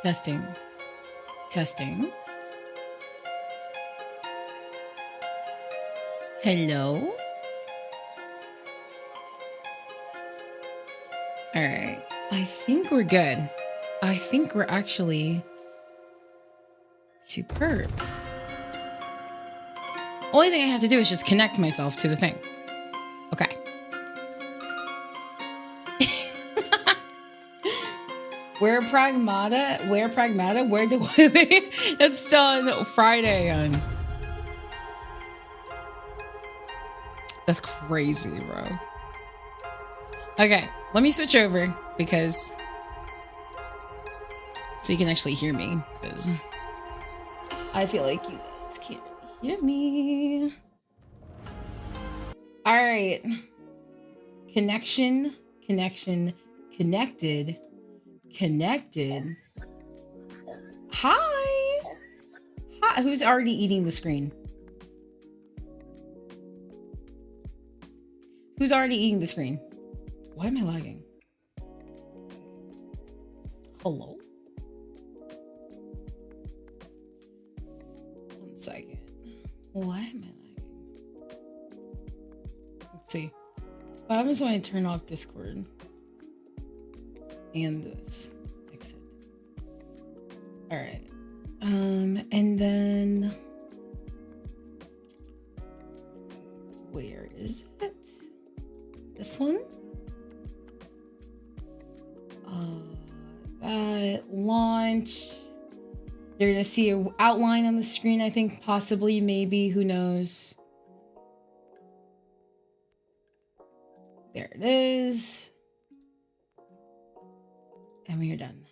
Testing. Testing. Hello? All right. I think we're good. I think we're actually superb. Only thing I have to do is just connect myself to the thing. Okay. Where Pragmata? Where Pragmata? Where do it's done Friday on. That's crazy, bro. Okay, let me switch over because so you can actually hear me because I feel like you guys can't hear me. All right. Connection, connected. Hi. Hi. Who's already eating the screen? Who's already eating the screen? Why am I lagging? Hello? 1 second. Why am I lagging? Let's see. What happens when I turn off Discord? And this. Exit. Alright. And then where is it? This one? That launch. You're gonna see an outline on the screen, I think, possibly, maybe, who knows. There it is. And we are done.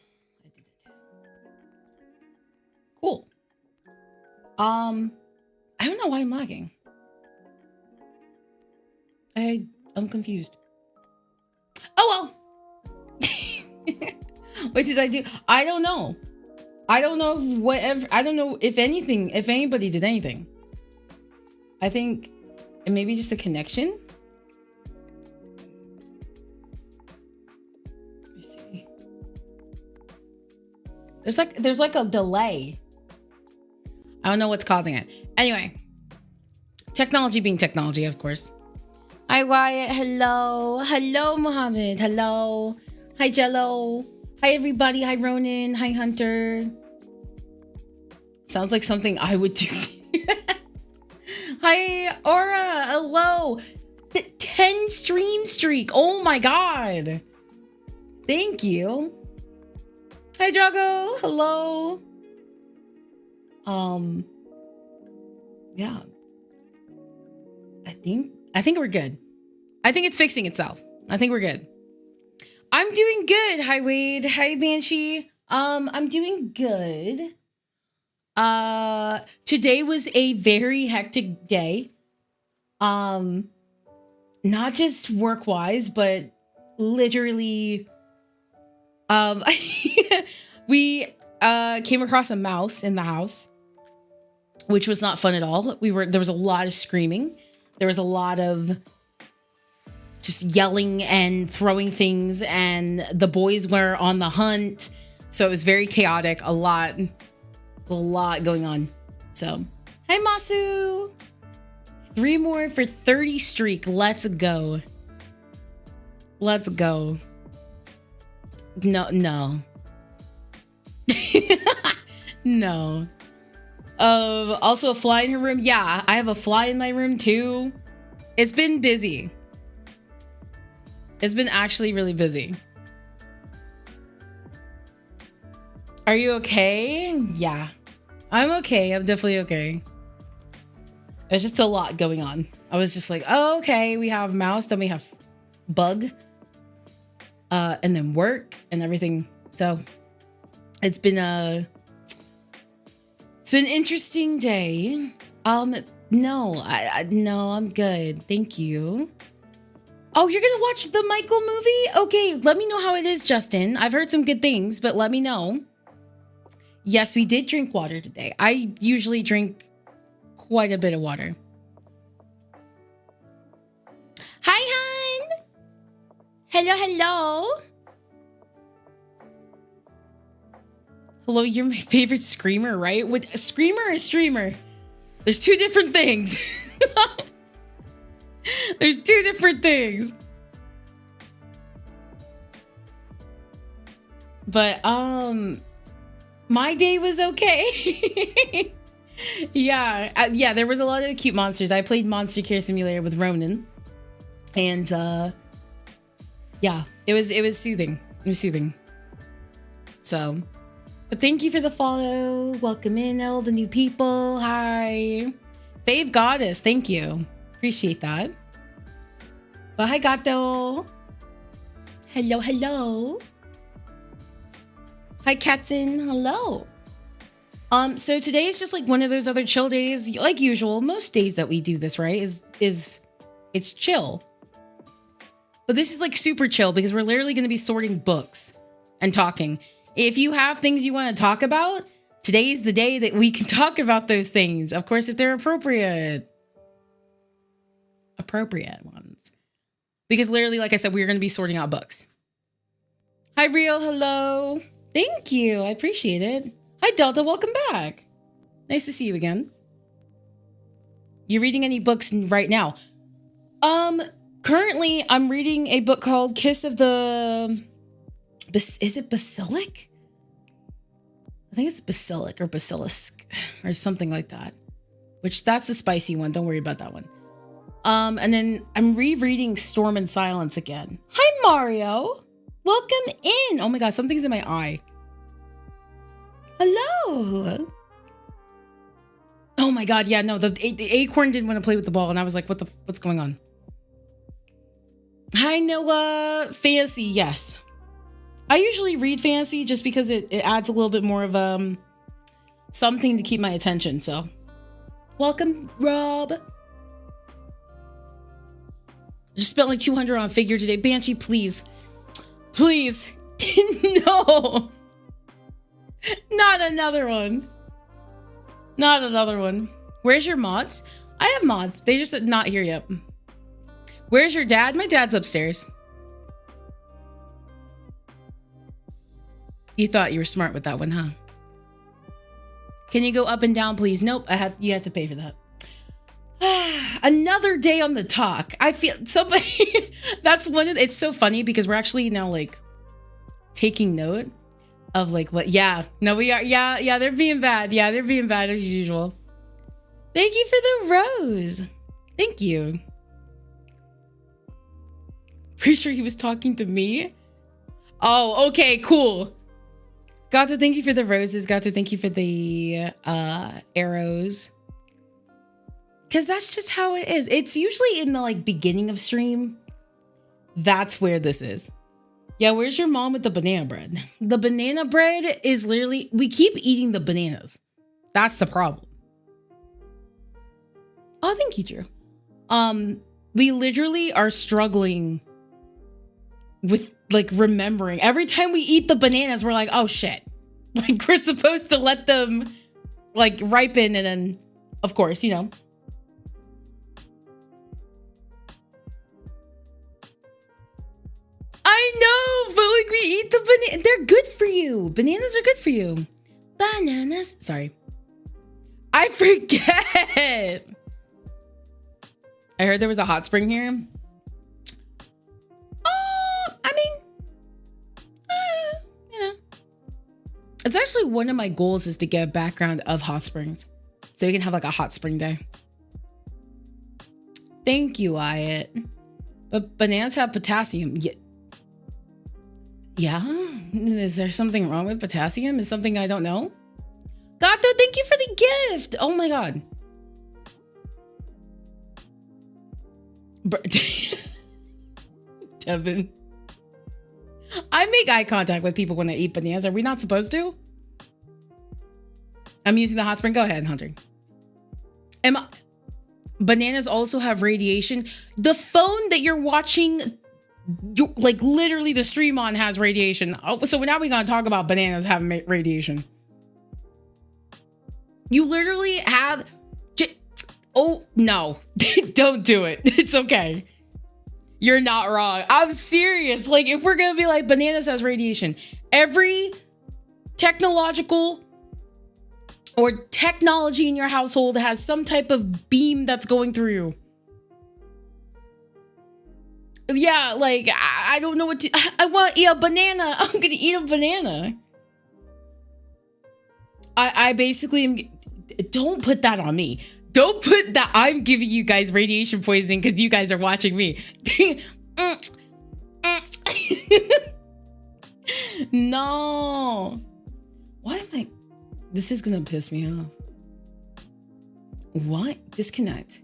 I did it. Cool. I don't know why I'm lagging. I'm confused. Oh well. What did I do? I don't know. I don't know if whatever. I don't know if anything. If anybody did anything. I think maybe just a connection. Let me see. There's like a delay. I don't know what's causing it. Anyway, technology being technology, of course. Hi Wyatt. Hello. Hello Mohammed. Hello. Hi Jello. Hi everybody. Hi Ronan. Hi Hunter. Sounds like something I would do. Hi Aura. Hello. The 10 stream streak. Oh my god. Thank you. Hi Drago. Hello. Yeah. I think we're good. I think it's fixing itself. I think we're good. I'm doing good. Hi Wade. Hi Banshee. I'm doing good. Today was a very hectic day. Not just work-wise, but literally we came across a mouse in the house, which was not fun at all. There was a lot of screaming. There was a lot of just yelling and throwing things, and the boys were on the hunt. So it was very chaotic, a lot going on. So, hi Masu. 3 more for 30 streak. Let's go. Let's go. No. No. Also a fly in her room. Yeah, I have a fly in my room too. It's been busy. It's been actually really busy. Are you okay? Yeah, I'm okay. I'm definitely okay. There's just a lot going on. I was just like, oh, okay, we have mouse, then we have bug, and then work and everything. So it's been an interesting day. No, I'm good. Thank you. Oh, you're gonna watch the Michael movie? Okay, let me know how it is, Justin. I've heard some good things, but let me know. Yes, we did drink water today. I usually drink quite a bit of water. Hi, hon. Hello. Hello, you're my favorite screamer, right? With a screamer or streamer? There's two different things. There's two different things. But my day was okay. Yeah, there was a lot of cute monsters. I played Monster Care Simulator with Ronan. And yeah, it was soothing. It was soothing. So, but thank you for the follow. Welcome in all the new people. Hi. Fave Goddess, thank you. Appreciate that. But hi Gato. Hello, hello. Hi Katzen, hello. So today is just like one of those other chill days, like usual. Most days that we do this, right, is it's chill. But this is like super chill because we're literally going to be sorting books and talking. If you have things you want to talk about, today is the day that we can talk about those things. Of course, if they're appropriate ones. Because literally, like I said, we're going to be sorting out books. Hi, Real. Hello. Thank you. I appreciate it. Hi, Delta. Welcome back. Nice to see you again. You reading any books right now? Currently, I'm reading a book called Kiss of the... Is it Basilic? I think it's Basilic or Basilisk or something like that. Which, that's the spicy one. Don't worry about that one. And then I'm rereading Storm and Silence again. Hi, Mario. Welcome in. Oh my God, something's in my eye. Hello. Oh my God, yeah, no, the acorn didn't want to play with the ball, and I was like, what's going on? Hi, Noah. Fantasy, yes. I usually read fantasy just because it adds a little bit more of something to keep my attention, so. Welcome, Rob. Just spent like 200 on a figure today. Banshee, please. Please. No. Not another one. Not another one. Where's your mods? I have mods. They just not here yet. Where's your dad? My dad's upstairs. You thought you were smart with that one, huh? Can you go up and down, please? Nope. You had to pay for that. Another day on the talk. I feel somebody that's one of it's so funny because we're actually now like taking note of like what we are they're being bad. Yeah, they're being bad as usual. Thank you for the rose. Thank you. Pretty sure he was talking to me. Oh, okay, cool. Gato, thank you for the roses. Gato, thank you for the arrows. Because that's just how it is. It's usually in the like beginning of stream. That's where this is. Yeah, where's your mom with the banana bread? The banana bread is literally, we keep eating the bananas. That's the problem. Oh, thank you, Drew. We literally are struggling with like remembering. Every time we eat the bananas, we're like, oh shit. Like we're supposed to let them like ripen and then, of course, you know. I know, but like we eat the banana. They're good for you. Bananas are good for you. Bananas. Sorry. I forget. I heard there was a hot spring here. I mean, you know. It's actually one of my goals is to get a background of hot springs. So we can have like a hot spring day. Thank you, Wyatt. But bananas have potassium. Yeah? Is there something wrong with potassium? Is something I don't know? Gato, thank you for the gift. Oh my God. Devin. I make eye contact with people when they eat bananas. Are we not supposed to? I'm using the hot spring. Go ahead, Hunter. Bananas also have radiation. The phone that you're watching, like literally the stream on has radiation. Oh, so now we're going to talk about bananas having radiation. You literally have... Oh, no. Don't do it. It's okay. You're not wrong. I'm serious. Like, if we're going to be like, bananas has radiation. Every technological or technology in your household has some type of beam that's going through you. Yeah, like, I don't know what to... I want to eat a banana. I'm going to eat a banana. I basically am... Don't put that on me. Don't put that... I'm giving you guys radiation poisoning because you guys are watching me. No. Why am I... This is gonna piss me off. What? Disconnect.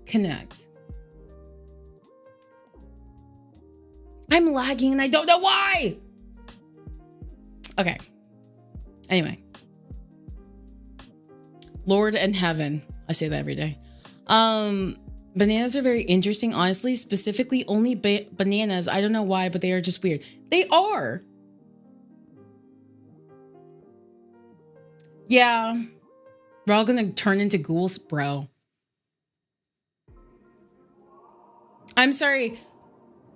Connect. I'm lagging and I don't know why. Okay. Anyway. Lord and heaven. I say that every day. Bananas are very interesting, honestly. Specifically, only bananas. I don't know why, but they are just weird. They are. Yeah. We're all gonna turn into ghouls, bro. I'm sorry.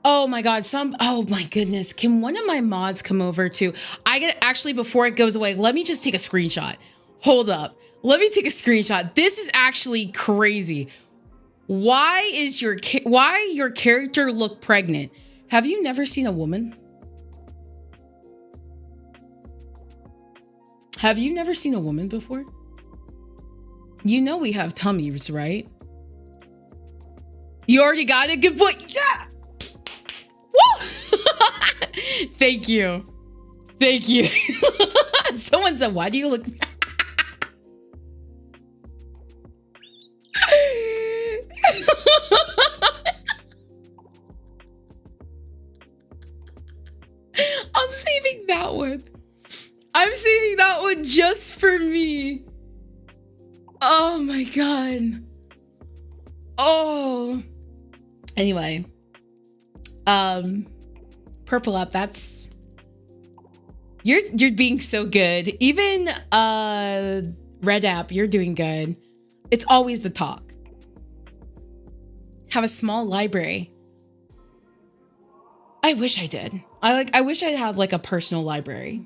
Oh my God. Oh my goodness. Can one of my mods come over too? Actually, before it goes away, let me just take a screenshot. Hold up. Let me take a screenshot. This is actually crazy. Why your character look pregnant? Have you never seen a woman? Have you never seen a woman before? You know we have tummies, right? You already got it? Good point. Yeah! Woo! Thank you. Thank you. Someone said, why do you look... I'm saving that one. I'm saving that one just for me. Oh my God. Oh. Anyway. Purple Up, that's... You're being so good. Even Red App, you're doing good. It's always the talk. Have a small library. I wish I did. I wish I had like a personal library.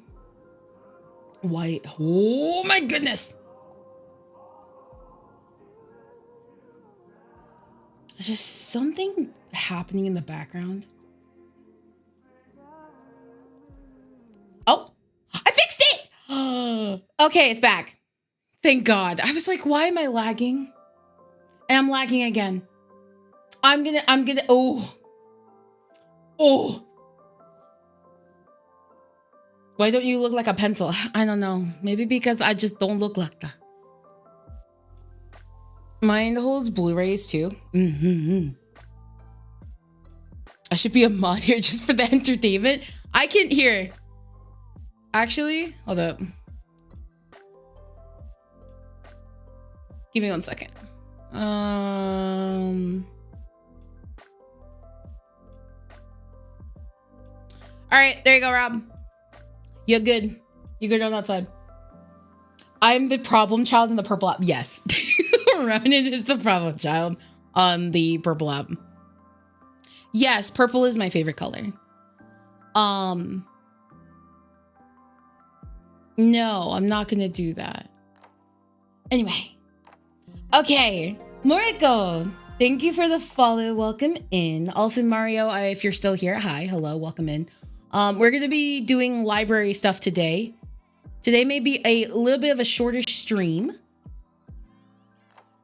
White. Oh my goodness. There's just something happening in the background. Oh, I fixed it. Okay, it's back. Thank God. I was like, why am I lagging? And I'm lagging again. I'm gonna, oh. Why don't you look like a pencil? I don't know. Maybe because I just don't look like that. Mine holds Blu-rays too. I should be a mod here just for the entertainment. I can't hear. Actually, hold up. Give me 1 second. All right, there you go, Rob. You're good. You're good on that side. I'm the problem child in the purple app. Yes. Remnant is the problem child on the purple app. Yes, purple is my favorite color. No, I'm not gonna do that. Anyway. Okay. Moriko, thank you for the follow. Welcome in. Also, Mario, if you're still here, hi, hello, welcome in. We're gonna be doing library stuff today. Today may be a little bit of a shorter stream,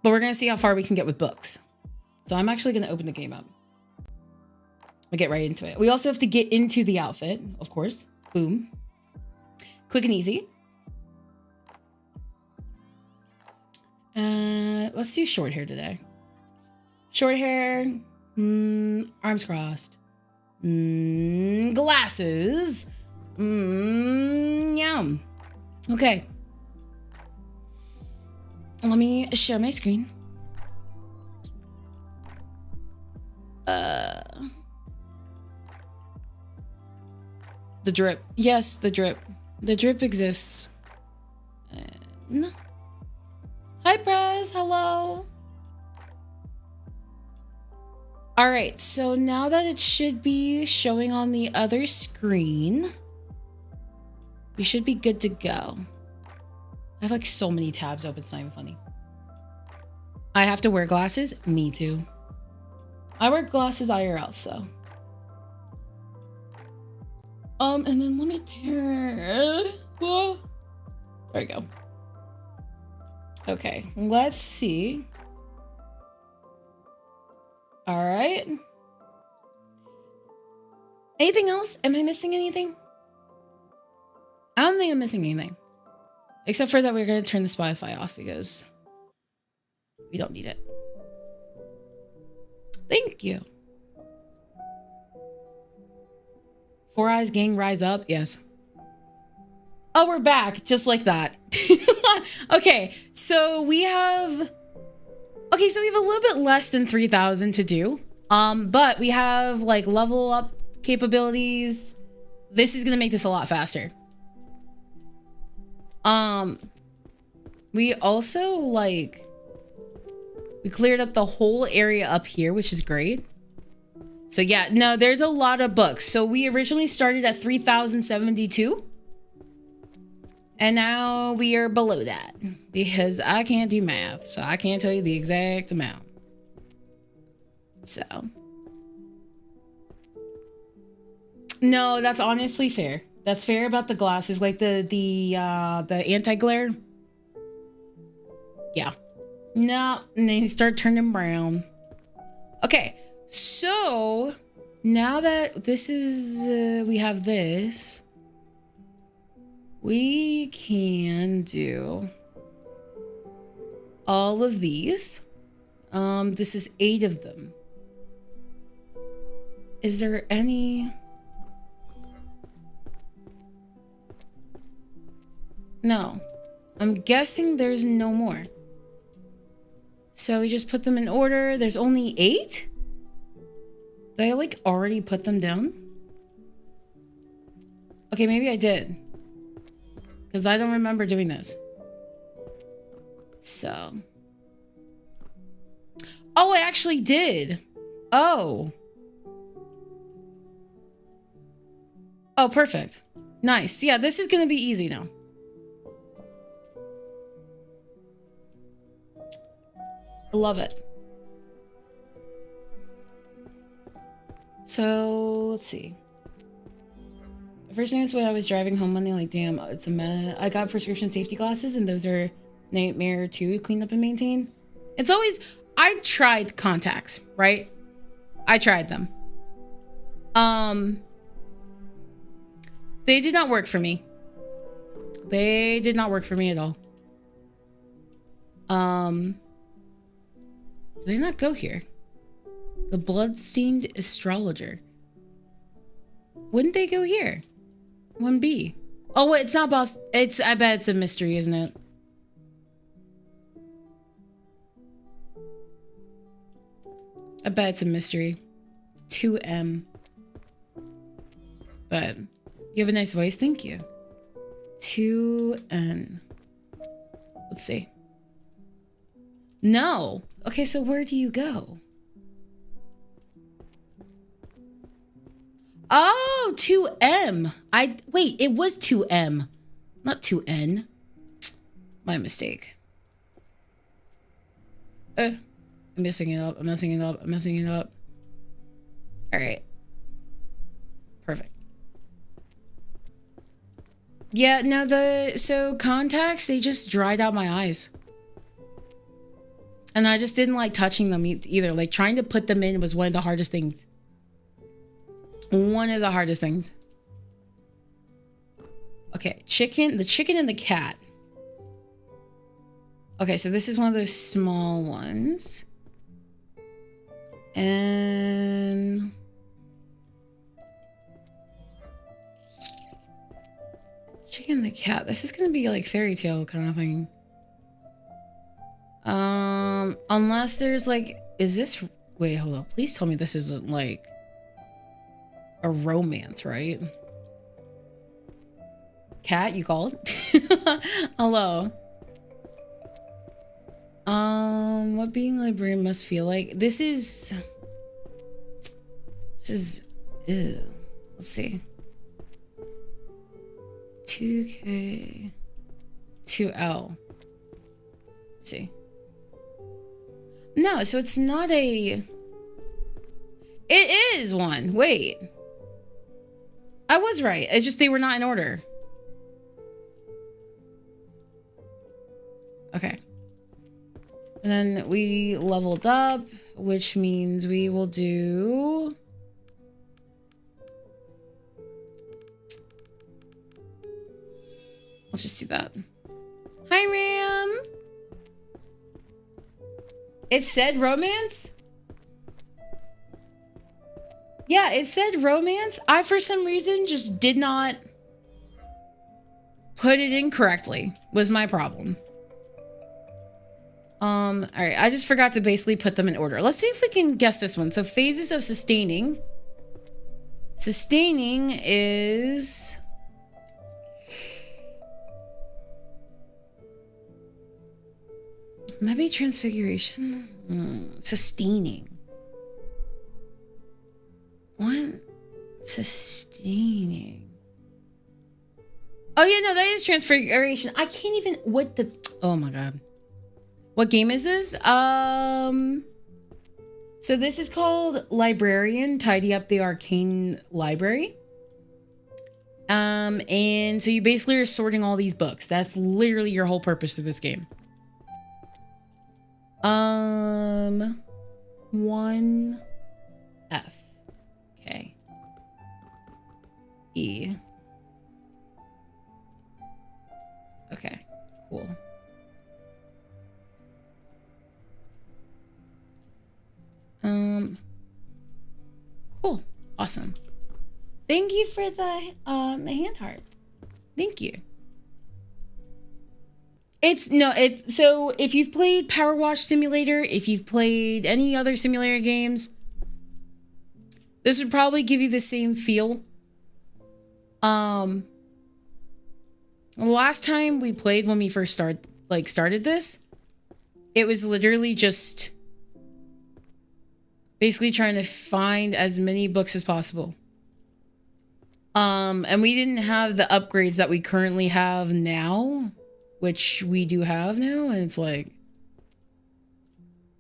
but we're gonna see how far we can get with books. So I'm actually gonna open the game up. We'll get right into it. We also have to get into the outfit, of course. Boom. Quick and easy. Let's do short hair today. Short hair, arms crossed. Glasses. Yum. Okay. Let me share my screen. The drip. Yes, the drip. The drip exists. No. Hi, Prez. Hello. All right. So now that it should be showing on the other screen. We should be good to go. I have like so many tabs open, it's not even funny. I have to wear glasses? Me too. I wear glasses IRL, so. And then let me turn. There we go. Okay, let's see. All right. Anything else? Am I missing anything? I don't think I'm missing anything. Except for that we're going to turn the Spotify off because we don't need it. Thank you. Four Eyes Gang rise up. Yes. Oh, we're back. Just like that. Okay. So we have a little bit less than 3,000 to do. But we have like level up capabilities. This is going to make this a lot faster. We also like, we cleared up the whole area up here, which is great. So yeah, no, there's a lot of books. So we originally started at 3,072. And now we are below that because I can't do math. So I can't tell you the exact amount. So. No, that's honestly fair. That's fair about the glasses, like the anti-glare. Yeah. No, and then you start turning brown. Okay. So now that this is, we have this, we can do all of these. This is 8 of them. Is there any? No, I'm guessing there's no more. So we just put them in order. There's only 8? Did I like already put them down? Okay, maybe I did. Because I don't remember doing this. So. Oh, I actually did. Oh. Oh, perfect. Nice. Yeah, this is going to be easy now. I love it. So, let's see. The first notice when I was driving home Monday, like, damn, it's a mess. I got prescription safety glasses, and those are nightmare to clean up and maintain. It's always, I tried contacts, right? I tried them. They did not work for me. They did not work for me at all. Did they not go here? The blood-stained astrologer. Wouldn't they go here? 1B. Oh, wait, it's not boss. It's, I bet it's a mystery, isn't it? I bet it's a mystery. 2M. But you have a nice voice. Thank you. 2N. Let's see. No. Okay, so where do you go? Oh, 2M. Wait, it was 2M, not 2N. My mistake. I'm messing it up. I'm messing it up. I'm messing it up. All right. Perfect. Yeah, no, so contacts, they just dried out my eyes. And I just didn't like touching them either. Like trying to put them in was one of the hardest things. One of the hardest things. Okay, the chicken and the cat. Okay, so this is one of those small ones. And chicken and the cat. This is gonna be like fairy tale kind of thing. Unless there's like, is this, wait, hold up. Please tell me this isn't like a romance, right? Cat, you called? Hello. What being a librarian must feel like. This is, ew. Let's see. 2K, 2L. Let's see. No, so it's not a... It is one. Wait. I was right. It's just they were not in order. Okay. And then we leveled up, which means we will do... Let's just do that. Hi, Ram. It said romance? Yeah, it said romance. I, for some reason, just did not put it in correctly, was my problem. All right, I just forgot to basically put them in order. Let's see if we can guess this one. So phases of sustaining. Sustaining is... Maybe transfiguration? Sustaining. What? Sustaining. Oh yeah, no, that is transfiguration. I can't even, what the, oh my God. What game is this? So this is called Librarian, Tidy Up the Arcane Library. And so you basically are sorting all these books. That's literally your whole purpose of this game. 1F. Okay. E. Okay, cool. Cool. Awesome. Thank you for the hand heart. Thank you. It's so if you've played Power Wash Simulator, if you've played any other simulator games, this would probably give you the same feel. Last time we played, when we first started this, it was literally just basically trying to find as many books as possible. And we didn't have the upgrades that we currently have now, which we do have now, and it's like,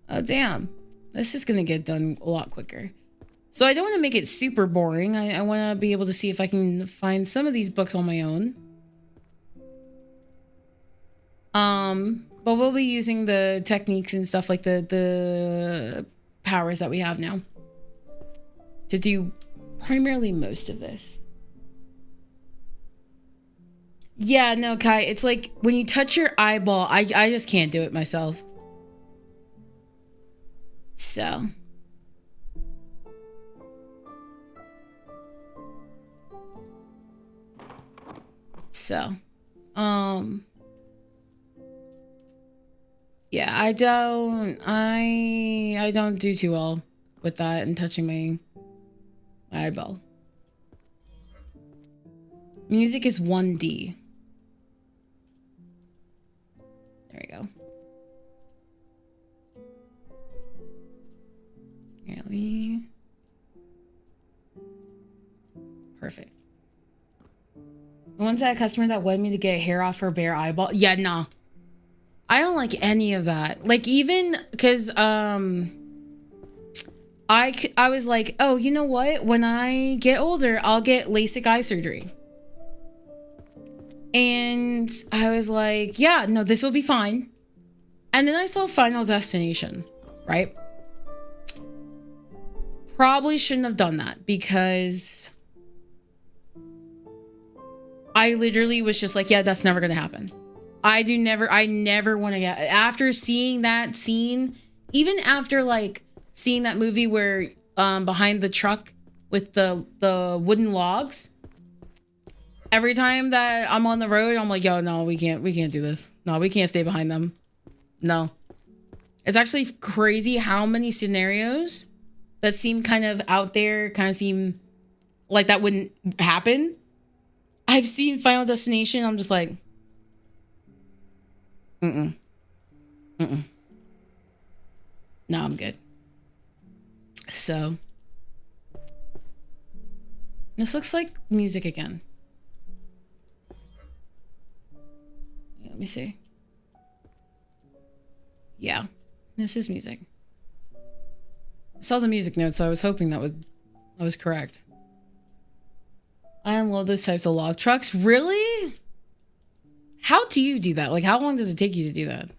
oh damn, this is gonna get done a lot quicker. So I don't want to make it super boring. I want to be able to see if I can find some of these books on my own. But we'll be using the techniques and stuff like the powers that we have now to do primarily most of this. Yeah, no, Kai, it's like when you touch your eyeball, I just can't do it myself. So. Yeah, I don't do too well with that and touching my eyeball. Music is 1D. There we go. Here, let me... Perfect. I once had a customer that wanted me to get hair off her bare eyeball. Yeah, nah. I don't like any of that. Like, even because I was like, oh, you know what? When I get older, I'll get LASIK eye surgery. And I was like, yeah, no, this will be fine. And then I saw Final Destination, right? Probably shouldn't have done that because I literally was just like, yeah, that's never going to happen. I never want to get, after seeing that scene, even after like seeing that movie where behind the truck with the wooden logs, every time that I'm on the road, I'm like, yo, no, we can't do this. No, we can't stay behind them. No. It's actually crazy how many scenarios that seem kind of out there, kind of seem like that wouldn't happen. I've seen Final Destination. I'm just like, no, I'm good. So this looks like music again. Let me see. Yeah, this is music. I saw the music notes, so I was hoping that was correct. I unload those types of log trucks. Really? How do you do that? Like, how long does it take you to do that?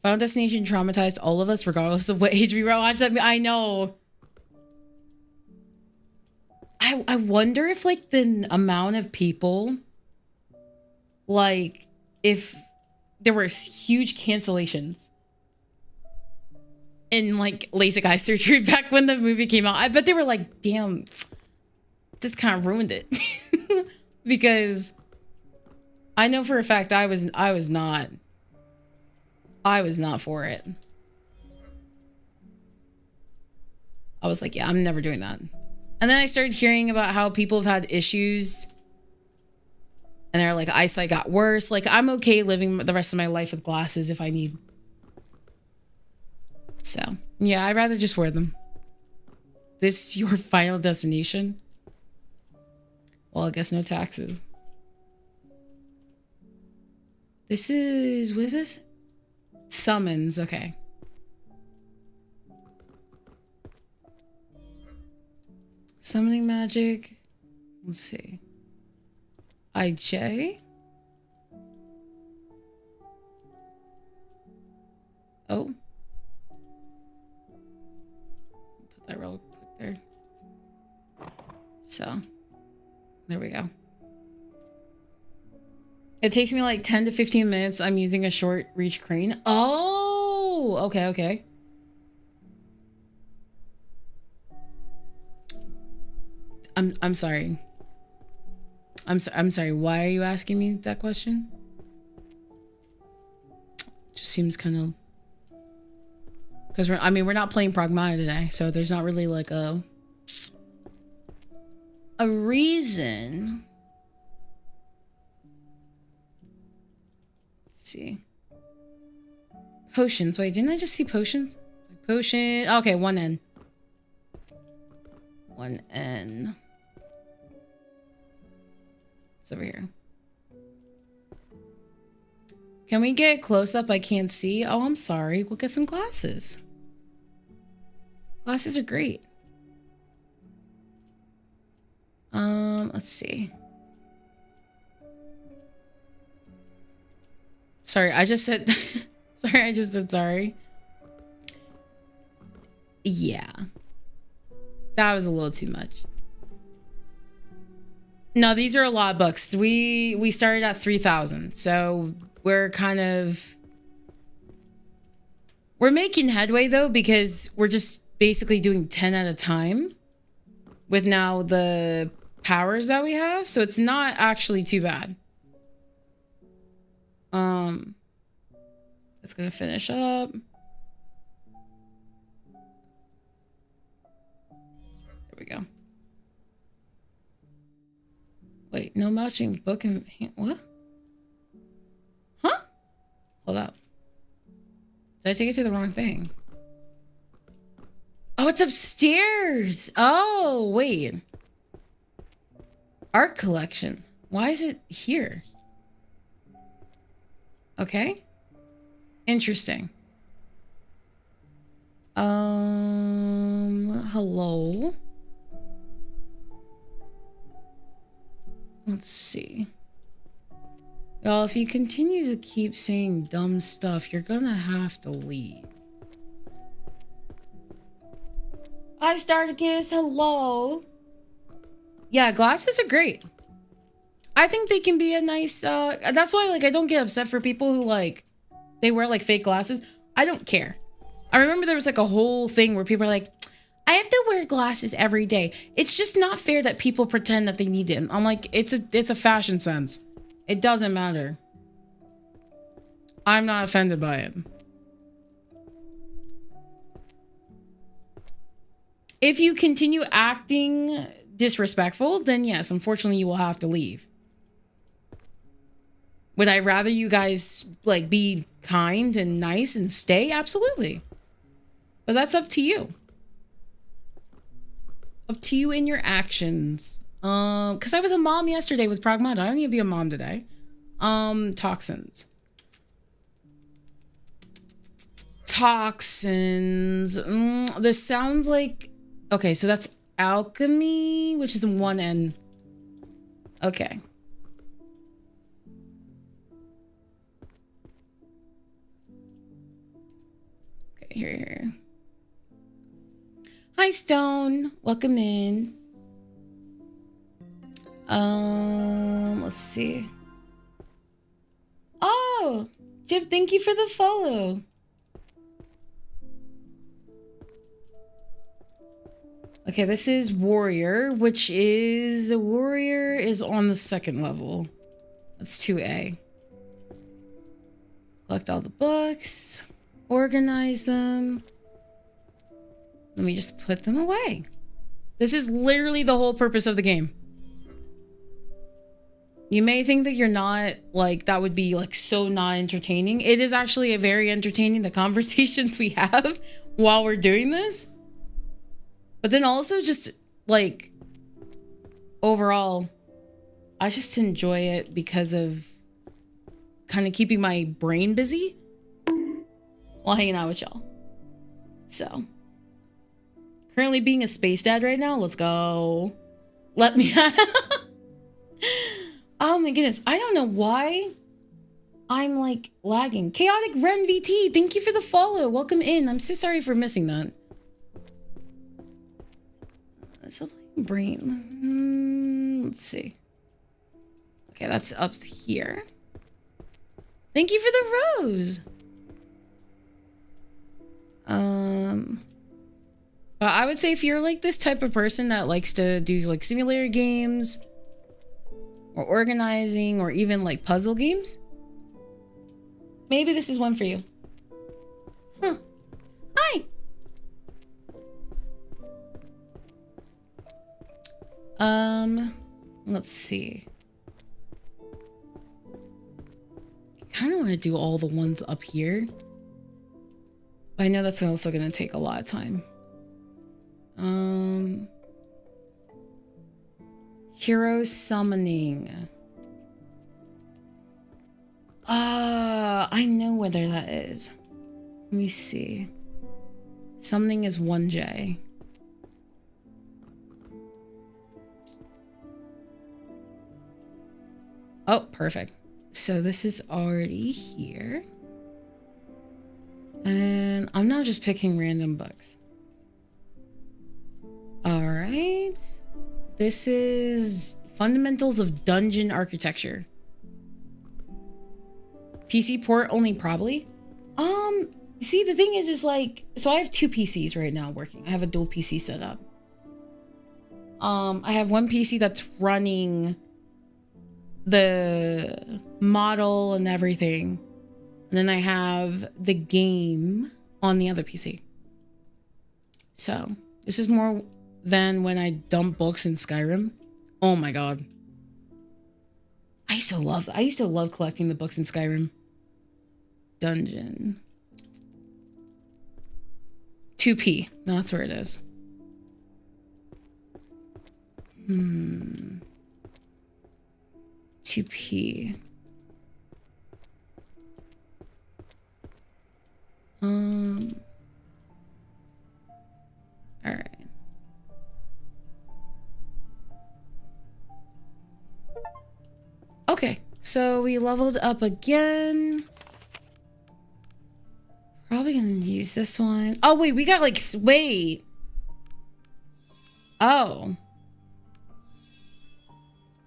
Final Destination traumatized all of us, regardless of what age we watched. I know. I wonder if, like, the amount of people, like, if there were huge cancellations in, like, LASIK eye surgery back when the movie came out. I bet they were like, damn, this kind of ruined it. Because I know for a fact I was not for it. I was like, yeah, I'm never doing that. And then I started hearing about how people have had issues and their like eyesight got worse. Like, I'm okay living the rest of my life with glasses if I need. So, yeah, I'd rather just wear them. This is your final destination? Well, I guess no taxes. This is, what is this? Summons, okay. Summoning magic. Let's see. IJ. Oh. Put that real quick there. So, there we go. It takes me like 10 to 15 minutes. I'm using a short reach crane. Oh, okay, okay. I'm sorry. I'm sorry. Why are you asking me that question? Just seems kind of, because we're not playing Pragmata today, so there's not really like a reason. Let's see. Potions. Wait, didn't I just see potions? Potion. Okay, 1N. 1N. It's over here. Can we get close up? I can't see. Oh, I'm sorry. We'll get some glasses. Glasses are great. Let's see. Sorry, I just said sorry, I just said sorry. Yeah. That was a little too much. No, these are a lot of books. We started at 3,000, so we're making headway though, because we're just basically doing 10 at a time with now the powers that we have, so it's not actually too bad. It's gonna finish up. There we go. Wait, no matching book and what? Huh? Hold up. Did I take it to the wrong thing? Oh, it's upstairs. Oh, wait. Art collection. Why is it here? Okay. Interesting. Hello. Let's see. Y'all, if you continue to keep saying dumb stuff, you're gonna have to leave. Hi, Starticus. Hello. Yeah, glasses are great. I think they can be a nice, that's why, like, I don't get upset for people who, like, they wear, like, fake glasses. I don't care. I remember there was, like, a whole thing where people are like, I have to wear glasses every day. It's just not fair that people pretend that they need it. I'm like, it's a fashion sense. It doesn't matter. I'm not offended by it. If you continue acting disrespectful, then yes, unfortunately, you will have to leave. Would I rather you guys, like, be kind and nice and stay? Absolutely. But that's up to you. Up to you in your actions. Because I was a mom yesterday with Pragmata. I don't need to be a mom today. Toxins. Toxins. This sounds like... Okay, so that's alchemy, which is 1N. Okay. Okay, here. Hi, Stone. Welcome in. Let's see. Oh, Jib, thank you for the follow. Okay, this is warrior, which is warrior is on the 2nd level. That's 2A. Collect all the books, organize them. Let me just put them away. This is literally the whole purpose of the game. You may think that you're not, like, that would be, like, so not entertaining. It is actually a very entertaining, the conversations we have while we're doing this. But then also just, like, overall, I just enjoy it because of kind of keeping my brain busy while hanging out with y'all. So, currently being a space dad right now. Let's go. Let me... Oh my goodness, I don't know why I'm like lagging. Chaotic Ren VT, thank you for the follow. Welcome in. I'm so sorry for missing that. Brain. Let's see. Okay, that's up here. Thank you for the rose. But I would say if you're like this type of person that likes to do like simulator games, or organizing, or even like puzzle games, maybe this is one for you. Huh. Hi. Let's see. I kind of want to do all the ones up here, but I know that's also going to take a lot of time. Hero summoning. I know whether that is. Let me see. Summoning is 1J. Oh, perfect. So this is already here. And I'm now just picking random books. All right. This is Fundamentals of Dungeon Architecture. PC port only, probably. See, the thing is like, so I have 2 PCs right now working. I have a dual PC set up. I have one PC that's running the model and everything. And then I have the game on the other PC. So this is more than when I dump books in Skyrim. Oh my god. I used to love collecting the books in Skyrim. Dungeon. 2P. No, that's where it is. 2P. All right. Okay, so we leveled up again. Probably gonna use this one. Oh wait, we got like wait. Oh.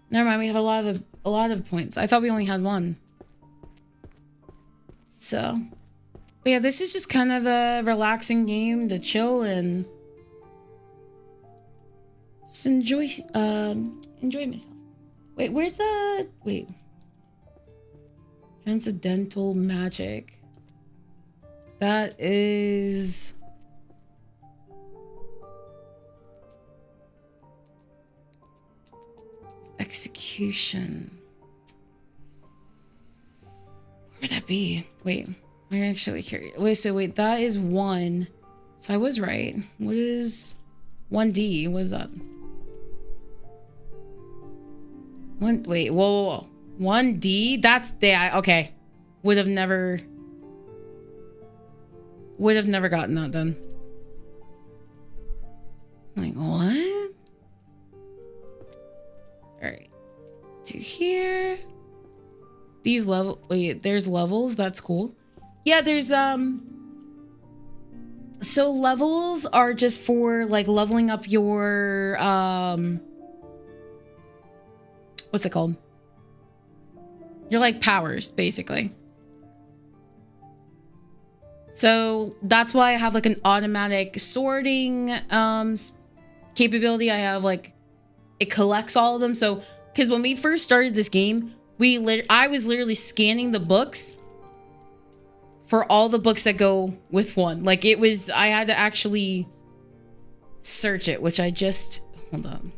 Never mind, we have a lot of points. I thought we only had one. So, but yeah, this is just kind of a relaxing game to chill and just enjoy myself. Wait, where's the wait? Transcendental magic. That is execution. Where'd that be? Wait, I'm actually curious. Wait, so wait, that is 1. So I was right. What is 1D? What is that? Wait, whoa. 1D? That's yeah, okay. Would have never gotten that done. Like, what? Alright. To here. These level wait, there's levels, that's cool. Yeah, there's so levels are just for like leveling up your what's it called? Your like powers, basically. So that's why I have like an automatic sorting capability. I have like it collects all of them. So because when we first started this game, I was literally scanning the books for all the books that go with one. Like it was, I had to actually search it, which I just, hold on.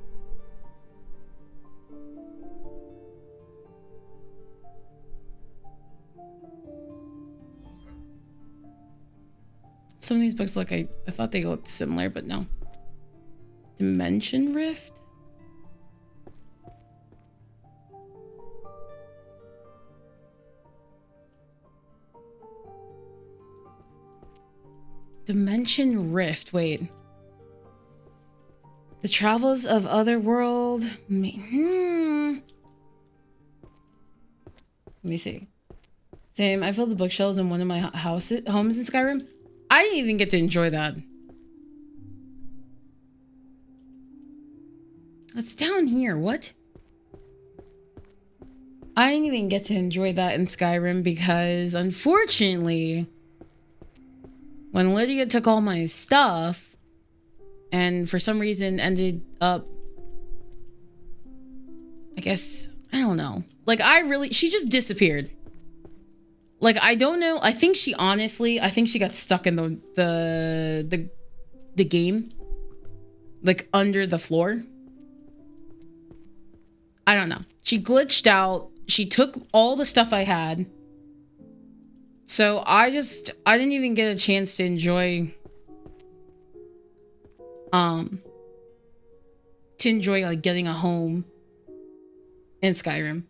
Some of these books look, I thought they looked similar, but no. Dimension Rift? Dimension Rift, wait. The Travels of Otherworld. Let me see. Same, I filled the bookshelves in one of my homes in Skyrim. I didn't even get to enjoy that. It's down here, what? I didn't even get to enjoy that in Skyrim because, unfortunately, when Lydia took all my stuff and for some reason ended up, I guess, I don't know. Like, she just disappeared. Like, I don't know. I think she got stuck in the game. Like, under the floor. I don't know. She glitched out. She took all the stuff I had. So I didn't even get a chance to enjoy like getting a home in Skyrim.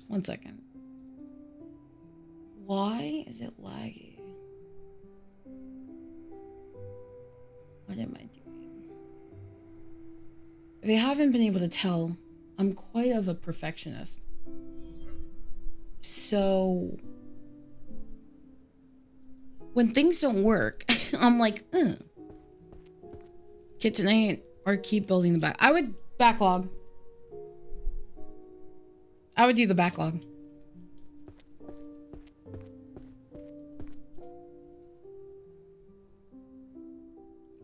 One second. Why is it laggy? What am I doing? If you haven't been able to tell, I'm quite of a perfectionist. So when things don't work, I'm like, get tonight or keep building the back. I would backlog. I would do the backlog.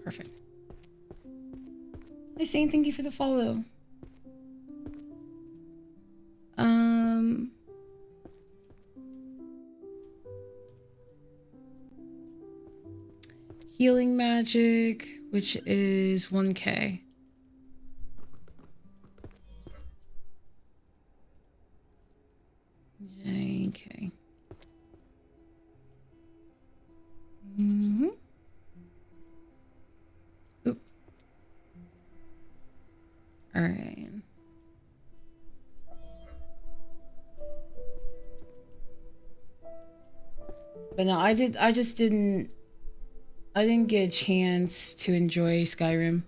Perfect. Hi, Saint. Thank you for the follow. Healing magic, which is 1K. JK. Oop. All right. But no, I didn't get a chance to enjoy Skyrim.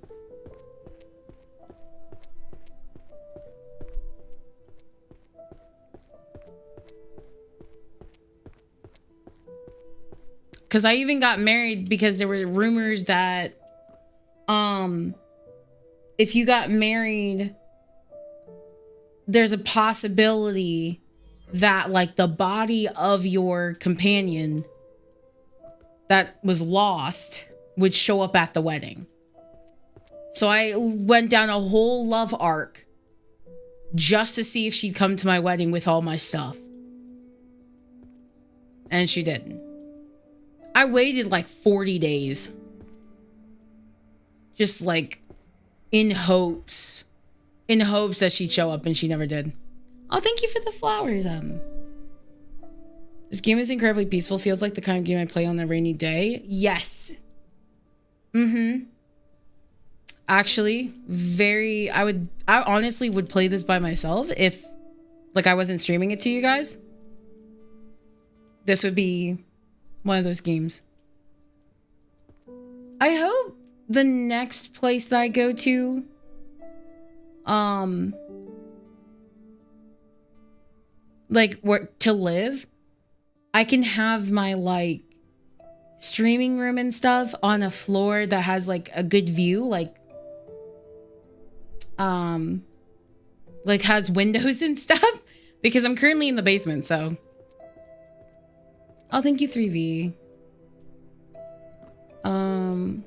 Because I even got married because there were rumors that if you got married, there's a possibility that like the body of your companion that was lost would show up at the wedding. So I went down a whole love arc just to see if she'd come to my wedding with all my stuff. And she didn't. I waited like 40 days. Just like in hopes that she'd show up, and she never did. Oh, thank you for the flowers. This game is incredibly peaceful. Feels like the kind of game I play on a rainy day. Yes. Mm-hmm. Actually, I honestly would play this by myself if, like, I wasn't streaming it to you guys. This would be one of those games. I hope the next place that I go to, like, where to live, I can have my, like, streaming room and stuff on a floor that has, like, a good view, like has windows and stuff, because I'm currently in the basement. So oh, thank you, 3V. Let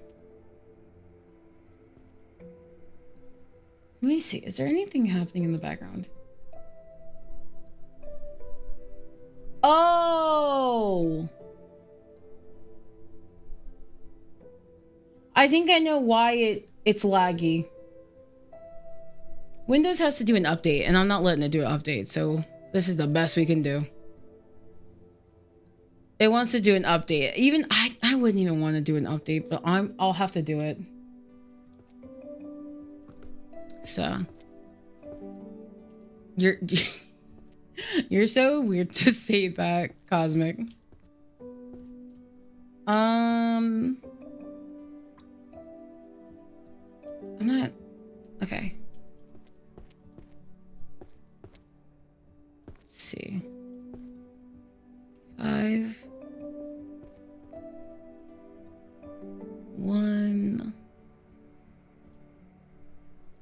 me see, is there anything happening in the background? Oh, I think I know why it's laggy. Windows has to do an update, and I'm not letting it do an update, so this is the best we can do. It wants to do an update. Even I wouldn't even want to do an update, but I'll have to do it. So you're so weird to say that, Cosmic. I'm not okay. Let's see. 5 1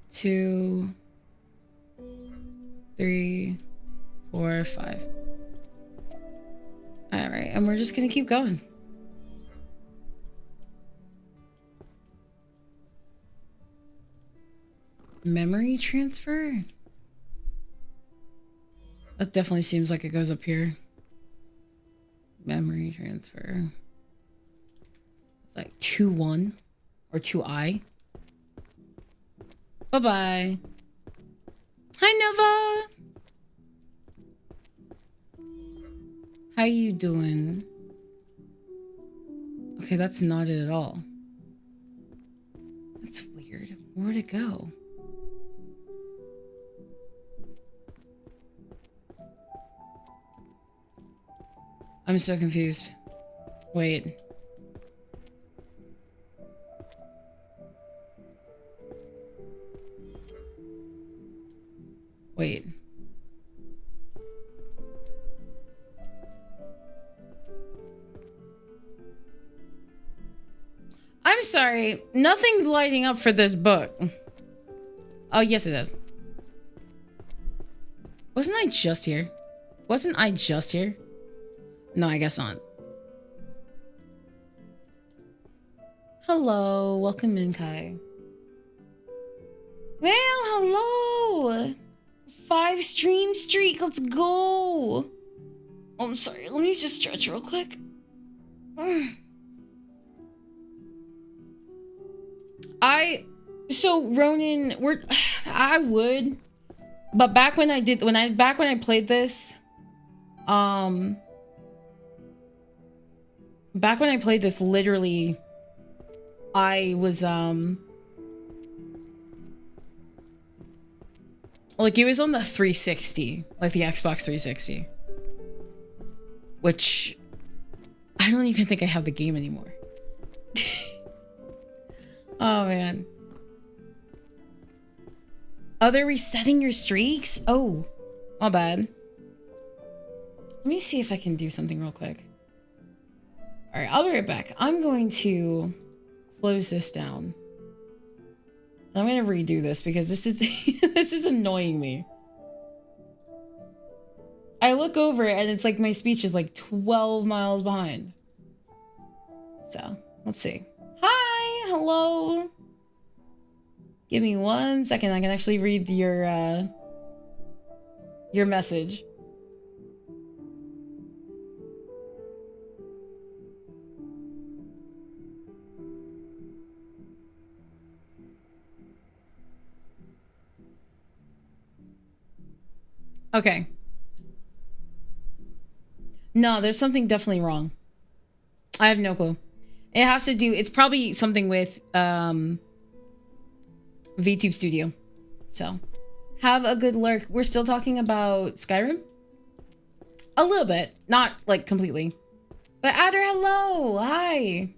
2 3 4 5. All right, and we're just gonna keep going. Memory transfer? That definitely seems like it goes up here. Memory transfer. It's like 2-1 or 2I. Bye-bye. Hi, Nova. How you doing? Okay, that's not it at all. That's weird. Where'd it go? I'm so confused. Wait. Wait. I'm sorry. Nothing's lighting up for this book. Oh, yes it is. Wasn't I just here? Wasn't I just here? No, I guess not. Hello. Welcome in, Kai. Well, hello. 5 stream streak. Let's go. Oh, I'm sorry. Let me just stretch real quick. So Ronan, I would, but back when I played this, literally, I was, like, it was on the 360, like the Xbox 360, which I don't even think I have the game anymore. Oh, man. Oh, they're resetting your streaks? Oh, my bad. Let me see if I can do something real quick. All right, I'll be right back. I'm going to close this down. I'm going to redo this because this is this is annoying me. I look over and it's like my speech is like 12 miles behind. So, let's see. Hi, hello. Give me 1 second. I can actually read your message. Okay. No, there's something definitely wrong. I have no clue. It has to do, it's probably something with VTube Studio. So, have a good lurk. We're still talking about Skyrim? A little bit, not like completely. But Adder, hello, hi.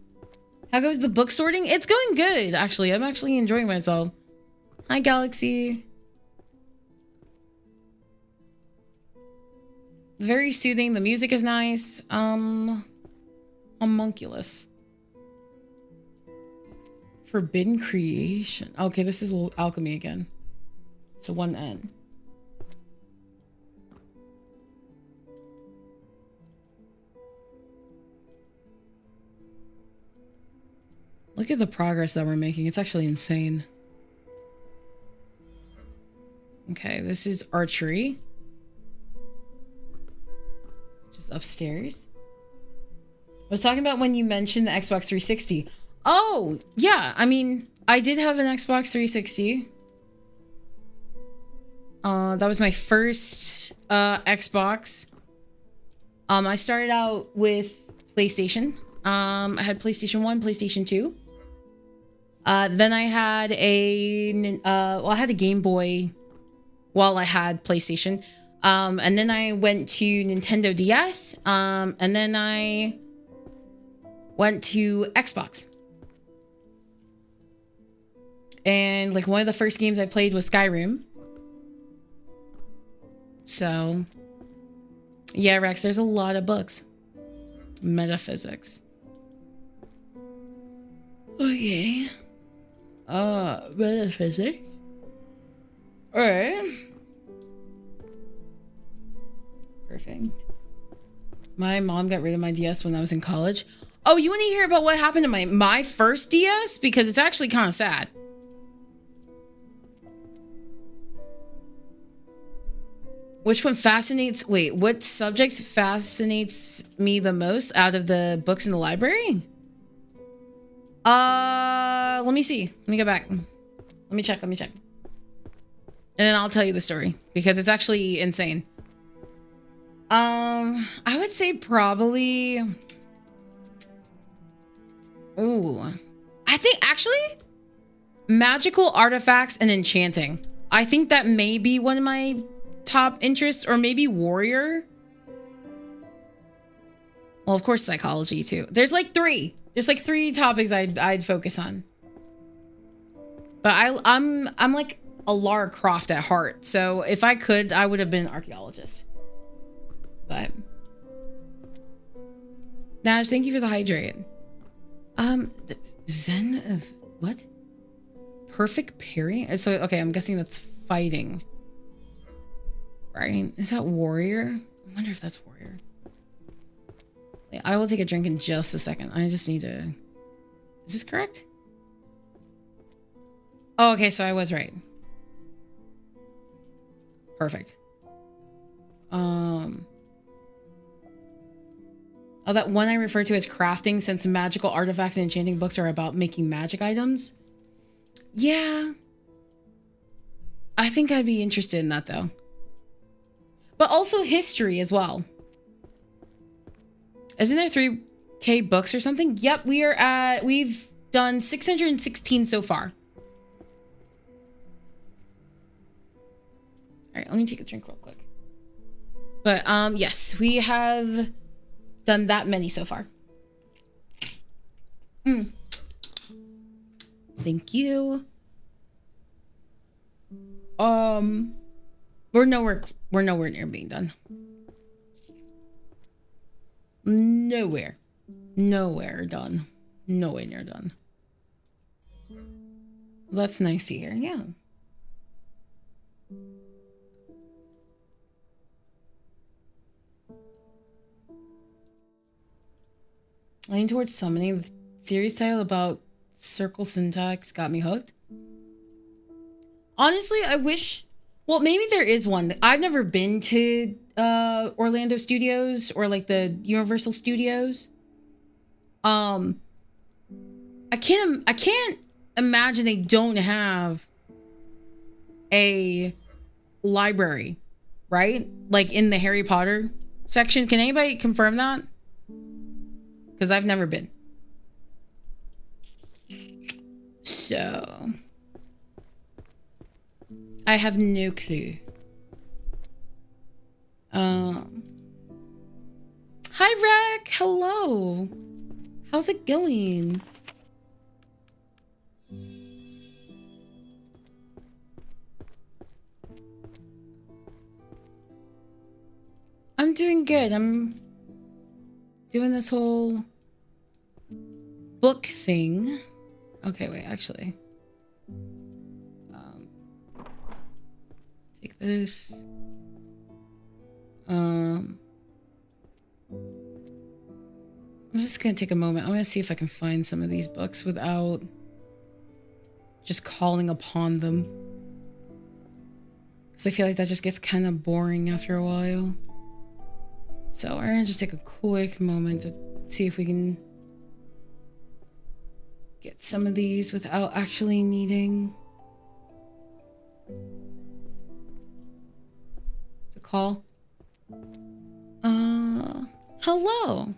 How goes the book sorting? It's going good, actually. I'm actually enjoying myself. Hi, Galaxy. Very soothing. The music is nice. Homunculus. Forbidden creation. Okay, this is alchemy again. So 1N. Look at the progress that we're making. It's actually insane. Okay, this is archery. Just upstairs. I was talking about when you mentioned the Xbox 360. Oh, yeah. I mean, I did have an Xbox 360. That was my first Xbox. I started out with PlayStation. I had PlayStation 1, PlayStation 2. Then I had I had a Game Boy while I had PlayStation. And then I went to Nintendo DS. And then I went to Xbox. And like one of the first games I played was Skyrim. So yeah, Rex, there's a lot of books. Metaphysics. Okay. Metaphysics. Alright. Perfect. My mom got rid of my DS when I was in college. Oh, you want to hear about what happened to my first DS? Because it's actually kind of sad. Which one fascinates... Wait, what subject fascinates me the most out of the books in the library? Let me see. Let me go back. Let me check. And then I'll tell you the story. Because it's actually insane. I would say probably... Ooh. I think, actually... Magical artifacts and enchanting. I think that may be one of my... top interests, or maybe warrior. Well, of course, psychology too. There's like three topics I'd focus on. But I'm like a Lara Croft at heart, so if I could, I would have been an archaeologist. But Naj, thank you for the hydrate. The Zen of what? Perfect parry. So okay, I'm guessing that's fighting. Right? Is that warrior? I wonder if that's warrior. I will take a drink in just a second. I just need to... Is this correct? Oh, okay, so I was right. Perfect. Oh, that one I refer to as crafting, since magical artifacts and enchanting books are about making magic items. Yeah. I think I'd be interested in that, though. But also history as well. Isn't there 3K books or something? Yep, we've done 616 so far. All right, let me take a drink real quick. But yes, we have done that many so far. Thank you. We're nowhere near being done. Nowhere done. Nowhere near done. That's nice to hear. Yeah. Leaning towards summoning. The series title about circle syntax got me hooked. Honestly, I wish... Well, maybe there is one. I've never been to Orlando Studios or like the Universal Studios. I can't imagine they don't have a library, right? Like in the Harry Potter section. Can anybody confirm that? Because I've never been. So I have no clue. Hi, Rec. Hello. How's it going? I'm doing good. I'm doing this whole book thing. Okay, wait, actually. Take this. I'm just gonna take a moment. I'm gonna see if I can find some of these books without just calling upon them. Because I feel like that just gets kind of boring after a while. So we're gonna just take a quick moment to see if we can get some of these without actually needing to call. Hello.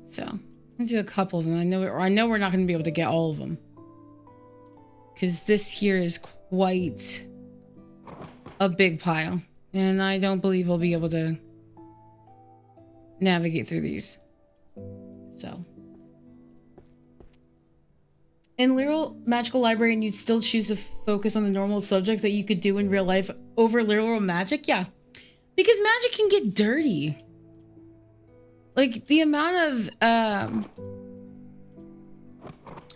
So I'm gonna do a couple of them. I know we're not gonna be able to get all of them, because this here is quite a big pile, and I don't believe we'll be able to navigate through these. So in literal magical librarian, you'd still choose to focus on the normal subjects that you could do in real life over literal magic? Yeah, because magic can get dirty. Like the amount of I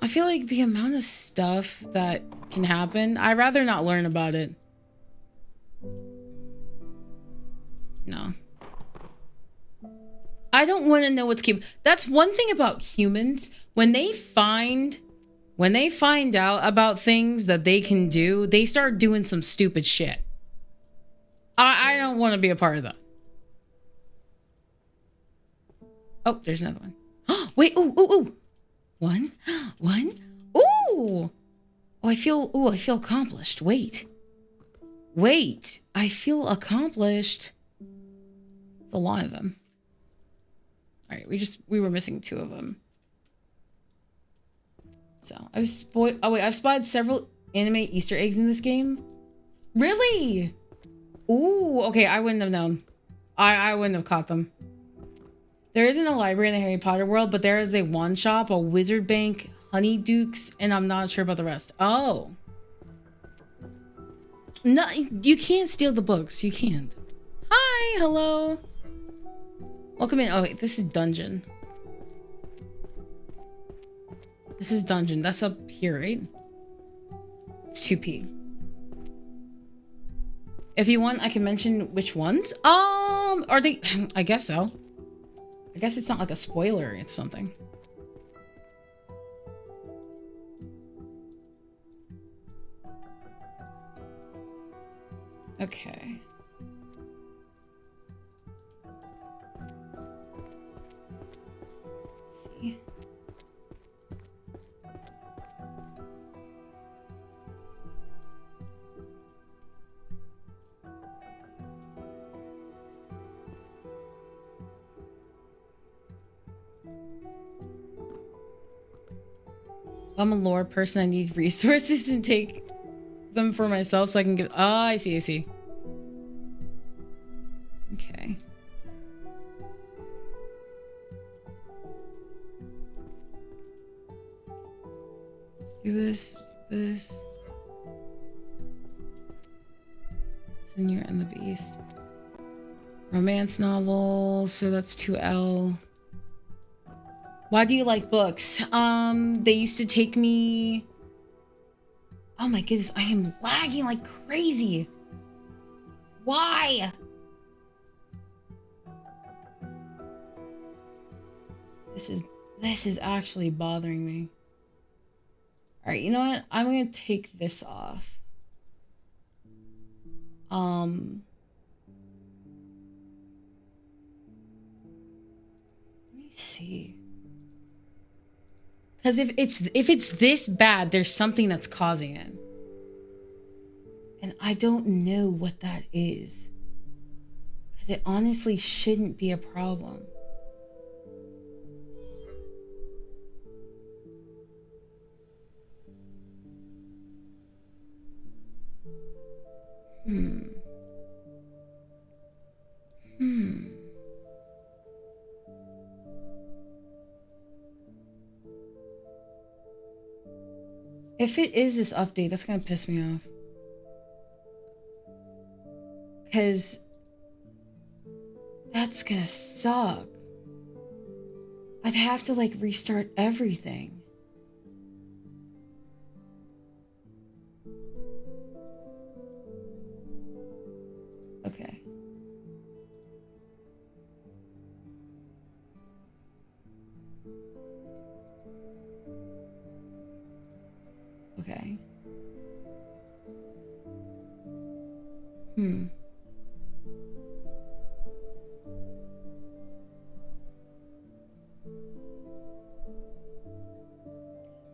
feel like the amount of stuff that can happen, I'd rather not learn about it. No. I don't want to know what's keep. That's one thing about humans. When they find out about things that they can do, they start doing some stupid shit. I don't want to be a part of that. Oh, there's another one. Wait, ooh. One. Ooh. I feel accomplished. Wait. I feel accomplished. It's a lot of them. All right, we were missing 2 of them. So I've spotted several anime Easter eggs in this game. Really? Ooh, okay, I wouldn't have known. I wouldn't have caught them. There isn't a library in the Harry Potter world, but there is a wand shop, a wizard bank, honeydukes, and I'm not sure about the rest. Oh. No, you can't steal the books. You can't. Hi, hello. Welcome in. Oh, wait, this is dungeon. This is dungeon. That's up here, right? It's 2P. If you want, I can mention which ones. Are they? I guess so. I guess it's not like a spoiler. It's something. Okay. Let's see. I'm a lore person. I need resources and take them for myself so I can give. Oh, I see. Okay. Let's do this. Senior and the Beast. Romance novel. So that's 2L. Why do you like books? They used to take me... Oh my goodness, I am lagging like crazy. Why? This is actually bothering me. All right, you know what? I'm gonna take this off. Let me see. Because if it's this bad, there's something that's causing it. And I don't know what that is. Because it honestly shouldn't be a problem. If it is this update, that's gonna piss me off. Because that's gonna suck. I'd have to like restart everything. Okay. Okay.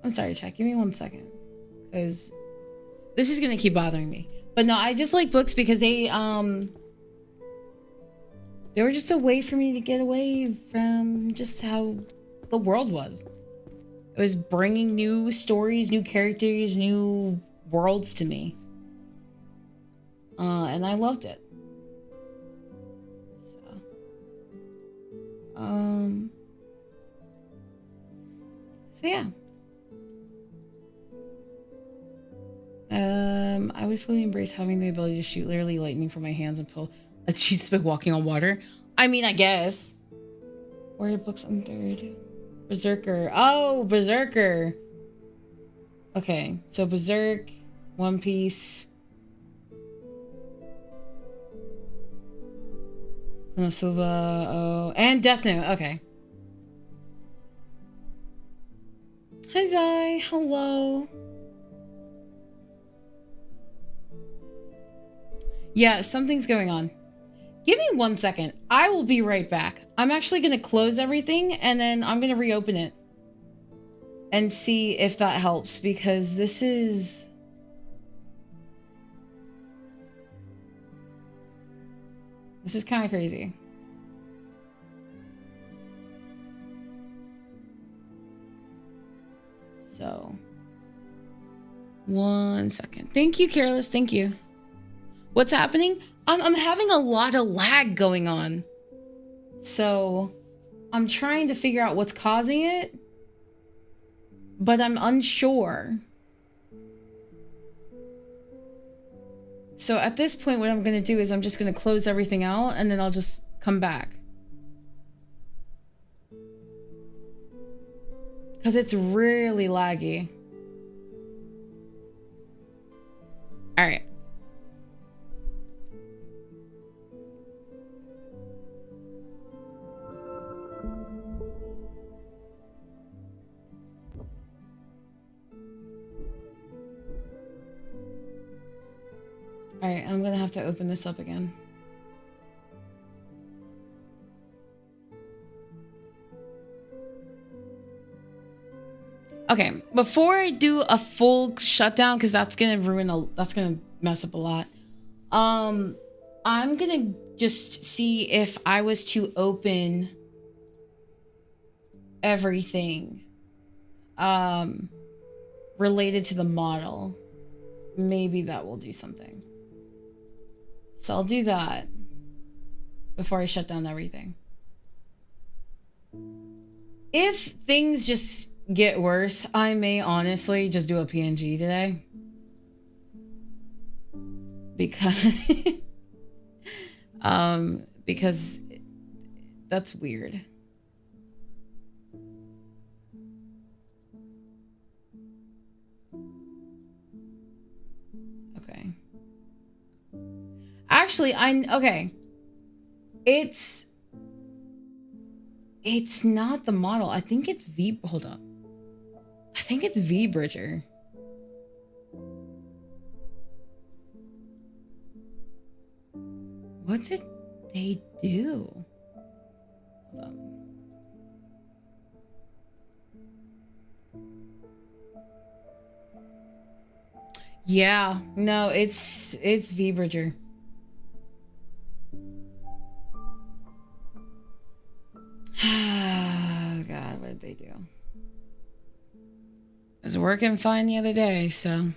I'm sorry, chat. Give me 1 second. Because this is gonna keep bothering me. But no, I just like books because they were just a way for me to get away from just how the world was. It was bringing new stories, new characters, new worlds to me. And I loved it. So yeah. I would fully embrace having the ability to shoot literally lightning from my hands and pull a cheese stick walking on water. I mean, I guess. Warrior books on third. Berserker. Oh, Berserker. Okay, so Berserk, One Piece. Konosuba, oh, and Death Note. Okay. Hi, Zai. Hello. Yeah, something's going on. Give me 1 second. I will be right back. I'm actually going to close everything and then I'm going to reopen it and see if that helps because this is... This is kind of crazy. So, 1 second. Thank you, Careless. Thank you. What's happening? I'm having a lot of lag going on. So, I'm trying to figure out what's causing it, but I'm unsure. So at this point, what I'm going to do is I'm just going to close everything out and then I'll just come back. Because it's really laggy. All right. All right, I'm going to have to open this up again. Okay, before I do a full shutdown, because that's gonna that's gonna mess up a lot. I'm gonna just see if I was to open everything related to the model. Maybe that will do something. So I'll do that before I shut down everything. If things just get worse, I may honestly just do a PNG today. Because that's weird. Okay. Actually, okay. It's not the model. I think it's hold up. I think it's V-Bridger. What did they do? Hold up. Yeah, no, it's V-Bridger. Oh God, what did they do? It was working fine the other day, so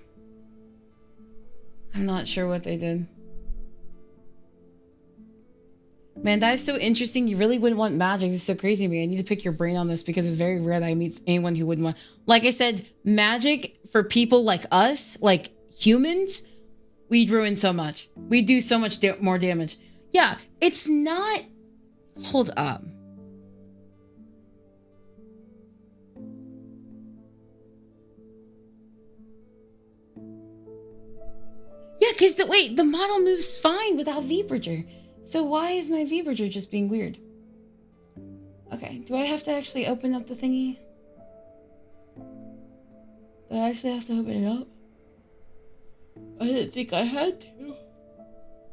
I'm not sure what they did. Man, that is so interesting. You really wouldn't want magic. This is so crazy to me. I need to pick your brain on this because it's very rare that I meet anyone who wouldn't want. Like I said, magic for people like us, like humans, we'd ruin so much. We do so much more damage. Yeah, it's not. Hold up. Yeah, because the model moves fine without V-Bridger. So why is my V-Bridger just being weird? Okay, do I have to actually open up the thingy? Do I actually have to open it up? I didn't think I had to.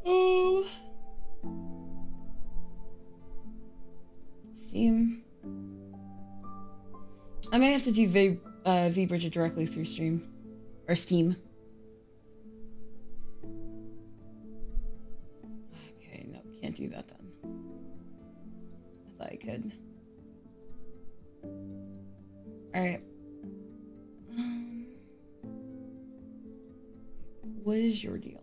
Oh. Steam. I might have to do V-Bridger directly through Stream. Or Steam. Okay, no, can't do that then. I thought I could. Alright. What is your deal?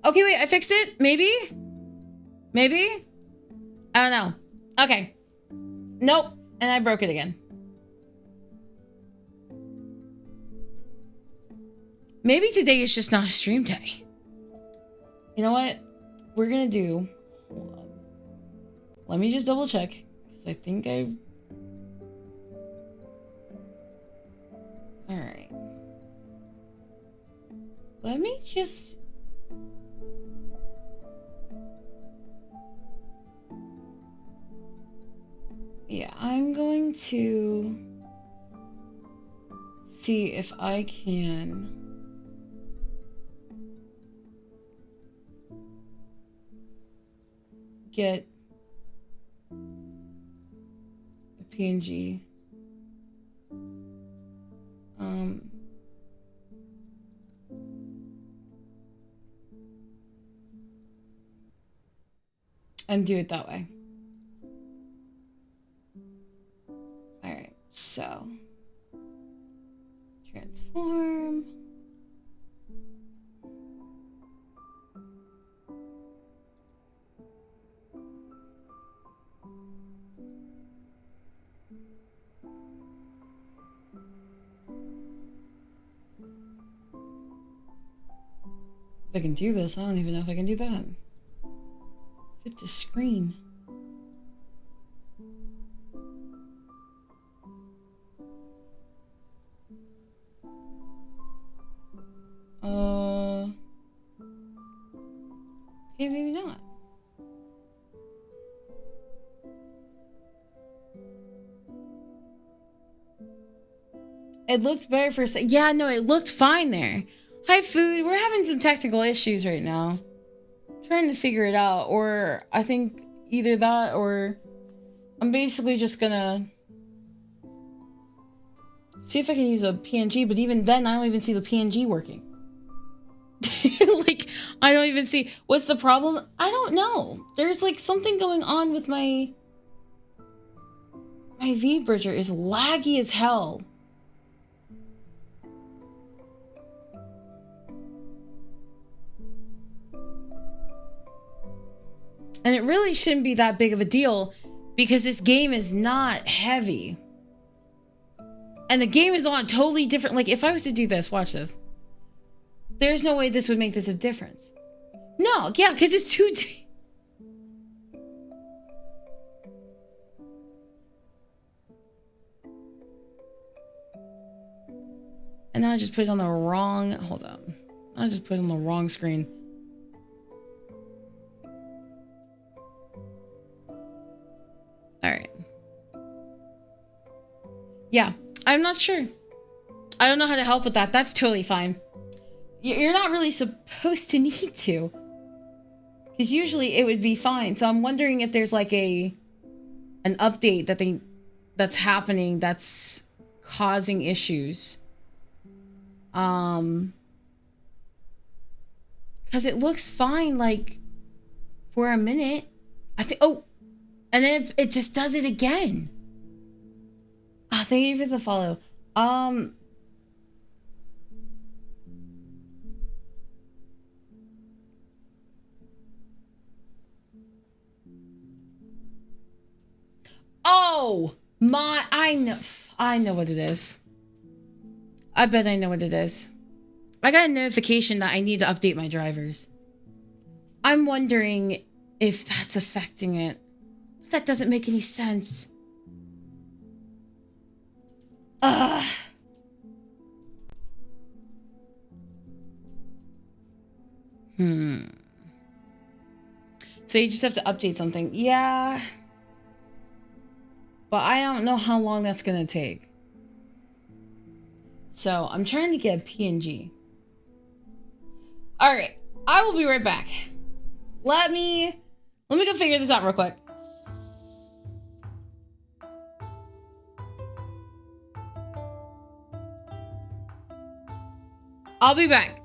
Okay, wait, I fixed it? Maybe? Maybe? I don't know. Okay. Nope. And I broke it again. Maybe today is just not a stream day. You know what? We're gonna do... Hold on. Let me just double check. Because I think I... Alright. Let me just... Yeah, I'm going to see if I can get a PNG. And do it that way. Alright, so transform. If I can do this, I don't even know if I can do that. Fit the screen. Okay, maybe not. It looked better for a second. Yeah, no, it looked fine there. Hi, Food. We're having some technical issues right now. Trying to figure it out, or I think either that or I'm basically just gonna see if I can use a PNG, but even then I don't even see the PNG working. Like, I don't even see what's the problem. I don't know. There's like something going on with my V-Bridger is laggy as hell. And it really shouldn't be that big of a deal because this game is not heavy. And the game is on totally different. Like, if I was to do this, watch this. There's no way this would make this a difference. No, yeah, because it's too... And now I just put it on the wrong... Hold on. I just put it on the wrong screen. Alright. Yeah, I'm not sure. I don't know how to help with that. That's totally fine. You're not really supposed to need to. Because usually it would be fine. So I'm wondering if there's like an update that's happening that's causing issues. Because it looks fine, like, for a minute. I think, oh, and then it just does it again. Oh, thank you for the follow. Oh, I know what it is. I bet I know what it is. I got a notification that I need to update my drivers. I'm wondering if that's affecting it. That doesn't make any sense. Ugh. So you just have to update something. Yeah. But I don't know how long that's going to take. So I'm trying to get a PNG. All right. I will be right back. Let me go figure this out real quick. I'll be back.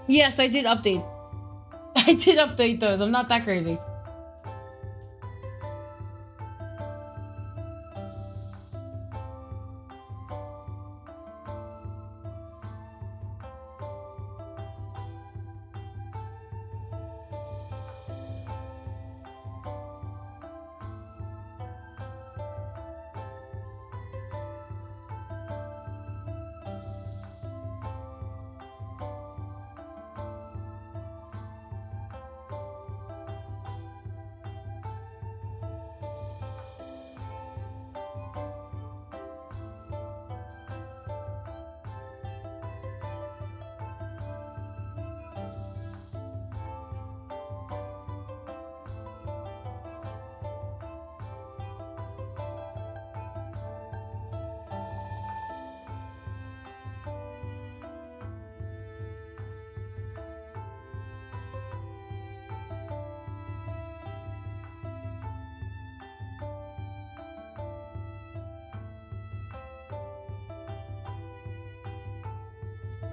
Yes, I did update. I did update those. I'm not that crazy.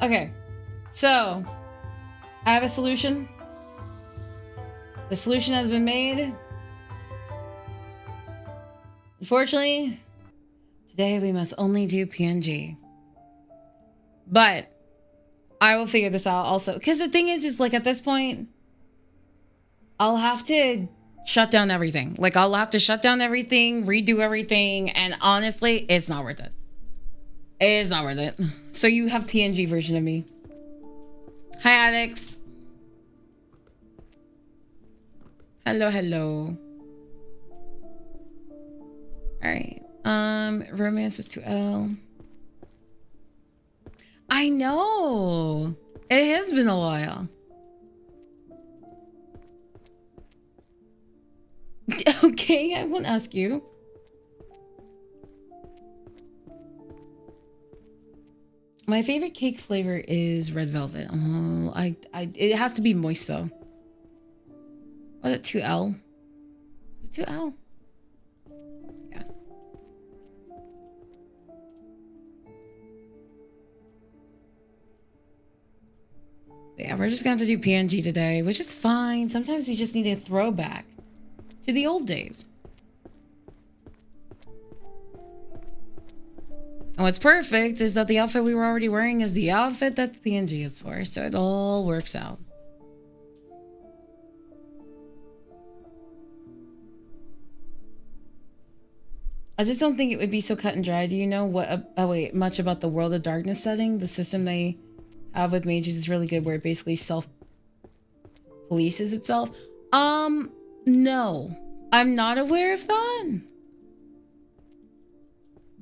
Okay, so I have a solution. The solution has been made. Unfortunately, today we must only do PNG. But I will figure this out also. Because the thing is like at this point, I'll have to shut down everything. Like I'll have to shut down everything, redo everything. And honestly, it's not worth it. It's not worth it. So you have PNG version of me. Hi, Alex. Hello, hello. All right. Romance is 2L. I know. It has been a while. Okay, I won't ask you. My favorite cake flavor is red velvet. Oh, it has to be moist though. Was it 2L? Was it 2L? Yeah. Yeah, we're just gonna have to do PNG today, which is fine. Sometimes we just need a throwback to the old days. And what's perfect is that the outfit we were already wearing is the outfit that the PNG is for. So it all works out. I just don't think it would be so cut and dry. Do you know much about the World of Darkness setting? The system they have with mages is really good where it basically self-polices itself. No. I'm not aware of that.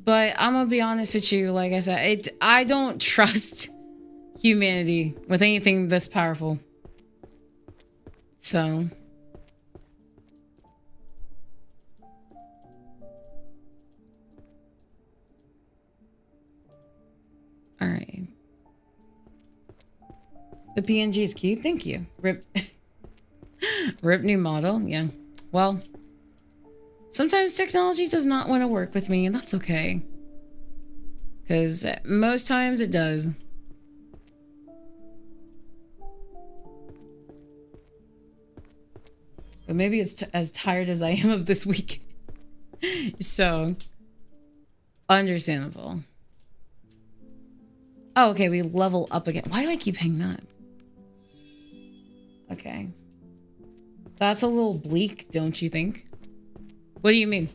But I'm gonna be honest with you, like I said, I don't trust humanity with anything this powerful. So. All right. The PNG is cute. Thank you. Rip. Rip new model. Yeah. Well. Sometimes technology does not want to work with me, and that's okay. Because most times it does. But maybe it's as tired as I am of this week. So, understandable. Oh, okay, we level up again. Why do I keep hanging that? Okay. That's a little bleak, don't you think? What do you mean?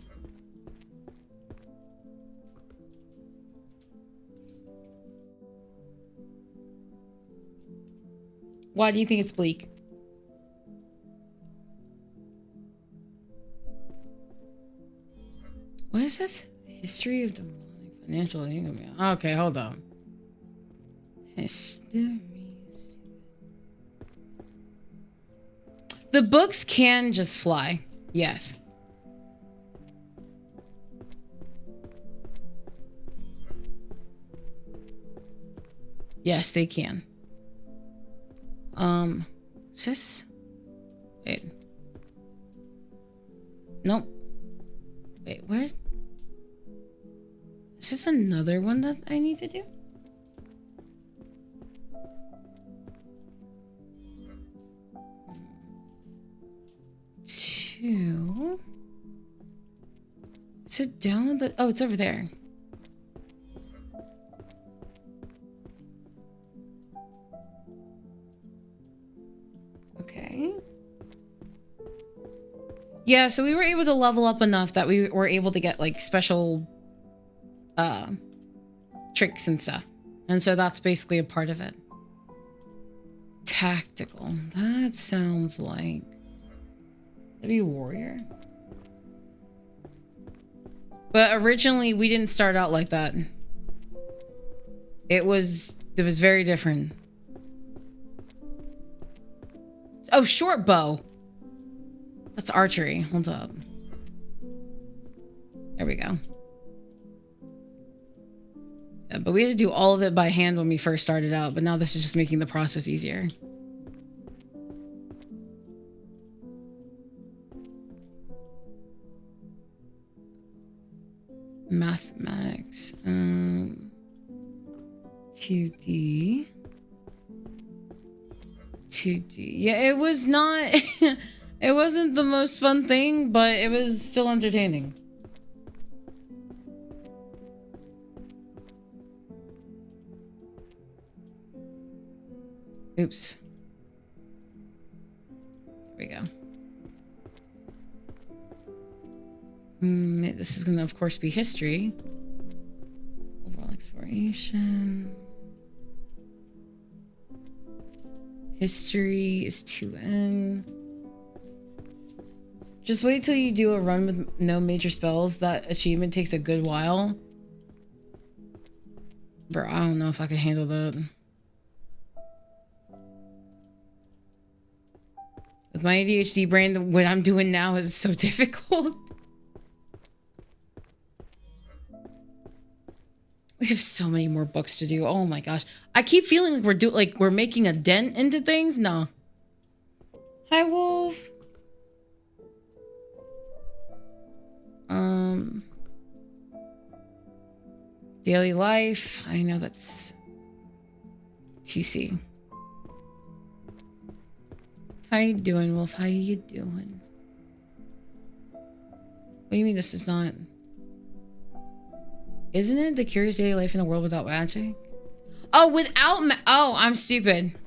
Why do you think it's bleak? What is this? History of demonic financial income. Okay, hold on. History. The books can just fly. Yes. Yes, they can. Is this? Wait. Nope. Wait, where? Is this another one that I need to do? Two. Is it down the? Oh, it's over there. Okay. Yeah, so we were able to level up enough that we were able to get like special tricks and stuff. And so that's basically a part of it. Tactical. That sounds like maybe warrior. But originally we didn't start out like that. It was very different. Oh, short bow. That's archery. Hold up. There we go. Yeah, but we had to do all of it by hand when we first started out, but now this is just making the process easier. Mathematics. 2D. 2D. Yeah, it was not... It wasn't the most fun thing, but it was still entertaining. Oops. There we go. This is gonna, of course, be history. Overall exploration. History is 2N. Just wait till you do a run with no major spells. That achievement takes a good while. Bro, I don't know if I can handle that. With my ADHD brain, what I'm doing now is so difficult. We have so many more books to do. Oh my gosh. I keep feeling like we're making a dent into things. No. Hi, Wolf. Daily life. I know that's 2C. How you doing, Wolf? How you doing? What do you mean this is not? Isn't it the curious daily life in a world without magic? Oh, oh, I'm stupid.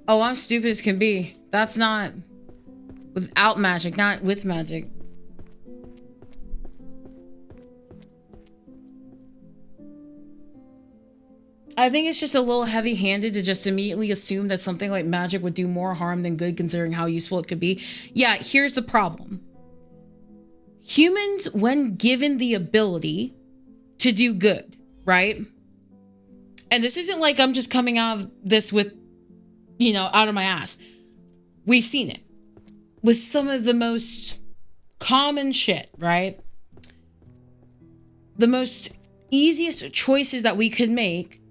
Oh, I'm stupid as can be. That's not without magic, not with magic. I think it's just a little heavy-handed to just immediately assume that something like magic would do more harm than good considering how useful it could be. Yeah, here's the problem. Humans, when given the ability to do good, right? And this isn't like I'm just coming out of this with, you know, out of my ass. We've seen it with some of the most common shit, right? The most easiest choices that we could make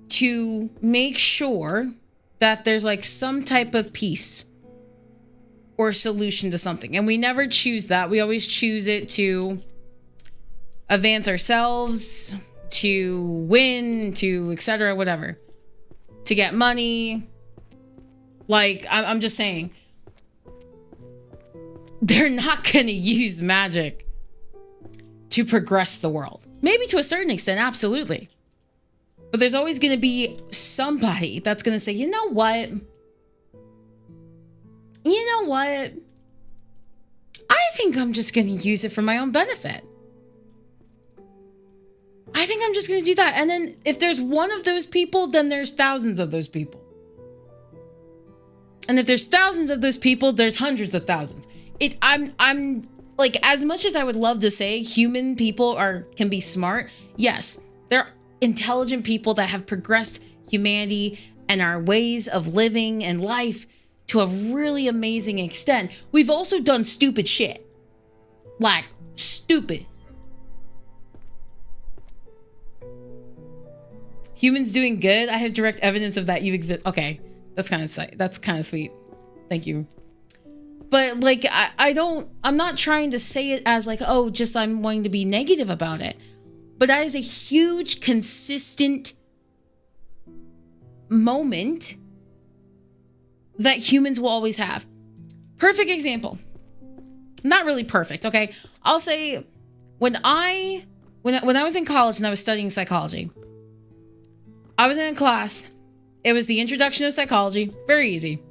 to make sure that there's like some type of peace or solution to something. And we never choose that. We always choose it to advance ourselves, to win, to etc., whatever. To get money. Like, I'm just saying, they're not going to use magic to progress the world. Maybe to a certain extent, absolutely. But there's always going to be somebody that's going to say, you know what? You know what? I think I'm just going to use it for my own benefit. I think I'm just going to do that. And then if there's one of those people, then there's thousands of those people. And if there's thousands of those people, there's hundreds of thousands. I'm like, as much as I would love to say human people can be smart, yes, they're intelligent people that have progressed humanity and our ways of living and life to a really amazing extent. We've also done stupid shit. Like, stupid. Humans doing good. I have direct evidence of that. You exist. Okay. That's kind of sweet. Thank you. But like, I'm not trying to say it as like, oh, just I'm wanting to be negative about it. But that is a huge, consistent moment that humans will always have. Perfect example. Not really perfect, okay? I'll say when I was in college and I was studying psychology, I was in a class. It was the introduction of psychology. Very easy.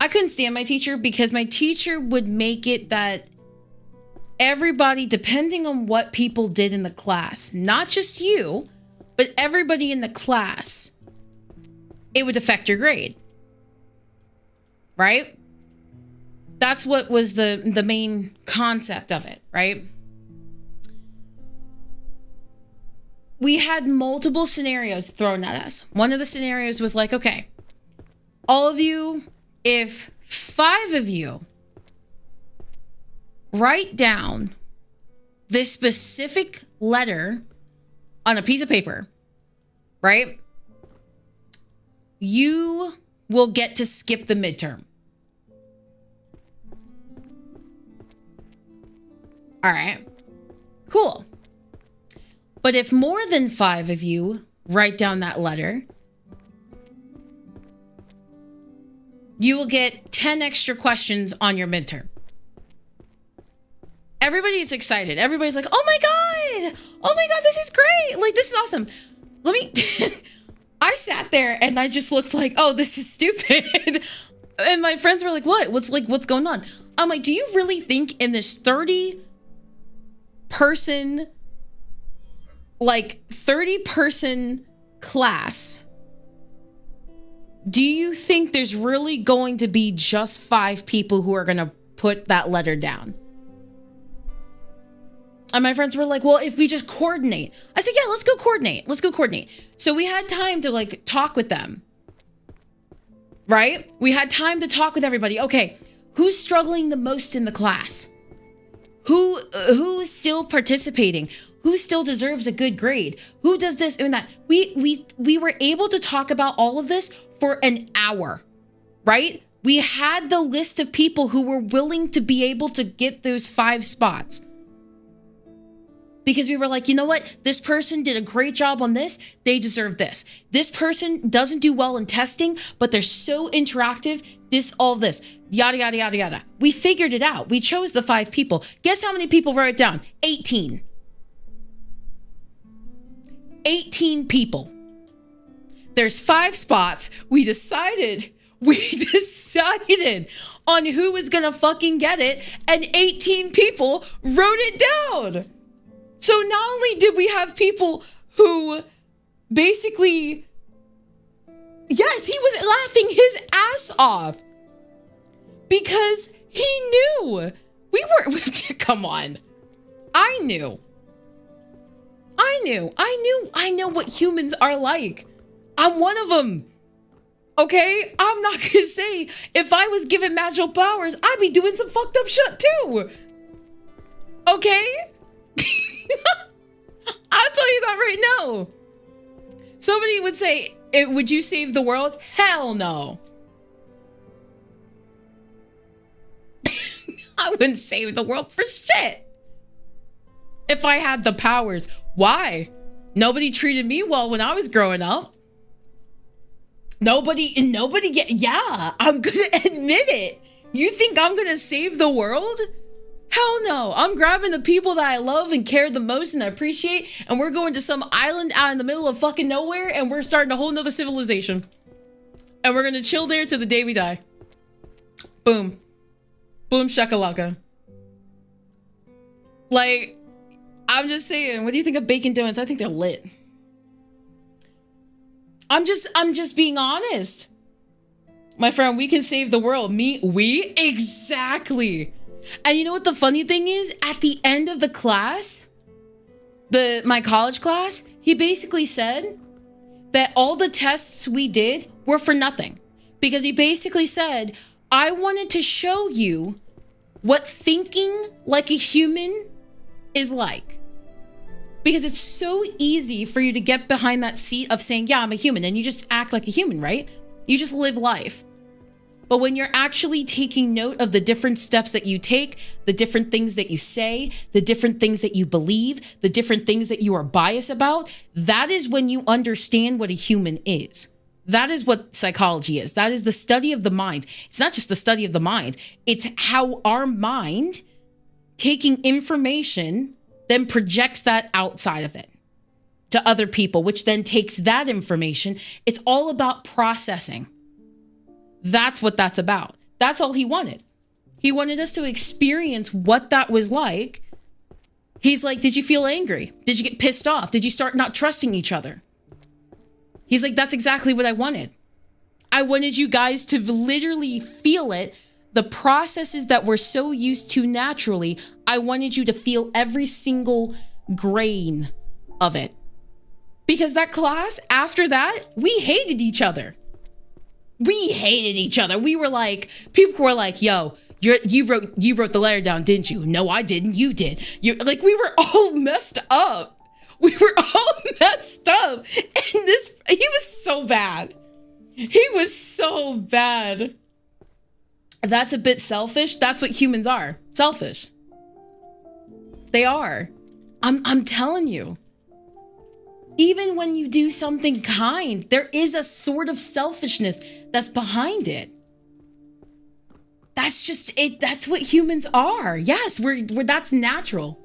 I couldn't stand my teacher because my teacher would make it that everybody, depending on what people did in the class, not just you, but everybody in the class, it would affect your grade. Right? That's what was the main concept of it, right? We had multiple scenarios thrown at us. One of the scenarios was like, okay, all of you, if 5 of you write down this specific letter on a piece of paper, right? You will get to skip the midterm. All right, cool. But if more than 5 of you write down that letter, you will get 10 extra questions on your midterm. Everybody's excited. Everybody's like, oh my God, this is great. Like, this is awesome. Let me, I sat there and I just looked like, oh, this is stupid. And my friends were like, what? What's going on? I'm like, do you really think in this 30 person class, do you think there's really going to be just 5 people who are going to put that letter down? And my friends were like, well, if we just coordinate. I said, yeah, let's go coordinate. So we had time to like talk with them, right? We had time to talk with everybody. Okay, who's struggling the most in the class? Who's still participating? Who still deserves a good grade? Who does this and that? We were able to talk about all of this for an hour, right? We had the list of people who were willing to be able to get those 5 spots. Because we were like, you know what? This person did a great job on this. They deserve this. This person doesn't do well in testing, but they're so interactive. All this, yada, yada, yada, yada. We figured it out. We chose the 5 people. Guess how many people wrote it down? 18. 18 people. There's 5 spots. We decided on who was gonna fucking get it, and 18 people wrote it down. So not only did we have people who basically, yes, he was laughing his ass off because he knew we were, come on. I know what humans are like. I'm one of them. Okay? I'm not gonna say if I was given magical powers, I'd be doing some fucked up shit too. Okay? I'll tell you that right now. Somebody would say, would you save the world? Hell no. I wouldn't save the world for shit. If I had the powers. Why? Nobody treated me well when I was growing up. Yeah, I'm gonna admit it. You think I'm gonna save the world? Hell no. I'm grabbing the people that I love and care the most and appreciate, and we're going to some island out in the middle of fucking nowhere, and we're starting a whole nother civilization. And we're gonna chill there till the day we die. Boom. Boom shakalaka. Like, I'm just saying, what do you think of bacon donuts? I think they're lit. I'm just being honest. My friend, we can save the world. We? Exactly. And you know what the funny thing is? At the end of the class, my college class, he basically said that all the tests we did were for nothing. Because he basically said, I wanted to show you what thinking like a human is like. Because it's so easy for you to get behind that seat of saying, yeah, I'm a human, and you just act like a human, right? You just live life. But when you're actually taking note of the different steps that you take, the different things that you say, the different things that you believe, the different things that you are biased about, that is when you understand what a human is. That is what psychology is. That is the study of the mind. It's not just the study of the mind. It's how our mind, taking information, then projects that outside of it to other people, which then takes that information. It's all about processing. That's what that's about. That's all he wanted. He wanted us to experience what that was like. He's like, did you feel angry? Did you get pissed off? Did you start not trusting each other? He's like, that's exactly what I wanted. I wanted you guys to literally feel it. The processes that we're so used to naturally, I wanted you to feel every single grain of it. Because that class, after that, we hated each other. We hated each other. We were like, people were like, yo, you wrote the letter down, didn't you? No, I didn't. You did. You're like, we were all messed up. We were all messed up. And he was so bad. He was so bad. That's a bit selfish. That's what humans are. Selfish. They are. I'm telling you. Even when you do something kind, there is a sort of selfishness that's behind it. That's just it. That's what humans are. Yes, we're that's natural.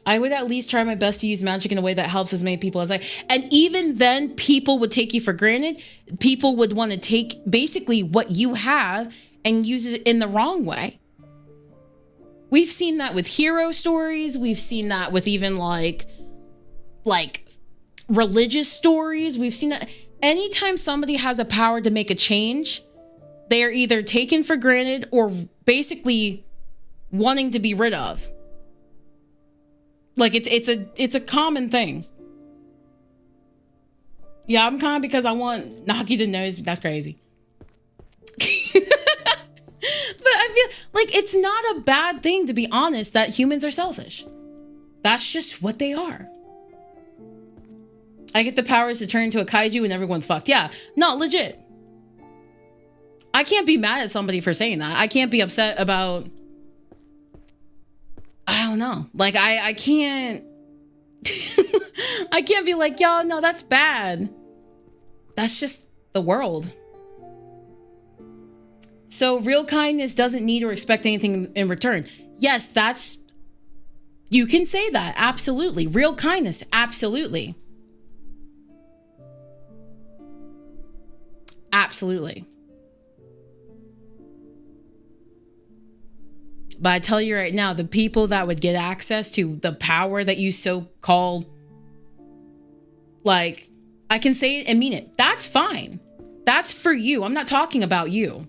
I would at least try my best to use magic in a way that helps as many people as and even then people would take you for granted. People would want to take basically what you have and use it in the wrong way. We've seen that with hero stories. We've seen that with even like religious stories. We've seen that anytime somebody has a power to make a change, they are either taken for granted or basically wanting to be rid of. Like it's a common thing. Yeah, I'm calm because I want Naki to know that's crazy. But I feel like it's not a bad thing, to be honest, that humans are selfish. That's just what they are. I get the powers to turn into a kaiju and everyone's fucked. Yeah, no, legit. I can't be mad at somebody for saying that. I can't be upset about, I don't know. Like, I can't, I can't be like, yo, no, that's bad. That's just the world. So real kindness doesn't need or expect anything in return. Yes, you can say that. Absolutely. Real kindness. Absolutely. Absolutely. But I tell you right now, the people that would get access to the power that you so-called, like, I can say it and mean it. That's fine. That's for you. I'm not talking about you.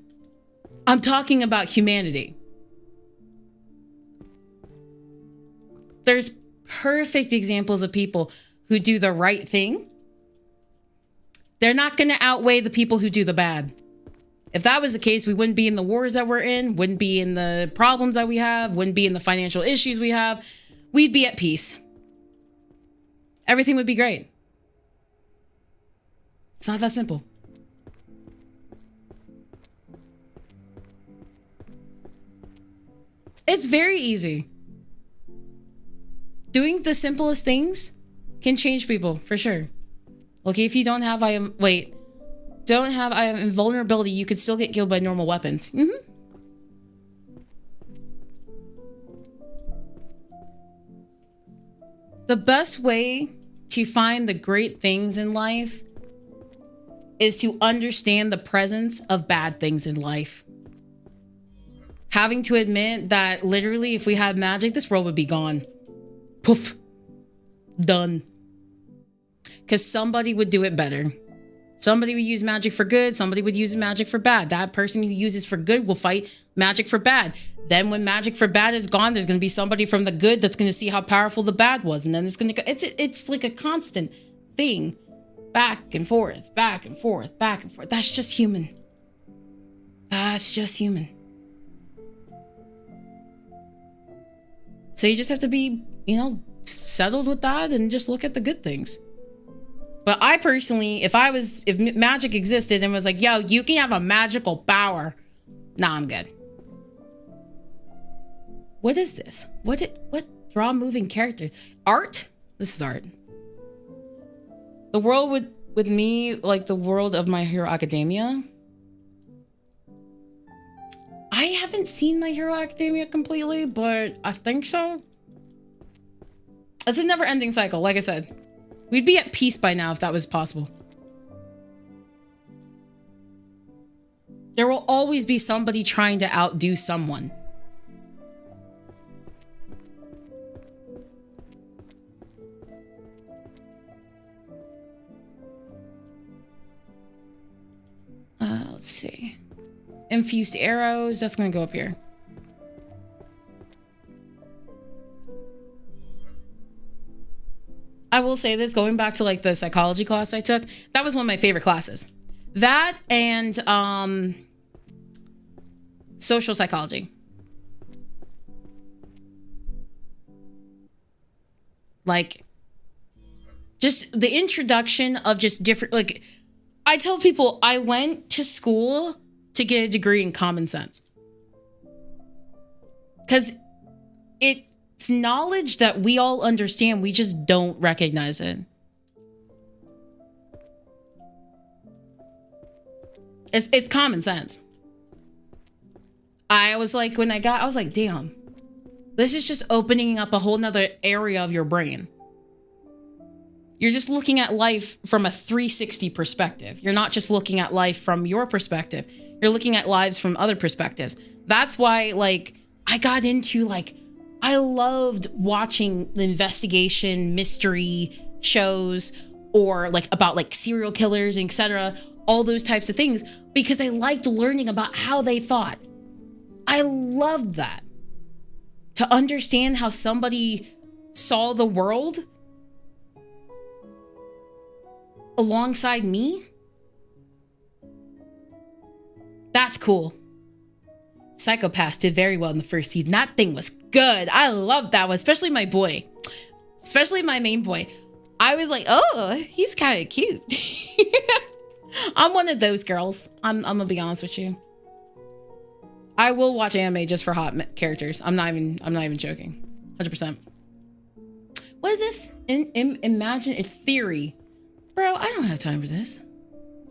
I'm talking about humanity. There's perfect examples of people who do the right thing. They're not going to outweigh the people who do the bad. If that was the case, we wouldn't be in the wars that we're in, wouldn't be in the problems that we have, wouldn't be in the financial issues we have. We'd be at peace. Everything would be great. It's not that simple. It's very easy. Doing the simplest things can change people, for sure. Okay, if you don't have, wait. Don't have invulnerability. You could still get killed by normal weapons. The best way to find the great things in life is to understand the presence of bad things in life. Having to admit that literally if we had magic, this world would be gone. Poof. Done. Because somebody would do it better. Somebody would use magic for good. Somebody would use magic for bad. That person who uses for good will fight magic for bad. Then when magic for bad is gone, there's going to be somebody from the good that's going to see how powerful the bad was. And then it's going to go. It's like a constant thing. Back and forth, back and forth, back and forth. That's just human. That's just human. So you just have to be, you know, settled with that and just look at the good things. But I personally, if magic existed and was like, yo, you can have a magical power. Nah, I'm good. What is this? What draw moving characters? Art? This is art. The world with me, like the world of My Hero Academia. I haven't seen My Hero Academia completely, but I think so. It's a never-ending cycle, like I said. We'd be at peace by now if that was possible. There will always be somebody trying to outdo someone. Let's see. Infused arrows, that's gonna go up here. I will say this, going back to like the psychology class I took, that was one of my favorite classes. That and social psychology. Like, just the introduction of just different, like, I tell people I went to school to get a degree in common sense. Because it's knowledge that we all understand, we just don't recognize it. It's common sense. I was like, I was like, damn, this is just opening up a whole nother area of your brain. You're just looking at life from a 360 perspective. You're not just looking at life from your perspective. You're looking at lives from other perspectives. That's why, like, I got into, like, I loved watching the investigation mystery shows or like about like serial killers, etc. All those types of things because I liked learning about how they thought. I loved that. To understand how somebody saw the world alongside me. That's cool. Psychopaths did very well in the first season. That thing was good. I loved that one, especially my boy. Especially my main boy. I was like, oh, he's kind of cute. I'm one of those girls. I'm gonna be honest with you. I will watch anime just for hot characters. I'm not even joking. 100%. What is this? Imagine a theory. Bro, I don't have time for this.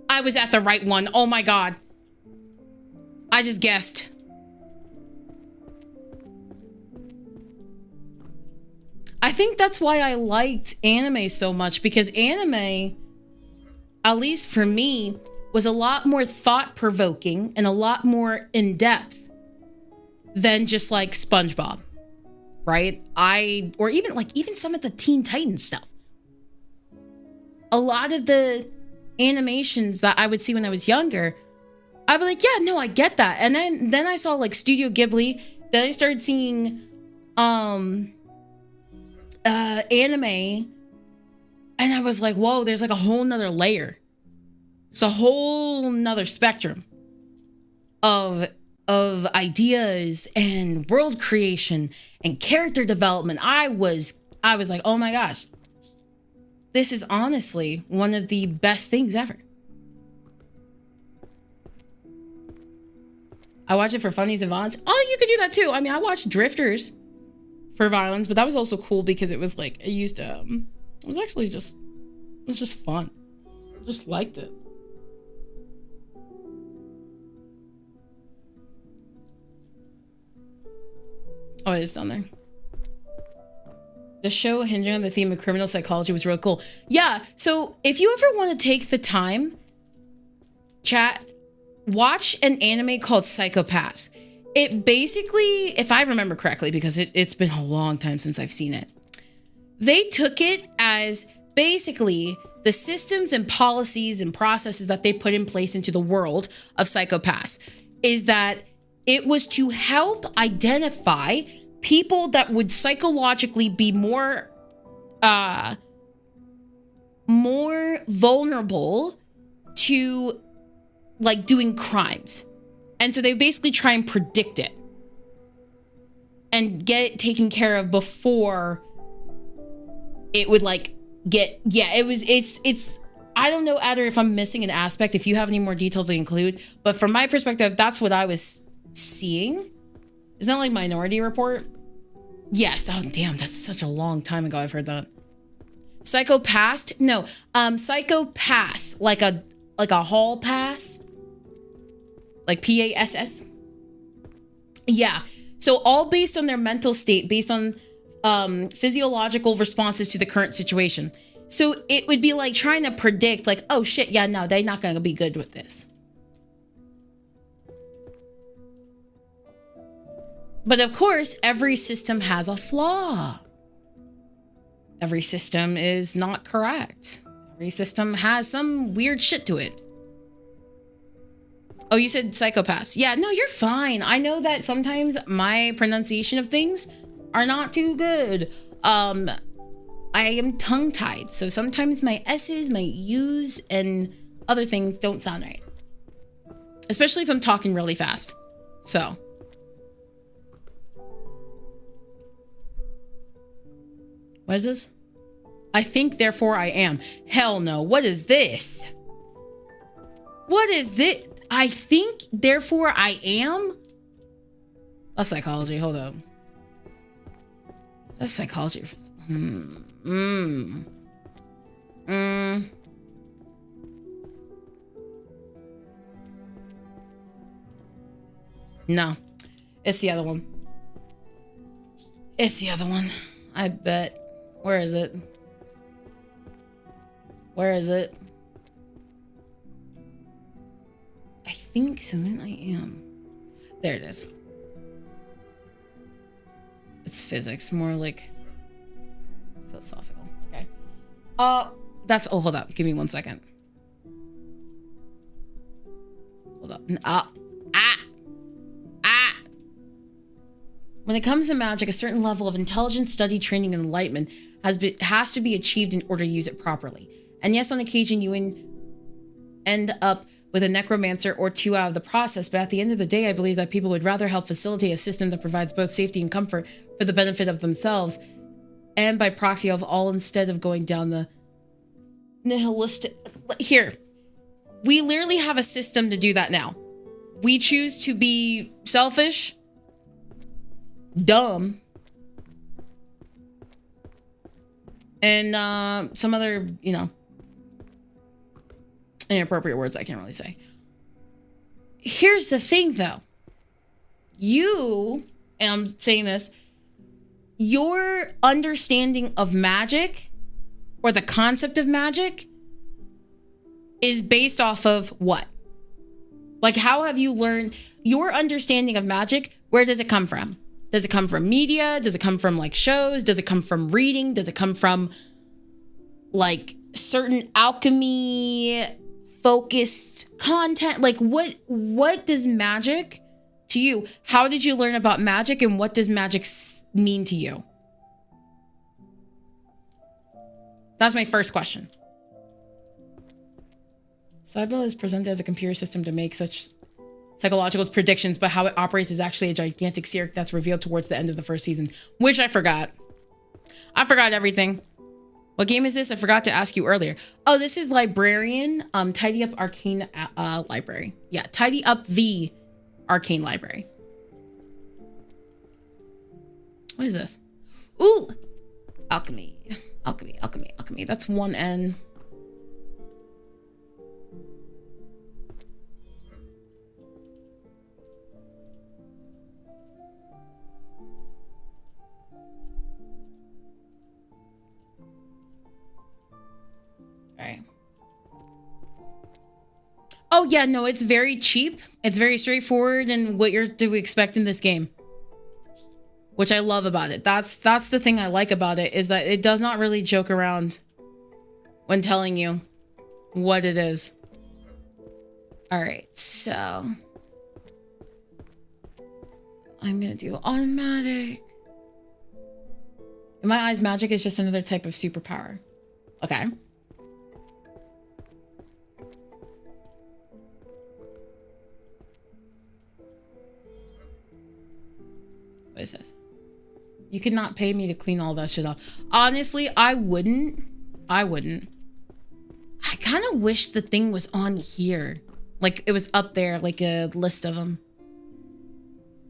I was at the right one. Oh my God. I just guessed. I think that's why I liked anime so much, because anime, at least for me, was a lot more thought-provoking and a lot more in-depth than just like SpongeBob, right? Or even some of the Teen Titans stuff. A lot of the animations that I would see when I was younger, I'd be like, yeah, no, I get that. And then I saw like Studio Ghibli. Then I started seeing anime, and I was like, whoa, there's like a whole nother layer. It's a whole nother spectrum of ideas and world creation and character development. I was like, oh my gosh, this is honestly one of the best things ever. I watch it for funnies and violence. Oh, you could do that too. I mean, I watched Drifters for violence, but that was also cool because it was like, it was just fun. I just liked it. Oh, it is down there. The show hinging on the theme of criminal psychology was really cool. Yeah, so if you ever want to take the time, chat, watch an anime called Psycho-Pass. It basically, if I remember correctly, because it's been a long time since I've seen it, they took it as basically the systems and policies and processes that they put in place into the world of Psycho-Pass is that it was to help identify people that would psychologically be more vulnerable to like doing crimes. And so they basically try and predict it and get it taken care of before it would like it's I don't know, Adder, if I'm missing an aspect, if you have any more details to include, but from my perspective, that's what I was seeing. Isn't that like Minority Report? Yes. Oh, damn. That's such a long time ago. I've heard that. Psycho-Pass? No. Psycho-Pass. Like a hall pass. Like PASS. Yeah. So all based on their mental state, based on physiological responses to the current situation. So it would be like trying to predict like, oh shit, yeah, no, they're not going to be good with this. But of course, every system has a flaw. Every system is not correct. Every system has some weird shit to it. Oh, you said Psycho-Pass. Yeah, no, you're fine. I know that sometimes my pronunciation of things are not too good. I am tongue-tied, so sometimes my S's, my U's, and other things don't sound right. Especially if I'm talking really fast. So. What is this? I think, therefore I am. Hell no. What is this? What is this? I think, therefore I am? That's psychology. Hold up. That's psychology. No. It's the other one. It's the other one. I bet. Where is it? Where is it? I think so. Then I am. There it is. It's physics, more like philosophical. Okay. That's. Oh, hold up. Give me 1 second. Hold up. When it comes to magic, a certain level of intelligence, study, training, and enlightenment has to be achieved in order to use it properly. And yes, on occasion, you end up with a necromancer or two out of the process, but at the end of the day, I believe that people would rather help facilitate a system that provides both safety and comfort for the benefit of themselves and by proxy of all instead of going down the nihilistic... Here, we literally have a system to do that now. We choose to be selfish, dumb, and some other, inappropriate words I can't really say. Here's the thing, though. You, and I'm saying this, your understanding of magic or the concept of magic is based off of what? Like, how have you learned your understanding of magic? Where does it come from? Does it come from media? Does it come from like shows? Does it come from reading? Does it come from like certain alchemy focused content? Like what does magic to you? How did you learn about magic and what does magic mean to you? That's my first question. Cyber is presented as a computer system to make such psychological predictions, but how it operates is actually a gigantic secret that's revealed towards the end of the first season, which I forgot. I forgot everything. What game is this? I forgot to ask you earlier. Oh, this is Librarian. Tidy up arcane library. Yeah, tidy up the arcane library. What is this? Ooh, alchemy. That's 1N. Oh yeah, no, it's very cheap. It's very straightforward and what you're to expect in this game. Which I love about it. That's the thing I like about it, is that it does not really joke around when telling you what it is. All right, so I'm gonna do automatic. In my eyes, magic is just another type of superpower. Okay. What is this? You could not pay me to clean all that shit up. Honestly, I wouldn't. I kind of wish the thing was on here. Like it was up there, like a list of them.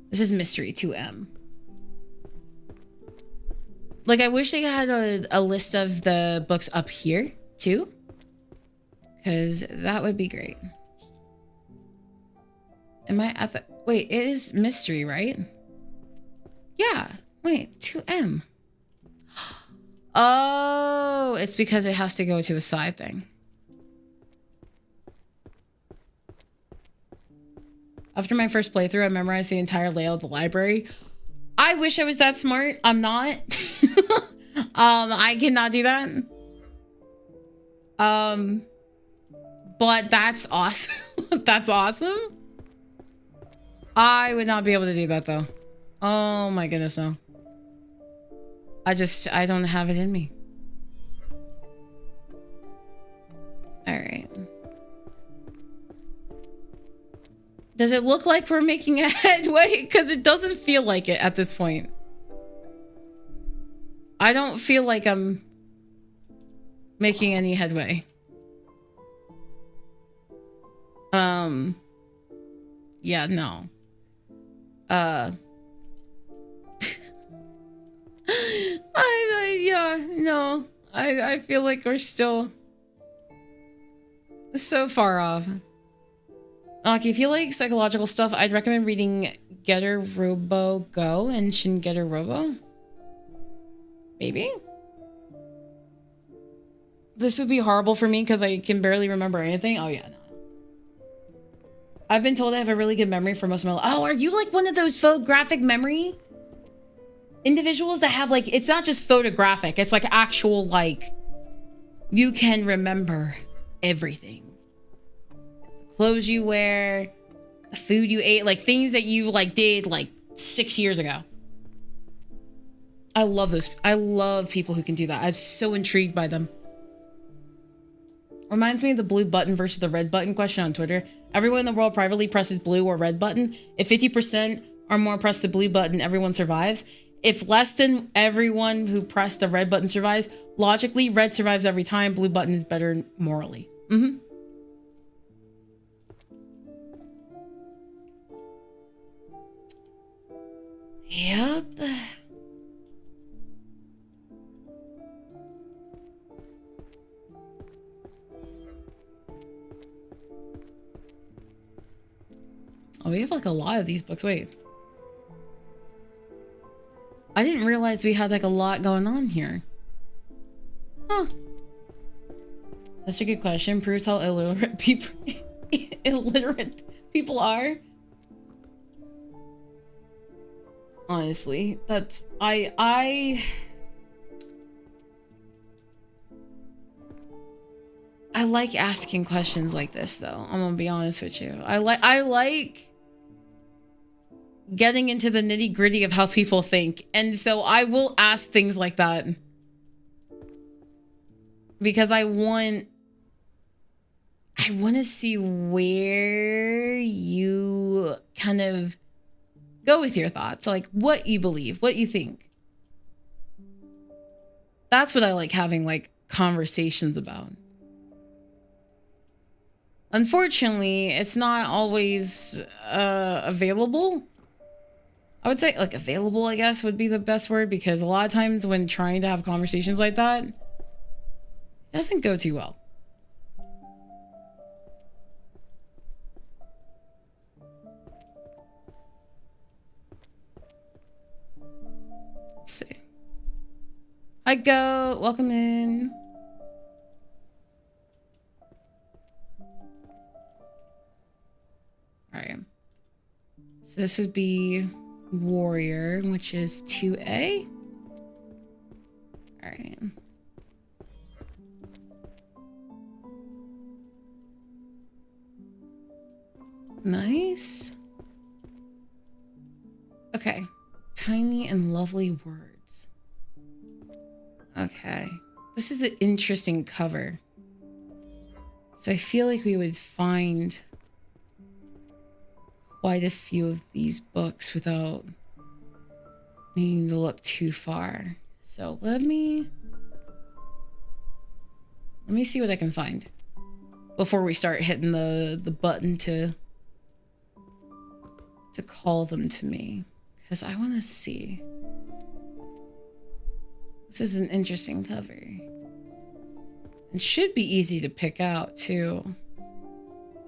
This is Mystery 2M. Like I wish they had a list of the books up here too. Because that would be great. Am I at the... Wait, it is Mystery, right? Yeah. Wait, 2M. Oh, it's because it has to go to the side thing. After my first playthrough, I memorized the entire layout of the library. I wish I was that smart. I'm not. I cannot do that. But that's awesome. That's awesome. I would not be able to do that though. Oh my goodness, no. I don't have it in me. All right. Does it look like we're making a headway? Because it doesn't feel like it at this point. I don't feel like I'm making any headway. Yeah, no. Yeah, no. I feel like we're still so far off. Okay, if you like psychological stuff, I'd recommend reading Getter Robo Go and Shin Getter Robo. Maybe? This would be horrible for me because I can barely remember anything. Oh yeah, no. I've been told I have a really good memory for most of my life. Oh, are you like one of those photographic memory individuals that have like, it's not just photographic, it's like actual, like, you can remember everything. The clothes you wear, the food you ate, like things that you like did like 6 years ago. I love those. I love people who can do that. I'm so intrigued by them. Reminds me of the blue button versus the red button question on Twitter. Everyone in the world privately presses blue or red button. If 50% or more press the blue button, everyone survives. If less than everyone who pressed the red button survives, logically, red survives every time. Blue button is better morally. Mm-hmm. Yep. Oh, we have like a lot of these books. Wait. I didn't realize we had like a lot going on here. Huh. That's a good question. Proves how illiterate people are. Honestly, that's I like asking questions like this though. I'm gonna be honest with you. I like getting into the nitty-gritty of how people think. And so I will ask things like that. Because I want to see where you kind of go with your thoughts, like what you believe, what you think. That's what I like having like conversations about. Unfortunately, it's not always available. I would say like available, I guess would be the best word, because a lot of times when trying to have conversations like that, it doesn't go too well. Let's see. Hi, Go. Welcome in. So this would be Warrior, which is 2A. All right. Nice. Okay. Tiny and lovely words. Okay. This is an interesting cover. So I feel like we would find quite a few of these books without needing to look too far. So let me see what I can find before we start hitting the button to call them to me, because I want to see. This is an interesting cover. And should be easy to pick out too.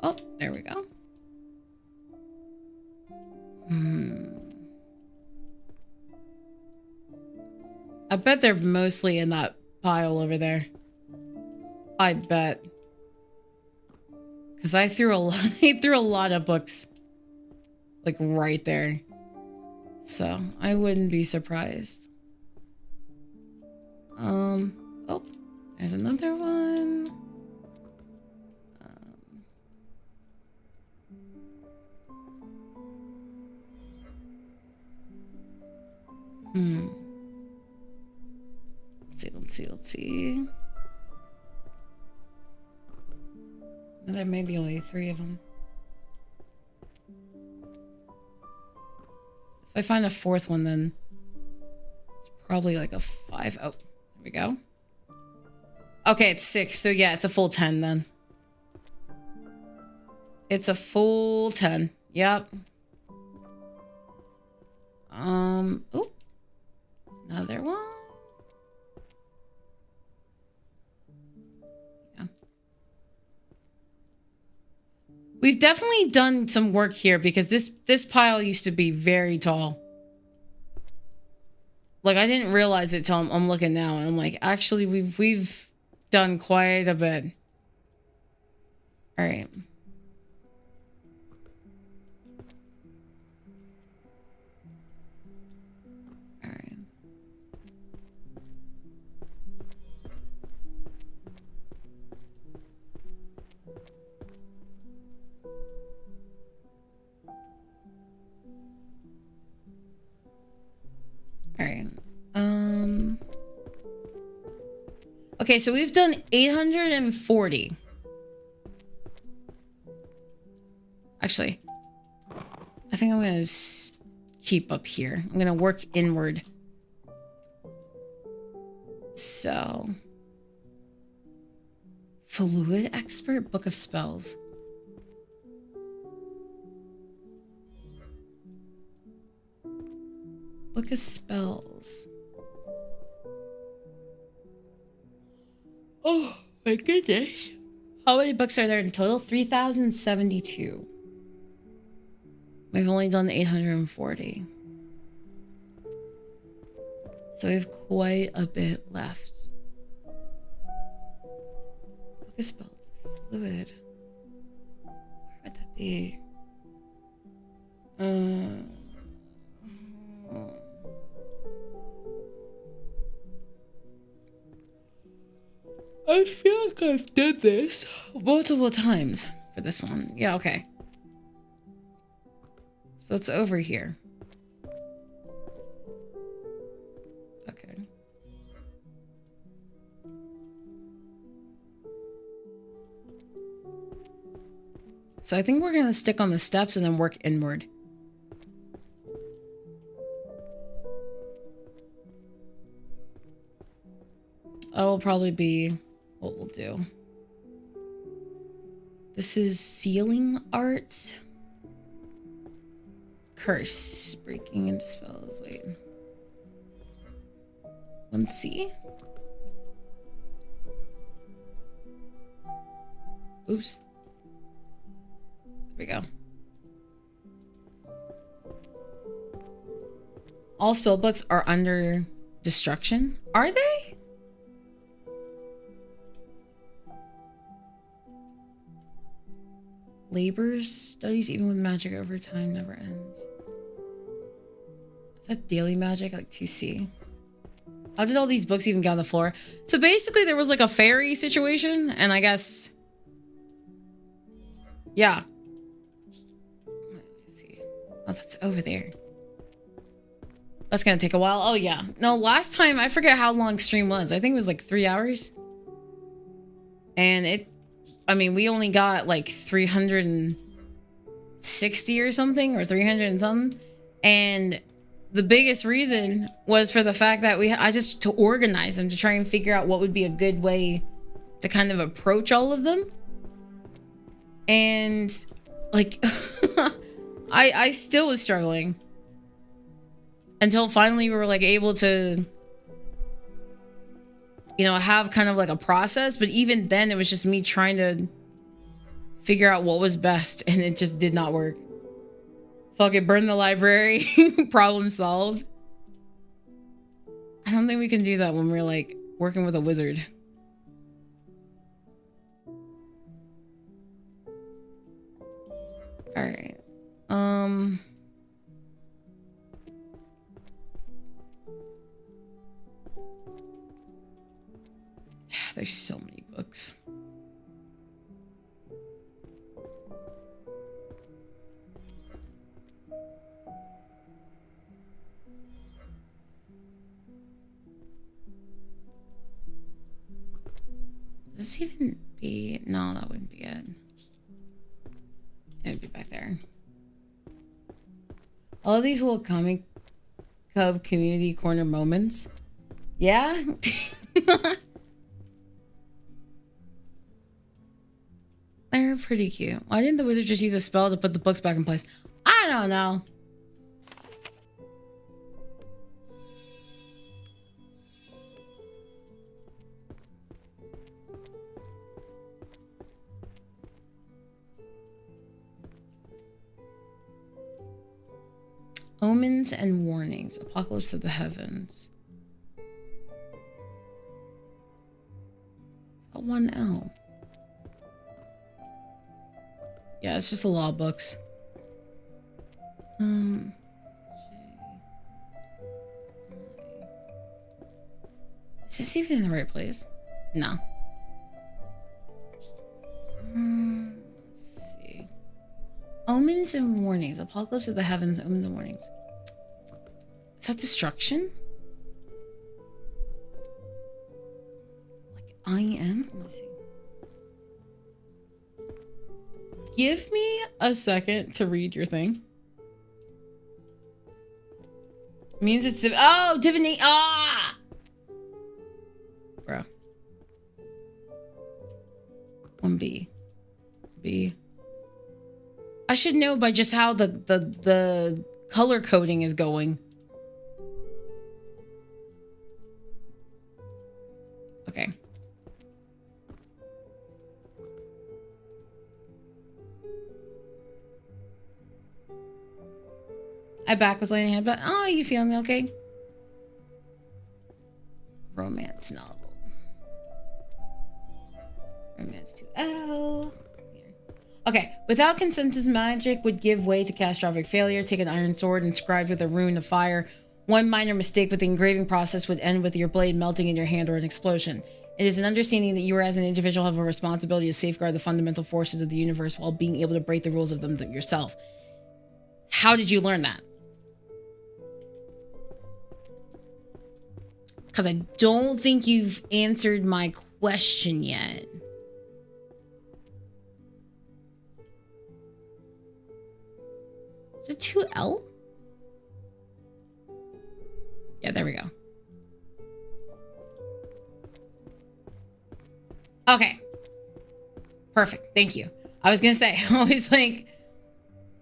Oh, there we go. I bet they're mostly in that pile over there. I bet. Because I threw a lot of books like right there. So I wouldn't be surprised. Oh, there's another one. Let's see. There may be only 3 of them. If I find a 4th one, then it's probably like a 5. Oh, there we go. Okay, it's 6. So yeah, it's a full 10 then. It's a full 10. Yep. Oh, another one. Yeah. We've definitely done some work here because this pile used to be very tall. Like I didn't realize it till I'm looking now, and I'm like, actually, we've done quite a bit. All right. All right. All right. Okay, so we've done 840. Actually, I think I'm gonna keep up here. I'm gonna work inward. So, Fluid Expert, Book of Spells. Book of Spells. Oh my goodness. How many books are there in total? 3,072. We've only done 840. So we have quite a bit left. Book of Spells. Fluid. Where would that be? I feel like I've done this multiple times for this one. Yeah, okay. So it's over here. Okay. So I think we're going to stick on the steps and then work inward. That will probably be what we'll do. This is Sealing Arts. Curse. Breaking into spells. Wait. 1C? Oops. There we go. All spell books are under destruction. Are they? Labor studies, even with magic over time, never ends. Is that daily magic? Like 2C. How did all these books even get on the floor? So basically there was like a fairy situation, and I guess... Yeah. Let's see. Oh, that's over there. That's gonna take a while. Oh yeah. No, last time, I forget how long stream was. I think it was like 3 hours. And it... I mean, we only got like 360 or something, or 300 and something. And the biggest reason was for the fact that I just to organize them, to try and figure out what would be a good way to kind of approach all of them. And like, I still was struggling until finally we were like able to, you know, have kind of like a process. But even then it was just me trying to figure out what was best, and it just did not work. Fuck it, burn the library. Problem solved. I don't think we can do that when we're like working with a wizard. All right. There's so many books. Would this even be... No, that wouldn't be it. It would be back there. All of these little comic cub community corner moments. Yeah? They're pretty cute. Why didn't the wizard just use a spell to put the books back in place? I don't know. Omens and warnings. Apocalypse of the heavens. Is that 1L? Yeah, it's just the law books. Is this even in the right place? No. Let's see. Omens and warnings. Apocalypse of the heavens. Omens and warnings. Is that destruction? Like I am? Let me see. Give me a second to read your thing. Means it's... Oh, divinate... Ah! Bro. 1B. B. I should know by just how the color coding is going. Okay. I back was laying hand, but oh, you feeling okay? Romance novel. Romance 2L. Okay, without consensus, magic would give way to catastrophic failure. Take an iron sword inscribed with a rune of fire. One minor mistake with the engraving process would end with your blade melting in your hand or an explosion. It is an understanding that you as an individual have a responsibility to safeguard the fundamental forces of the universe while being able to break the rules of them yourself. How did you learn that? Because I don't think you've answered my question yet. Is it 2L? Yeah, there we go. Okay. Perfect. Thank you. I was gonna say, I was like,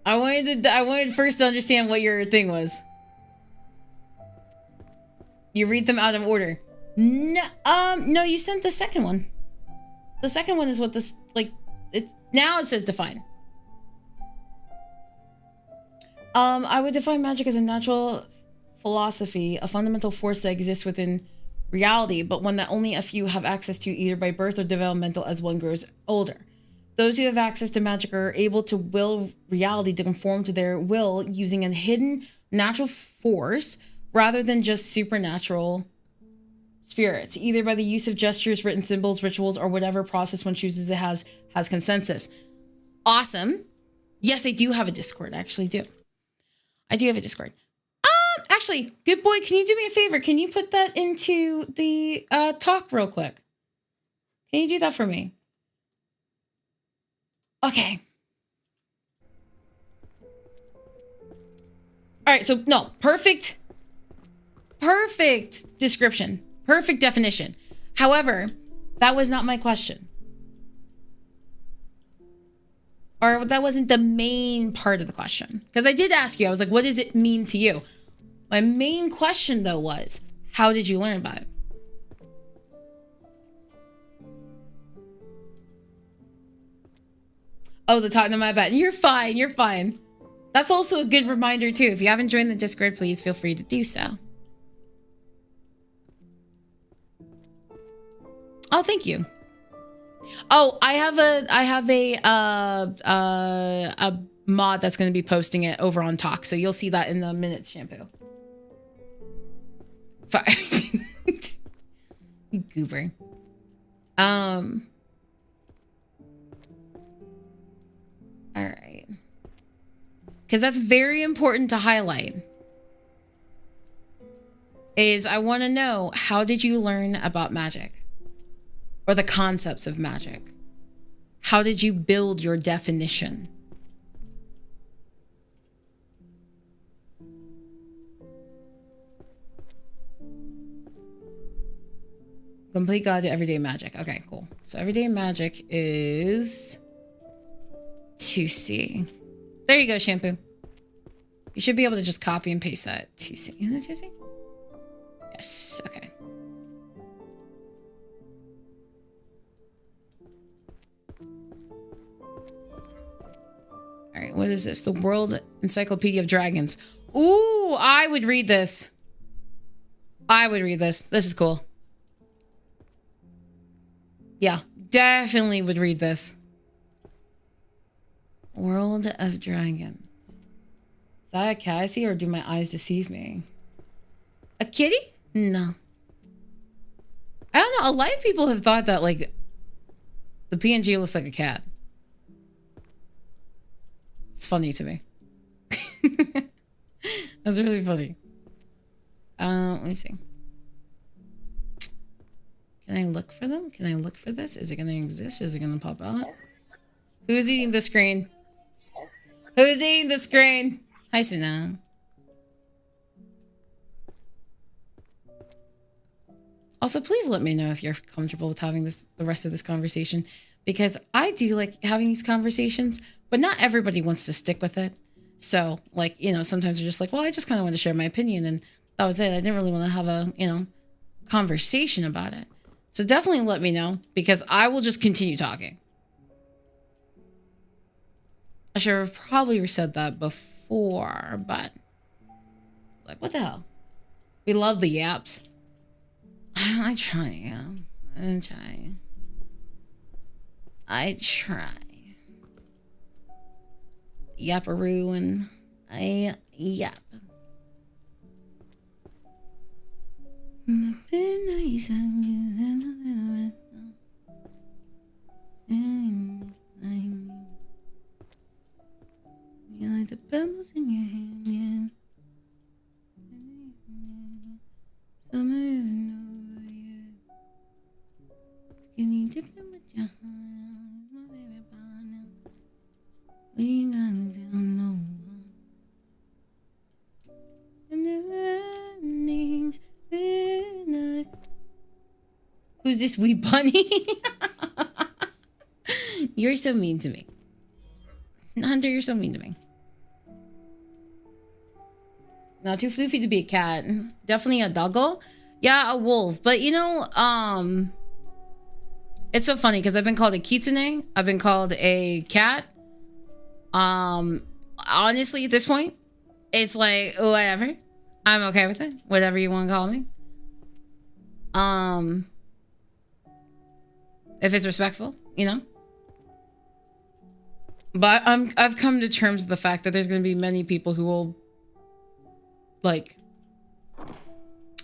I wanted first to understand what your thing was. You read them out of order. No, no, you sent the second one. The second one is what this, like, it's now it says define. I would define magic as a natural philosophy, a fundamental force that exists within reality, but one that only a few have access to either by birth or developmental as one grows older. Those who have access to magic are able to will reality to conform to their will using a hidden natural force rather than just supernatural spirits, either by the use of gestures, written symbols, rituals, or whatever process one chooses. It has consensus. Awesome. Yes, I do have a Discord. I actually do. I do have a Discord. Actually, good boy, can you do me a favor? Can you put that into the talk real quick? Can you do that for me? Okay. All right, so no, perfect description, perfect definition. However, that was not my question. Or that wasn't the main part of the question. Because I did ask you, I was like, what does it mean to you? My main question, though, was, how did you learn about it? Oh, the Tottenham, I bet. You're fine, you're fine. That's also a good reminder, too. If you haven't joined the Discord, please feel free to do so. Oh, thank you. Oh, I have a mod that's going to be posting it over on Talk, so you'll see that in the minutes, Shampoo. Goober. All right. Because that's very important to highlight. Is I want to know, how did you learn about magic? Or the concepts of magic? How did you build your definition? Complete guide to everyday magic. Okay, cool. So everyday magic is 2C. There you go, Shampoo. You should be able to just copy and paste that. 2C. Is it 2C? Yes. Okay. All right, what is this? The World Encyclopedia of Dragons. Ooh, I would read this. I would read this. This is cool. Yeah, definitely would read this. World of Dragons. Is that a Cassie or do my eyes deceive me? A kitty? No. I don't know. A lot of people have thought that, like, the PNG looks like a cat. It's funny to me. That's really funny. Let me see. Can I look for them? Can I look for this? Is it going to exist? Is it going to pop out? Who's eating the screen? Who's eating the screen? Hi, Sina. Also, please let me know if you're comfortable with having the rest of this conversation, because I do like having these conversations, but not everybody wants to stick with it. So, like, you know, sometimes you're just like, well, I just kind of want to share my opinion, and that was it. I didn't really want to have a, you know, conversation about it. So definitely let me know, because I will just continue talking. I should have probably said that before, but like, what the hell? We love the yaps. I try, yeah. I try. Yapperoo and I yap. You like the pebbles in your hand, yeah. Summer isn't over yet. Can you dip in with your heart? My baby partner. We ain't gonna tell no one. And never ending midnight. Who's this wee bunny? You're so mean to me. Hunter, you're so mean to me. Not too floofy to be a cat. Definitely a doggo. Yeah, a wolf. But you know, it's so funny because I've been called a kitsune. I've been called a cat. Honestly, at this point, it's like, whatever. I'm okay with it. Whatever you want to call me. If it's respectful, you know. But I've come to terms with the fact that there's going to be many people who will Like,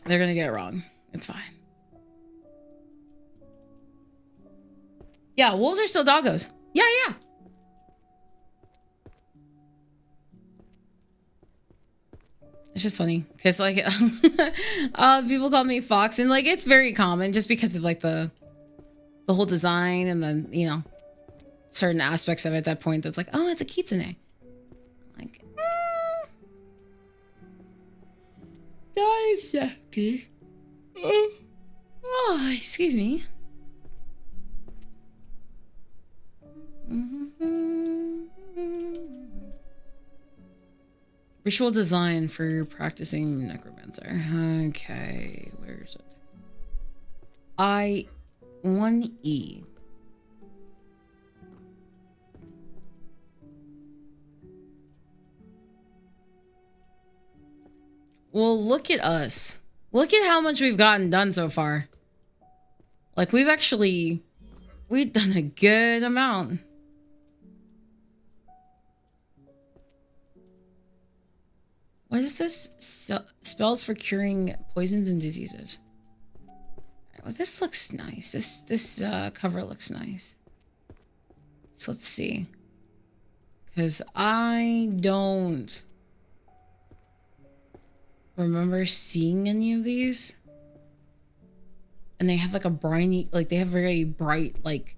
they're gonna get it wrong. It's fine. Yeah, wolves are still doggos. Yeah, yeah. It's just funny because like people call me fox, and like it's very common just because of like the whole design and then, you know, certain aspects of it at that point that's like, oh, it's a kitsune. Like, not exactly. Oh, excuse me. Ritual design for practicing necromancer. Okay, where's it? I-1E. Well, look at us. Look at how much we've gotten done so far. Like, we've done a good amount. What is this? Spells for curing poisons and diseases. Well, this looks nice. This cover looks nice. So let's see. Because I don't remember seeing any of these. And they have like a briny, like they have very bright like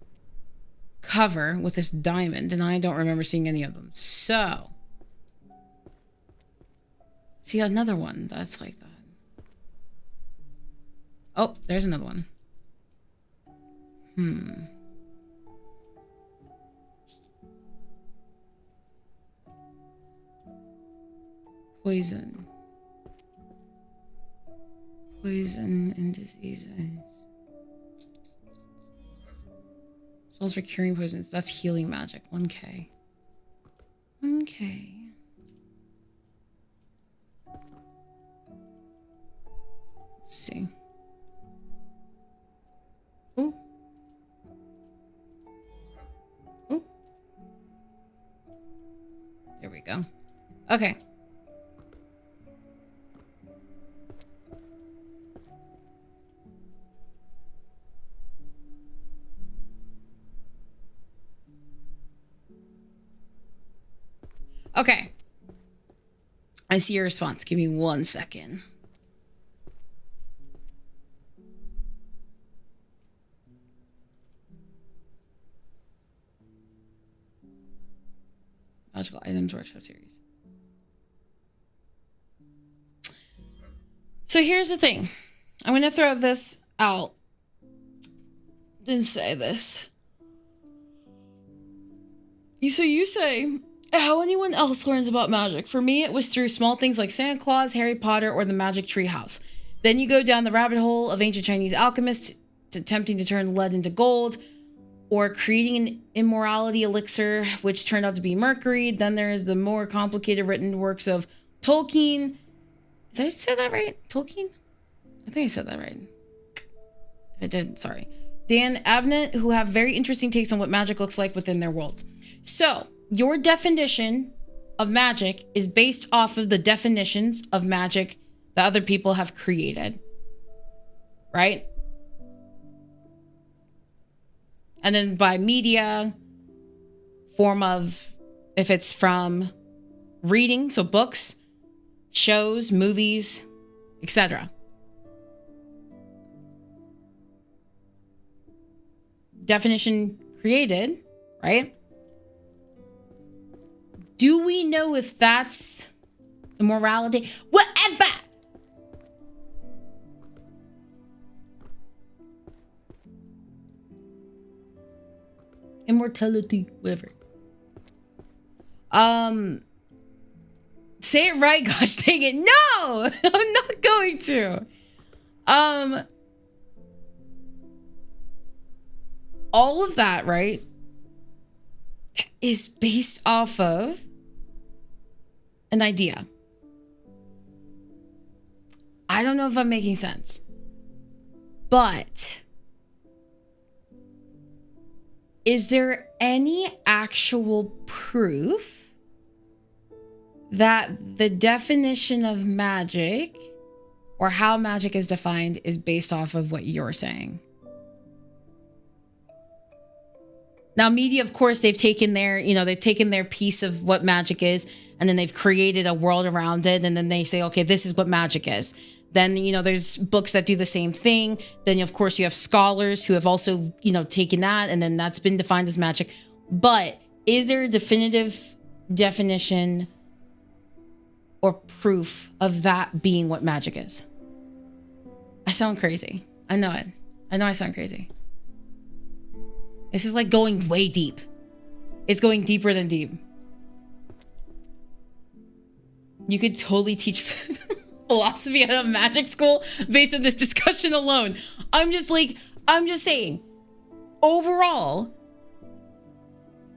cover with this diamond, and I don't remember seeing any of them. So see another one that's like that. Oh, there's another one. Poison and diseases. Spells for curing poisons. That's healing magic. 1K. 1K. Let's see. Ooh. Ooh. There we go. Okay. Okay. I see your response. Give me 1 second. Magical Items Workshop Series. So here's the thing. I'm going to throw this out. Didn't say this. So you say how anyone else learns about magic. For me, it was through small things like Santa Claus, Harry Potter, or the Magic Tree House. Then you go down the rabbit hole of ancient Chinese alchemists attempting to turn lead into gold, or creating an immorality elixir, which turned out to be mercury. Then there is the more complicated written works of Tolkien. Did I say that right? Tolkien? I think I said that right. If I did, sorry. Dan Abnett, who have very interesting takes on what magic looks like within their worlds. So, your definition of magic is based off of the definitions of magic that other people have created. Right? And then by media, form of, if it's from reading, so books, shows, movies, etc. Definition created, right? Do we know if that's immorality? Whatever! Immortality, whatever. Say it right, gosh dang it. No! I'm not going to. All of that, right, is based off of an idea. I don't know if I'm making sense. But is there any actual proof that the definition of magic or how magic is defined is based off of what you're saying. Now, media, of course, they've taken their piece of what magic is, and then they've created a world around it. And then they say, okay, this is what magic is. Then, there's books that do the same thing. Then, of course, you have scholars who have also, taken that, and then that's been defined as magic. But is there a definitive definition or proof of that being what magic is? I sound crazy. I know it. I know I sound crazy. This is like going way deep. It's going deeper than deep. You could totally teach philosophy at a magic school based on this discussion alone. I'm just saying, overall,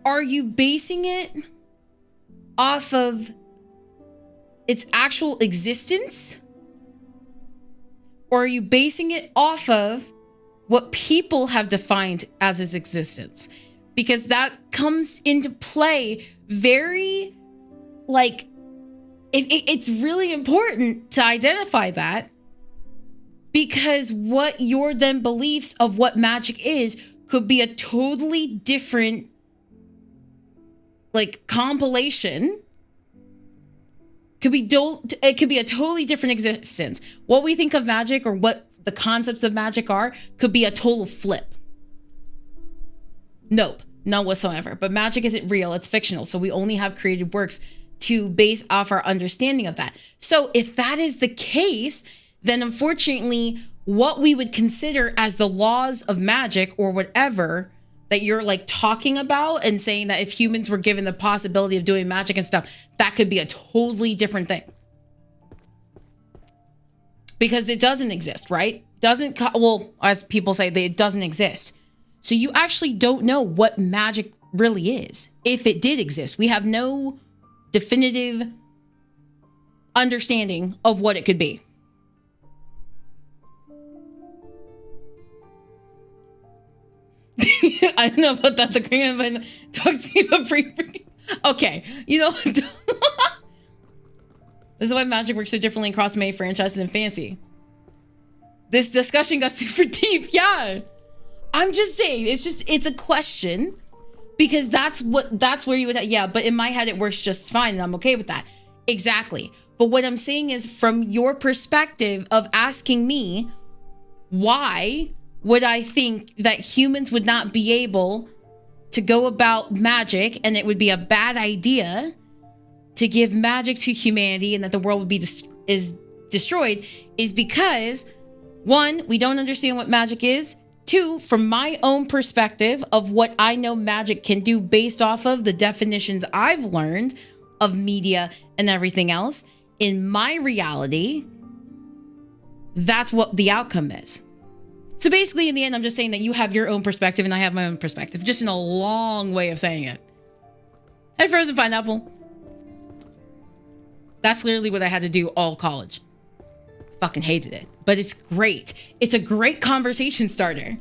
are you basing it off of its actual existence? Or are you basing it off of what people have defined as its existence? Because that comes into play very, it's really important to identify that, because what your then beliefs of what magic is could be a totally different compilation. It could be a totally different existence. What we think of magic or what the concepts of magic could be a total flip. Nope, not whatsoever. But magic isn't real, it's fictional. So we only have created works to base off our understanding of that. So if that is the case, then unfortunately, what we would consider as the laws of magic or whatever that you're talking about and saying that if humans were given the possibility of doing magic and stuff, that could be a totally different thing. Because it doesn't exist, right? As people say, it doesn't exist. So you actually don't know what magic really is. If it did exist, we have no definitive understanding of what it could be. I don't know about that. The green one talks to you about free. Okay, this is why magic works so differently across many franchises and fantasy. This discussion got super deep. Yeah, I'm just saying. It's a question, because that's where you would. Yeah, but in my head it works just fine, and I'm okay with that. Exactly. But what I'm saying is, from your perspective of asking me, why would I think that humans would not be able to go about magic, and it would be a bad idea to give magic to humanity and that the world would be destroyed, is because, one, we don't understand what magic is. Two, from my own perspective of what I know magic can do based off of the definitions I've learned of media and everything else, in my reality, that's what the outcome is. So basically, in the end, I'm just saying that you have your own perspective and I have my own perspective. Just in a long way of saying it. Hey, frozen pineapple. That's literally what I had to do all college. Fucking hated it. But it's great. It's a great conversation starter.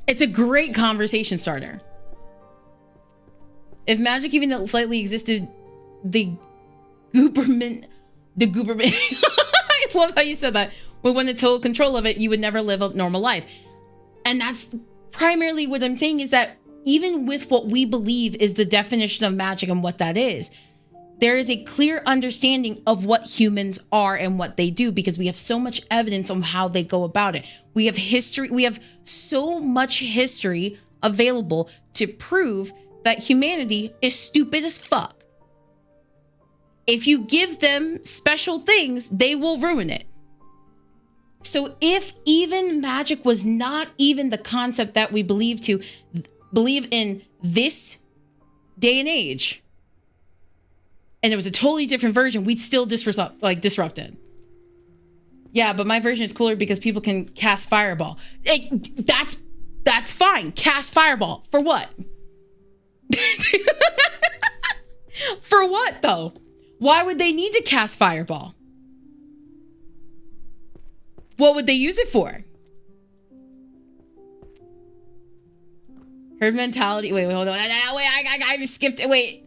It's a great conversation starter. If magic even slightly existed, the gooberment, I love how you said that. When in total control of it, you would never live a normal life. And that's primarily what I'm saying, is that even with what we believe is the definition of magic and what that is, there is a clear understanding of what humans are and what they do, because we have so much evidence on how they go about it. We have history. We have so much history available to prove that humanity is stupid as fuck. If you give them special things, they will ruin it. So if even magic was not even the concept that we believe in this day and age, and there was a totally different version, we'd still disrupt it. Yeah, but my version is cooler because people can cast fireball. That's fine. Cast fireball. For what? For what, though? Why would they need to cast fireball? What would they use it for? Herd mentality. Wait, hold on. Wait, I skipped it. Wait.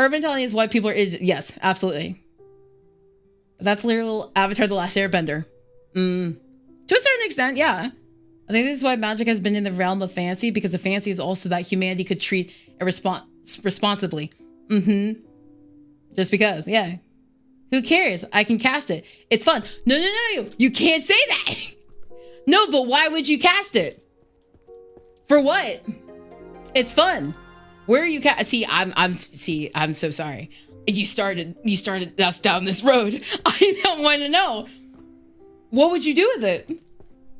Herd mentality is why people are... Yes, absolutely. That's literal Avatar The Last Airbender. To a certain extent, yeah. I think this is why magic has been in the realm of fantasy, because the fantasy is also that humanity could treat it responsibly. Just because, yeah. Who cares? I can cast it. It's fun. No, you can't say that. No, but why would you cast it? For what? It's fun. Where are you see, I'm so sorry. You started us down this road. I don't want to know. What would you do with it?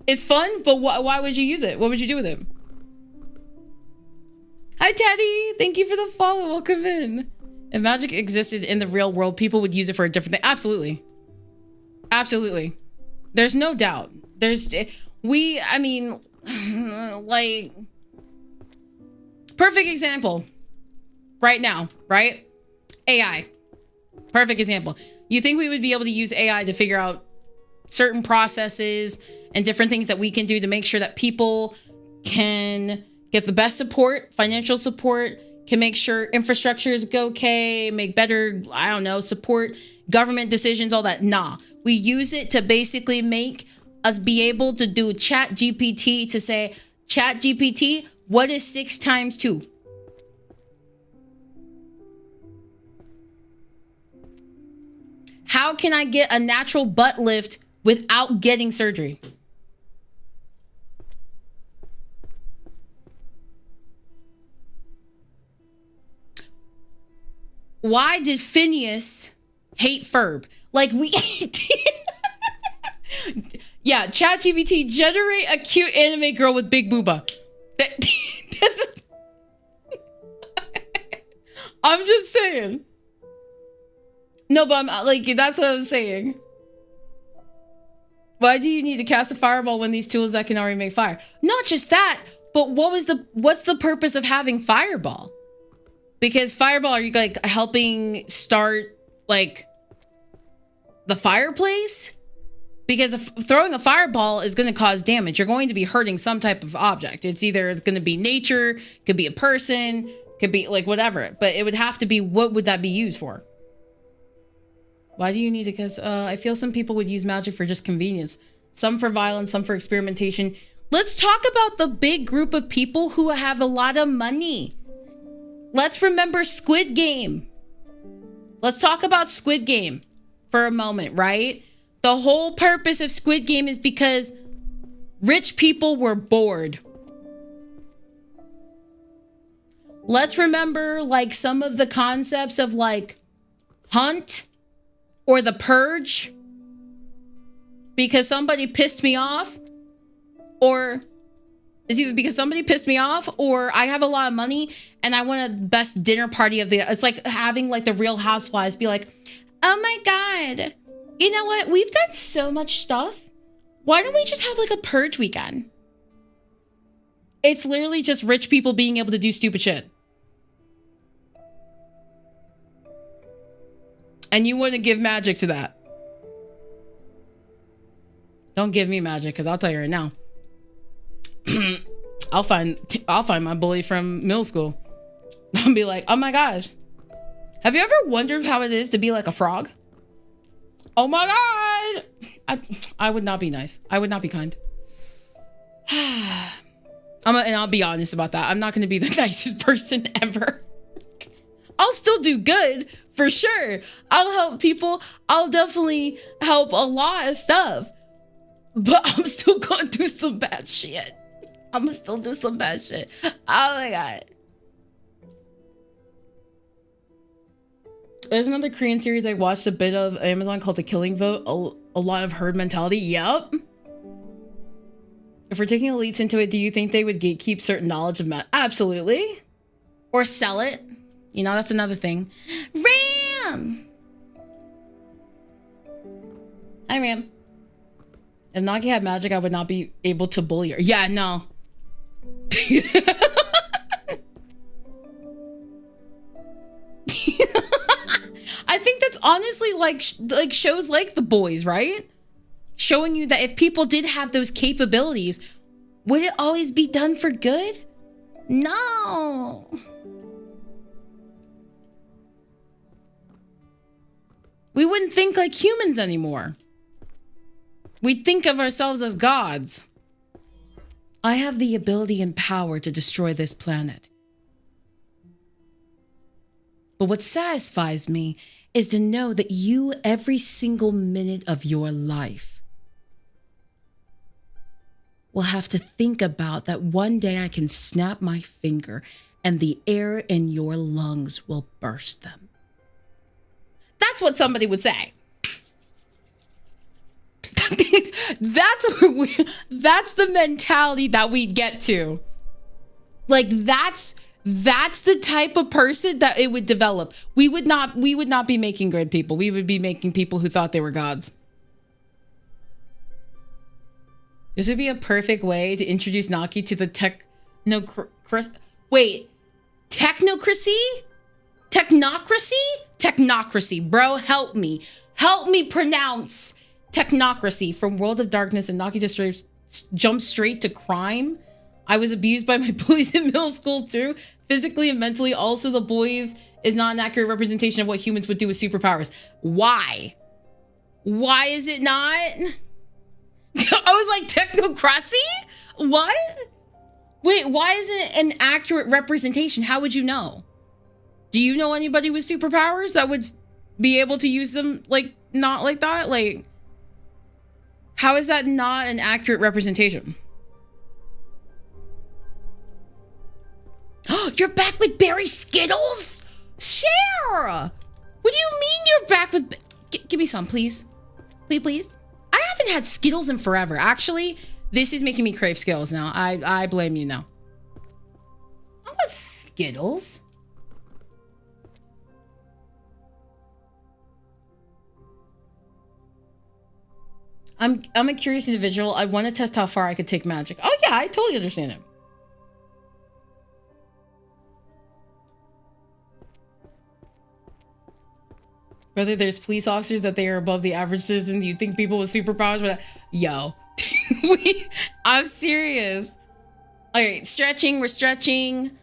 It's fun, but why would you use it? What would you do with it? Hi, Teddy. Thank you for the follow. Welcome in. If magic existed in the real world, people would use it for a different thing. Absolutely. Absolutely. There's no doubt. I mean, like, perfect example right now, right? AI. Perfect example. You think we would be able to use AI to figure out certain processes and different things that we can do to make sure that people can get the best support, financial support, can make sure infrastructures go okay, make better, I don't know, support government decisions, all that. Nah, we use it to basically make us be able to do Chat GPT to say, Chat GPT, what is 6 times 2? How can I get a natural butt lift without getting surgery? Why did Phineas hate Ferb? Like, we... Yeah, ChatGPT, generate a cute anime girl with big booba. That's... I'm just saying. No, but I'm like, that's what I'm saying. Why do you need to cast a fireball when these tools that can already make fire? Not just that, but what's the purpose of having fireball? Because fireball, are you like helping start like the fireplace? Because if throwing a fireball is going to cause damage. You're going to be hurting some type of object. It's either going to be nature, could be a person, could be like whatever. But it would have to be, what would that be used for? Why do you need it? Because I feel some people would use magic for just convenience. Some for violence, some for experimentation. Let's talk about the big group of people who have a lot of money. Let's remember Squid Game. Let's talk about Squid Game for a moment, right? The whole purpose of Squid Game is because rich people were bored. Let's remember like some of the concepts of like Hunt or The Purge, because somebody pissed me off, or it's either because somebody pissed me off or I have a lot of money and I want a best dinner party of the... It's like having like the Real Housewives be like, oh my God, you know what? We've done so much stuff. Why don't we just have like a purge weekend? It's literally just rich people being able to do stupid shit. And you want to give magic to that. Don't give me magic, because I'll tell you right now. I'll find my bully from middle school. I'll be like, oh my gosh. Have you ever wondered how it is to be like a frog? Oh my God. I would not be nice. I would not be kind. And I'll be honest about that. I'm not going to be the nicest person ever. I'll still do good, for sure. I'll help people. I'll definitely help a lot of stuff. But I'm still going to do some bad shit. I'm going to still do some bad shit. Oh my God. There's another Korean series I watched a bit of Amazon called The Killing Vote. A lot of herd mentality. Yep. If we're taking elites into it, do you think they would gatekeep certain knowledge of math? Absolutely. Or sell it. You know, that's another thing. Ram! Hi, Ram. If Nagi had magic, I would not be able to bully her. Yeah, no. I think that's honestly like shows like The Boys, right? Showing you that if people did have those capabilities, would it always be done for good? No. We wouldn't think like humans anymore. We'd think of ourselves as gods. I have the ability and power to destroy this planet. But what satisfies me is to know that you, every single minute of your life, will have to think about that one day I can snap my finger and the air in your lungs will burst them. That's what somebody would say. That's the mentality that we'd get to. Like that's the type of person that it would develop. We would not be making good people. We would be making people who thought they were gods. This would be a perfect way to introduce Naki to the technocracy. Bro, help me pronounce technocracy. From World of Darkness, and Naki just jumped straight to crime. I was abused by my bullies in middle school too, physically and mentally. Also, the boys is not an accurate representation of what humans would do with superpowers. Why is it not? I was like, technocracy? What? Wait, why isn't it an accurate representation? How would you know? Do you know anybody with superpowers that would be able to use them like not like that? Like, how is that not an accurate representation? Oh, you're back with Berry Skittles? Share! What do you mean you're back with... Give me some, please. Please. I haven't had Skittles in forever. Actually, this is making me crave Skittles now. I blame you now. I want Skittles. I'm a curious individual. I want to test how far I could take magic. Oh yeah, I totally understand it. Whether there's police officers that they are above the average citizen, you think people with superpowers were that? Yo, I'm serious. All right, stretching, we're stretching.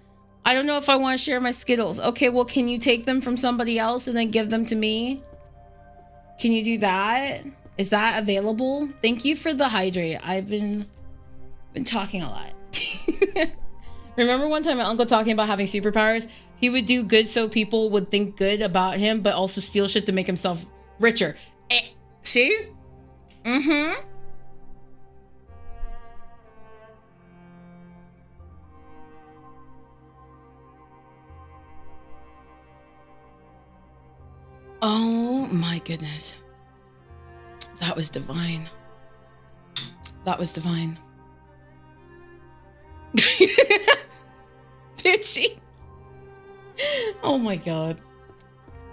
I don't know if I want to share my Skittles. Okay, well, can you take them from somebody else and then give them to me? Can you do that? Is that available? Thank you for the hydrate. I've been talking a lot. Remember one time my uncle talking about having superpowers? He would do good so people would think good about him, but also steal shit to make himself richer. See? Mm-hmm. Oh my goodness. That was divine. That was divine. Bitchy. Oh my god.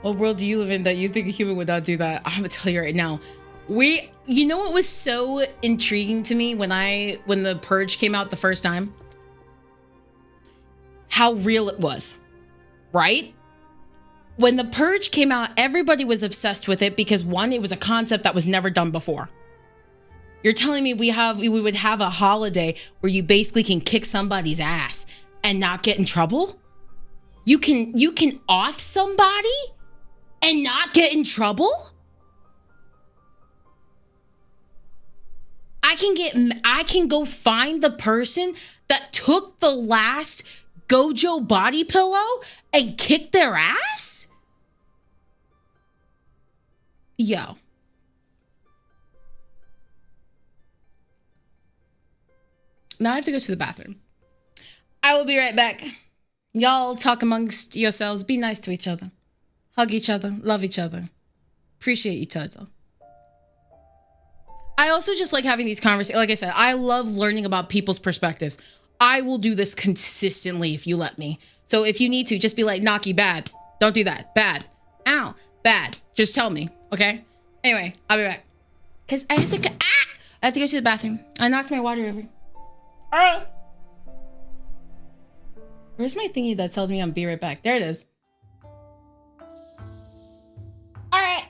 What world do you live in that you think a human would not do that? I'm gonna tell you right now. You know what was so intriguing to me when the Purge came out the first time? How real it was, right? When the Purge came out, everybody was obsessed with it because one, it was a concept that was never done before. You're telling me we would have a holiday where you basically can kick somebody's ass and not get in trouble? You can off somebody and not get in trouble? I can go find the person that took the last Gojo body pillow and kick their ass? Yo. Now I have to go to the bathroom. I will be right back. Y'all talk amongst yourselves. Be nice to each other. Hug each other. Love each other. Appreciate each other. I also just like having these conversations. Like I said, I love learning about people's perspectives. I will do this consistently if you let me. So if you need to, just be like, Naki, bad. Don't do that. Bad. Ow. Bad. Just tell me. Okay? Anyway, I'll be back. Because I have to go to the bathroom. I knocked my water over. Where's my thingy that tells me I'm be right back? There it is. All right.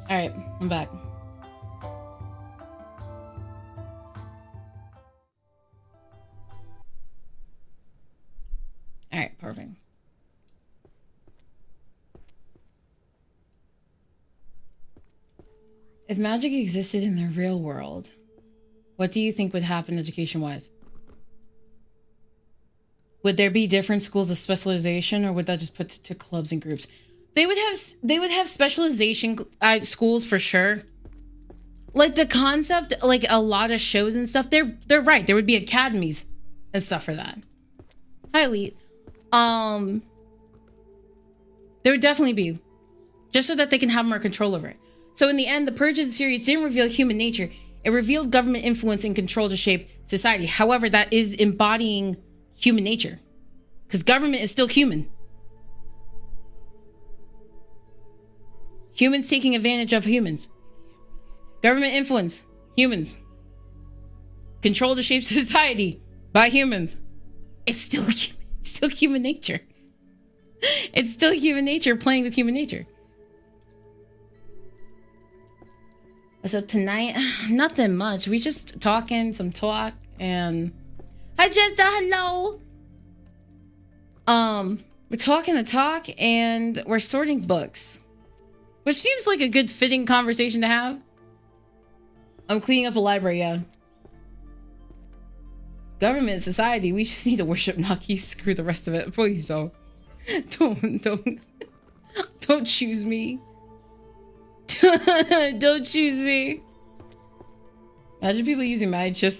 All right, I'm back. All right, perfect. If magic existed in the real world, what do you think would happen education-wise? Would there be different schools of specialization, or would that just put to clubs and groups? They would have specialization schools for sure. Like the concept, like a lot of shows and stuff. They're right. There would be academies and stuff for that. Hi, Elite. There would definitely be, just so that they can have more control over it. So in the end, the Purges series didn't reveal human nature. It revealed government influence and control to shape society. However, that is embodying human nature, because government is still human. Humans taking advantage of humans. Government influence, humans. Control to shape society by humans. It's still human nature. It's still human nature playing with human nature. What's up tonight? Nothing much. We just talking some talk and hi Jessica, hello. We're talking the talk and we're sorting books, which seems like a good fitting conversation to have. I'm cleaning up a library, yeah. Government, society, we just need to worship Naki, screw the rest of it. Please don't. Don't choose me. Don't choose me. Imagine people using magic just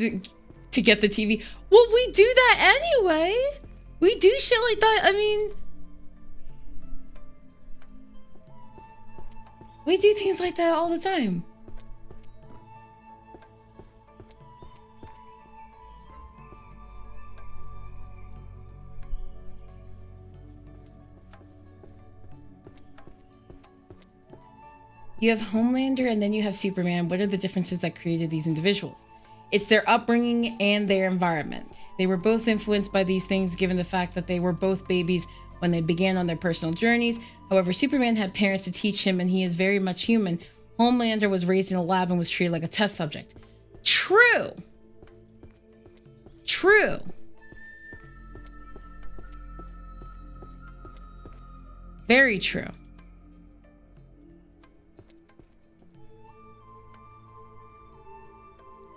to get the TV. Well, we do that anyway. We do shit like that. I mean, we do things like that all the time. You have Homelander and then you have Superman. What are the differences that created these individuals? It's their upbringing and their environment. They were both influenced by these things given the fact that they were both babies when they began on their personal journeys. However, Superman had parents to teach him and he is very much human. Homelander was raised in a lab and was treated like a test subject. True. True. Very true.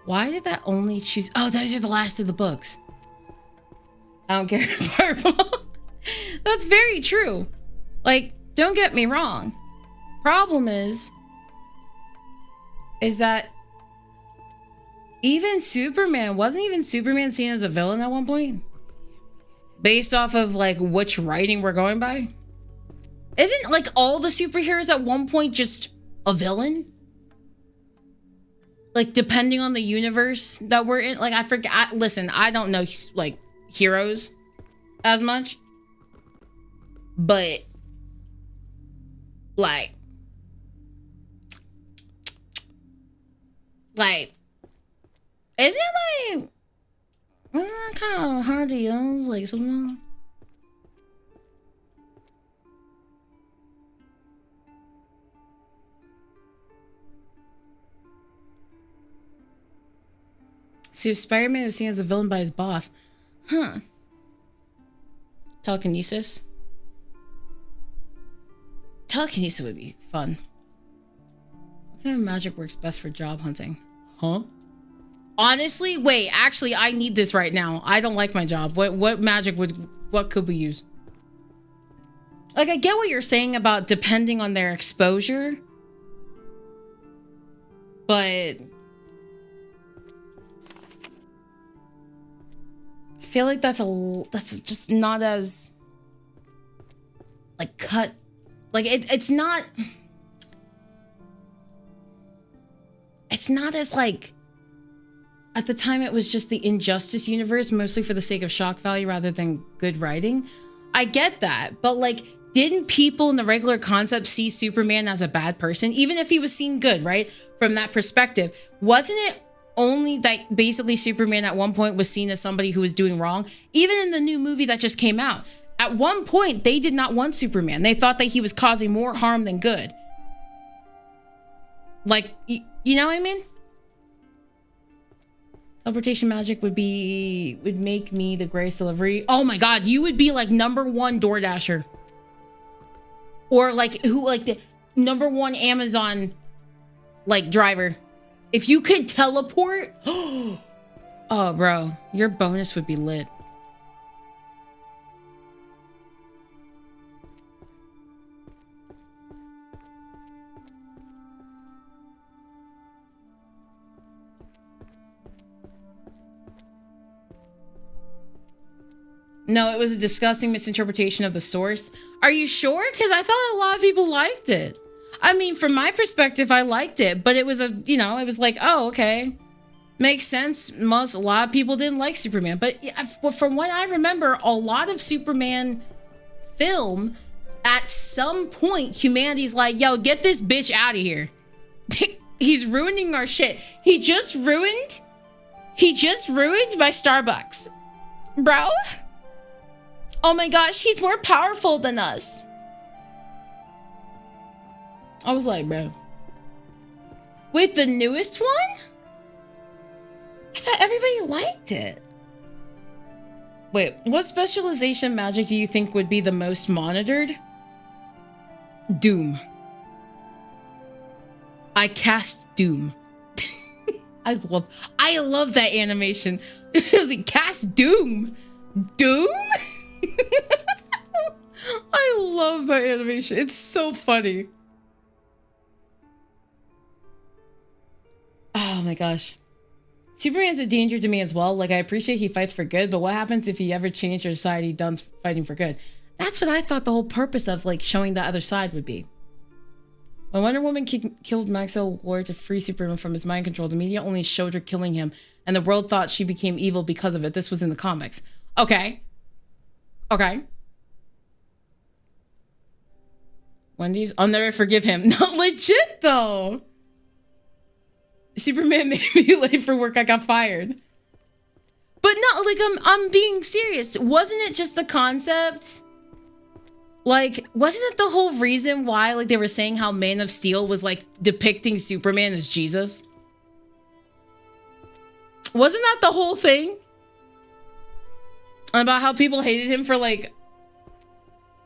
Why did that only choose? Oh, those are the last of the books. I don't care. Purple. That's very true. Like, don't get me wrong. Problem is that even Superman, wasn't even Superman seen as a villain at one point? Based off of like which writing we're going by? Isn't like all the superheroes at one point just a villain? Like, depending on the universe that we're in, like, I forget. Listen, I don't know, like, heroes as much. But, like, isn't it, like, kind of hard to use, like, something? So Spider-Man is seen as a villain by his boss. Huh. Telekinesis? Telekinesis would be fun. What kind of magic works best for job hunting? Huh? Honestly, wait, actually, I need this right now. I don't like my job. What magic what could we use? Like, I get what you're saying about depending on their exposure. But I feel like that's just not as like cut, like it's not as like, at the time it was just the Injustice universe, mostly for the sake of shock value rather than good writing. I get that, but like, didn't people in the regular concept see Superman as a bad person, even if he was seen good, right? From that perspective, wasn't it only that basically Superman at one point was seen as somebody who was doing wrong? Even in the new movie that just came out, at one point they did not want Superman. They thought that he was causing more harm than good. Like, you know what I mean? Teleportation magic would make me the greatest delivery. Oh my God, you would be like #1 DoorDasher. Or like the #1 Amazon like driver. If you could teleport, oh bro, your bonus would be lit. No, it was a disgusting misinterpretation of the source. Are you sure? Because I thought a lot of people liked it. I mean, from my perspective, I liked it, but it was it was like, oh, okay. Makes sense. A lot of people didn't like Superman, but from what I remember, a lot of Superman film, at some point, humanity's like, yo, get this bitch out of here. He's ruining our shit. He just ruined my Starbucks. Bro? Oh my gosh, he's more powerful than us. I was like, bro. Wait, the newest one? I thought everybody liked it. Wait, what specialization magic do you think would be the most monitored? Doom. I cast Doom. I love that animation. Cast Doom. Doom? I love that animation. It's so funny. Oh my gosh. Superman's a danger to me as well. Like, I appreciate he fights for good, but what happens if he ever changed or decided he done fighting for good? That's what I thought the whole purpose of, like, showing the other side would be. When Wonder Woman killed Maxwell Ward to free Superman from his mind control, the media only showed her killing him, and the world thought she became evil because of it. This was in the comics. Okay. Okay. Wendy's, I'll never forgive him. Not legit, though. Superman made me late for work. I got fired. But no, like, I'm being serious. Wasn't it just the concept? Like, wasn't it the whole reason why, like, they were saying how Man of Steel was, like, depicting Superman as Jesus? Wasn't that the whole thing? About how people hated him for, like,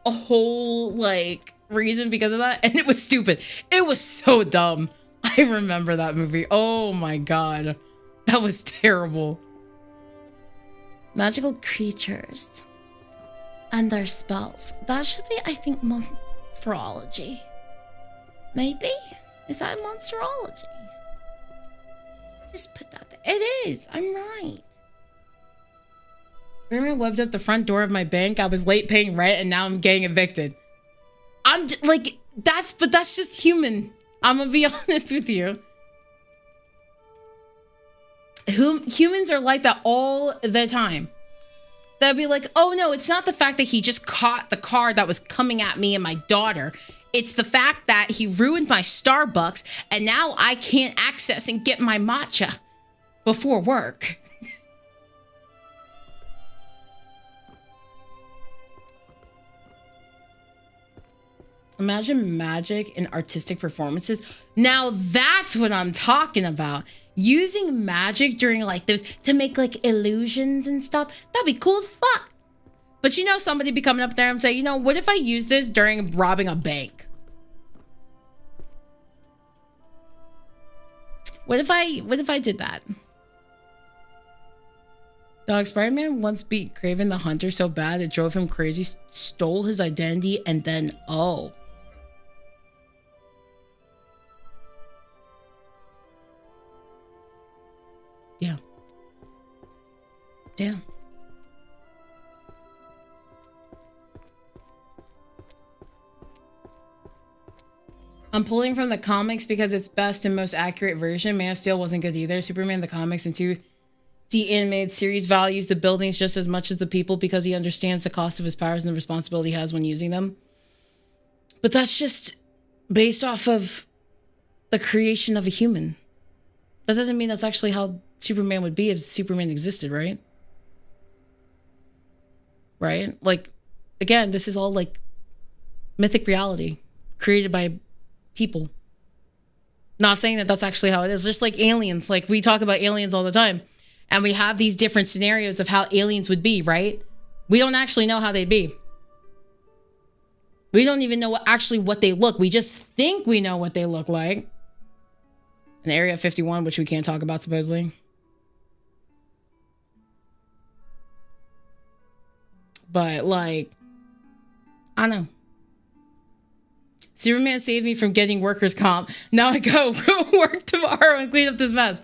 a whole, like, reason because of that? And it was stupid. It was so dumb. I remember that movie. Oh my God. That was terrible. Magical creatures and their spells. That should be, I think, monsterology. Maybe? Is that monsterology? Just put that there. It is. I'm right. Spider-Man webbed up the front door of my bank. I was late paying rent and now I'm getting evicted. I'm like, that's just human. I'm gonna be honest with you. Humans are like that all the time. They'll be like, oh no, it's not the fact that he just caught the car that was coming at me and my daughter. It's the fact that he ruined my Starbucks and now I can't access and get my matcha before work. Imagine magic in artistic performances. Now that's what I'm talking about. Using magic during like those to make like illusions and stuff. That'd be cool as fuck. But you know, somebody be coming up there and say, you know, what if I use this during robbing a bank? What if I did that? Dog, Spider-Man once beat Kraven the Hunter so bad it drove him crazy, stole his identity, and then, oh. Yeah. Damn. I'm pulling from the comics because it's best and most accurate version. Man of Steel wasn't good either. Superman the comics and 2D animated series values the buildings just as much as the people because he understands the cost of his powers and the responsibility he has when using them. But that's just based off of the creation of a human. That doesn't mean that's actually how Superman would be if Superman existed, right? Right? Like, again, this is all like mythic reality created by people. Not saying that that's actually how it is. Just like aliens. Like we talk about aliens all the time. And we have these different scenarios of how aliens would be, right? We don't actually know how they'd be. We don't even know what they look. We just think we know what they look like. An Area 51, which we can't talk about supposedly. But like, I don't know. Superman saved me from getting workers' comp. Now I go work tomorrow and clean up this mess.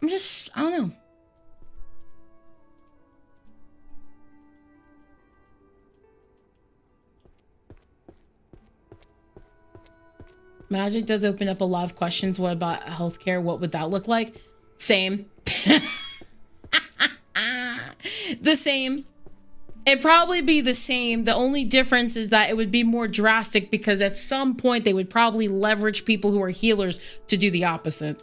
I don't know. Magic does open up a lot of questions. What about healthcare? What would that look like? Same. The same. It'd probably be the same. The only difference is that it would be more drastic because at some point they would probably leverage people who are healers to do the opposite.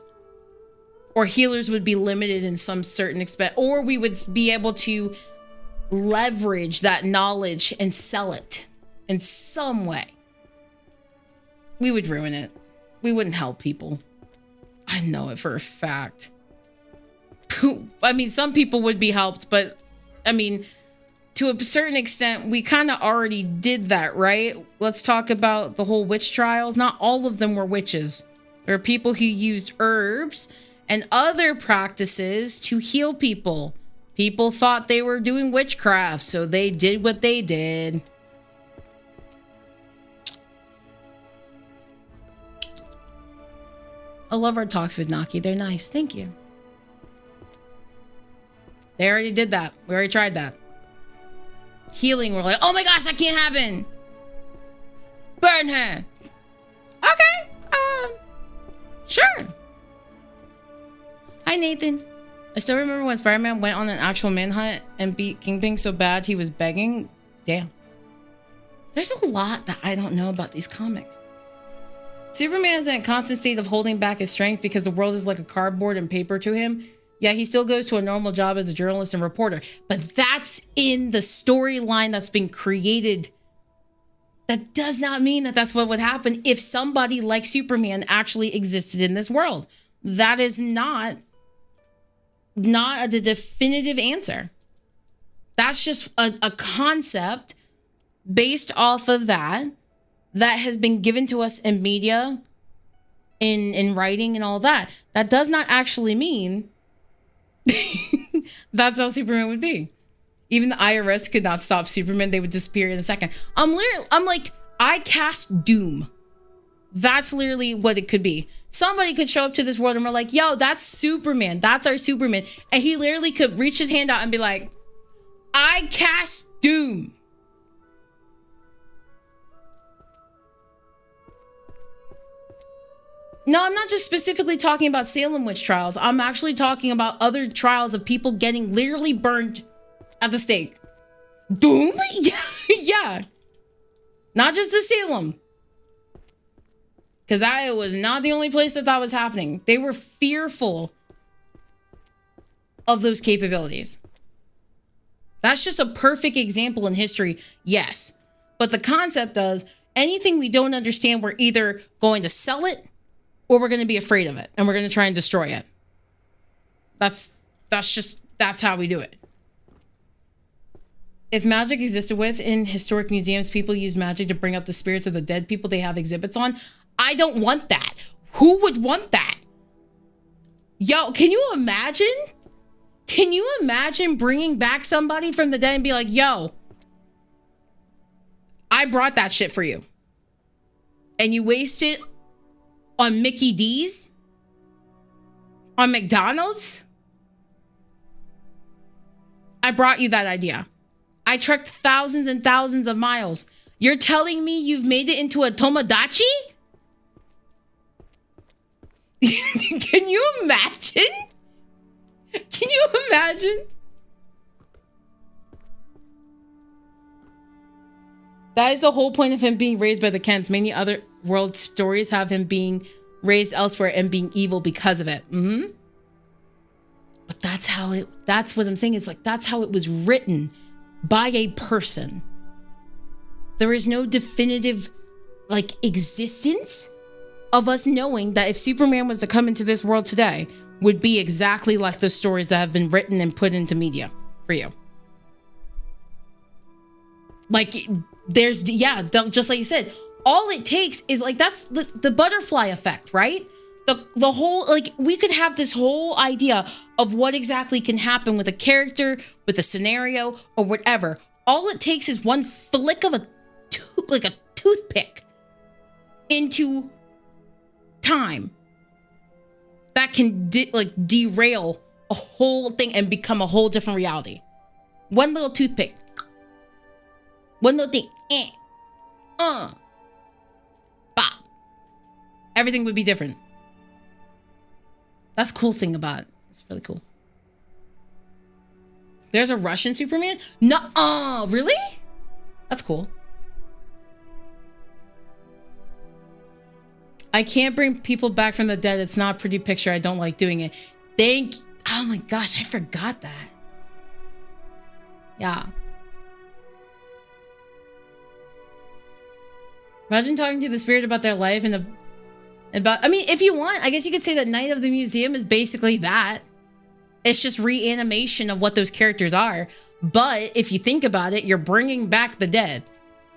Or healers would be limited in some certain extent. Or we would be able to leverage that knowledge and sell it in some way. We would ruin it. We wouldn't help people. I know it for a fact. I mean, some people would be helped, but I mean, to a certain extent, we kind of already did that, right? Let's talk about the whole witch trials. Not all of them were witches. There are people who used herbs and other practices to heal people. People thought they were doing witchcraft, so they did what they did. I love our talks with Naki. They're nice. Thank you. They already did that. We already tried that. Healing, we're like, oh my gosh, that can't happen. Burn her. Okay. Sure. Hi, Nathan. I still remember when Spider-Man went on an actual manhunt and beat Kingpin so bad he was begging. Damn. There's a lot that I don't know about these comics. Superman is in a constant state of holding back his strength because the world is like a cardboard and paper to him. Yeah, he still goes to a normal job as a journalist and reporter. But that's in the storyline that's been created. That does not mean that that's what would happen if somebody like Superman actually existed in this world. That is not a definitive answer. That's just a concept based off of that has been given to us in media, in writing and all that. That does not actually mean that's how Superman would be. Even the IRS could not stop Superman. They would disappear in a second. I'm like, I cast doom. That's literally what it could be. Somebody could show up to this world and we're like, yo, that's Superman. That's our Superman. And he literally could reach his hand out and be like, I cast doom. No, I'm not just specifically talking about Salem witch trials. I'm actually talking about other trials of people getting literally burned at the stake. Doom? Yeah. Yeah. Not just the Salem. Because I was not the only place that was happening. They were fearful of those capabilities. That's just a perfect example in history. Yes. But the concept does anything we don't understand, we're either going to sell it or we're going to be afraid of it and we're going to try and destroy it. That's how we do it. If magic existed in historic museums, people use magic to bring up the spirits of the dead people they have exhibits on. I don't want that. Who would want that? Yo, can you imagine? Can you imagine bringing back somebody from the dead and be like, yo, I brought that shit for you. And you waste it on Mickey D's? On McDonald's? I brought you that idea. I trekked thousands and thousands of miles. You're telling me you've made it into a Tomodachi? Can you imagine? Can you imagine? That is the whole point of him being raised by the Kents. Many other world stories have him being raised elsewhere and being evil because of it. Mm-hmm. But that's what I'm saying. It's like, that's how it was written by a person. There is no definitive, like, existence of us knowing that if Superman was to come into this world today, would be exactly like those stories that have been written and put into media for you. Like, there's, yeah, just like you said, all it takes is like, that's the butterfly effect, right? The whole, like, we could have this whole idea of what exactly can happen with a character, with a scenario, or whatever. All it takes is one flick of a toothpick into time that can derail a whole thing and become a whole different reality. One little toothpick. One little thing. Bop. Everything would be different. That's a cool thing about it. It's really cool. There's a Russian Superman? No, really? That's cool. I can't bring people back from the dead. It's not a pretty picture. I don't like doing it. Oh my gosh, I forgot that. Yeah. Imagine talking to the spirit about their life and I mean, if you want, I guess you could say that Night of the Museum is basically that. It's just reanimation of what those characters are. But if you think about it, you're bringing back the dead.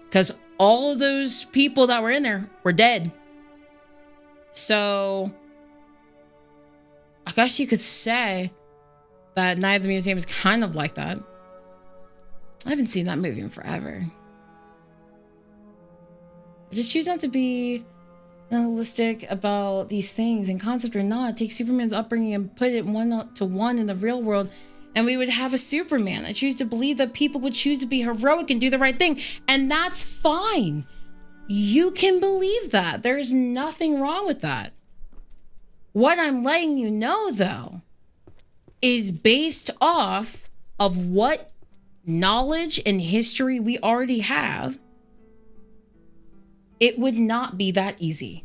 Because all of those people that were in there were dead. So, I guess you could say that Night of the Museum is kind of like that. I haven't seen that movie in forever. I just choose not to be nihilistic about these things, and concept or not, take Superman's upbringing and put it 1-to-1 in the real world, and we would have a Superman. I choose to believe that people would choose to be heroic and do the right thing, and that's fine. You can believe that. There's nothing wrong with that. What I'm letting you know, though, is based off of what knowledge and history we already have, it would not be that easy.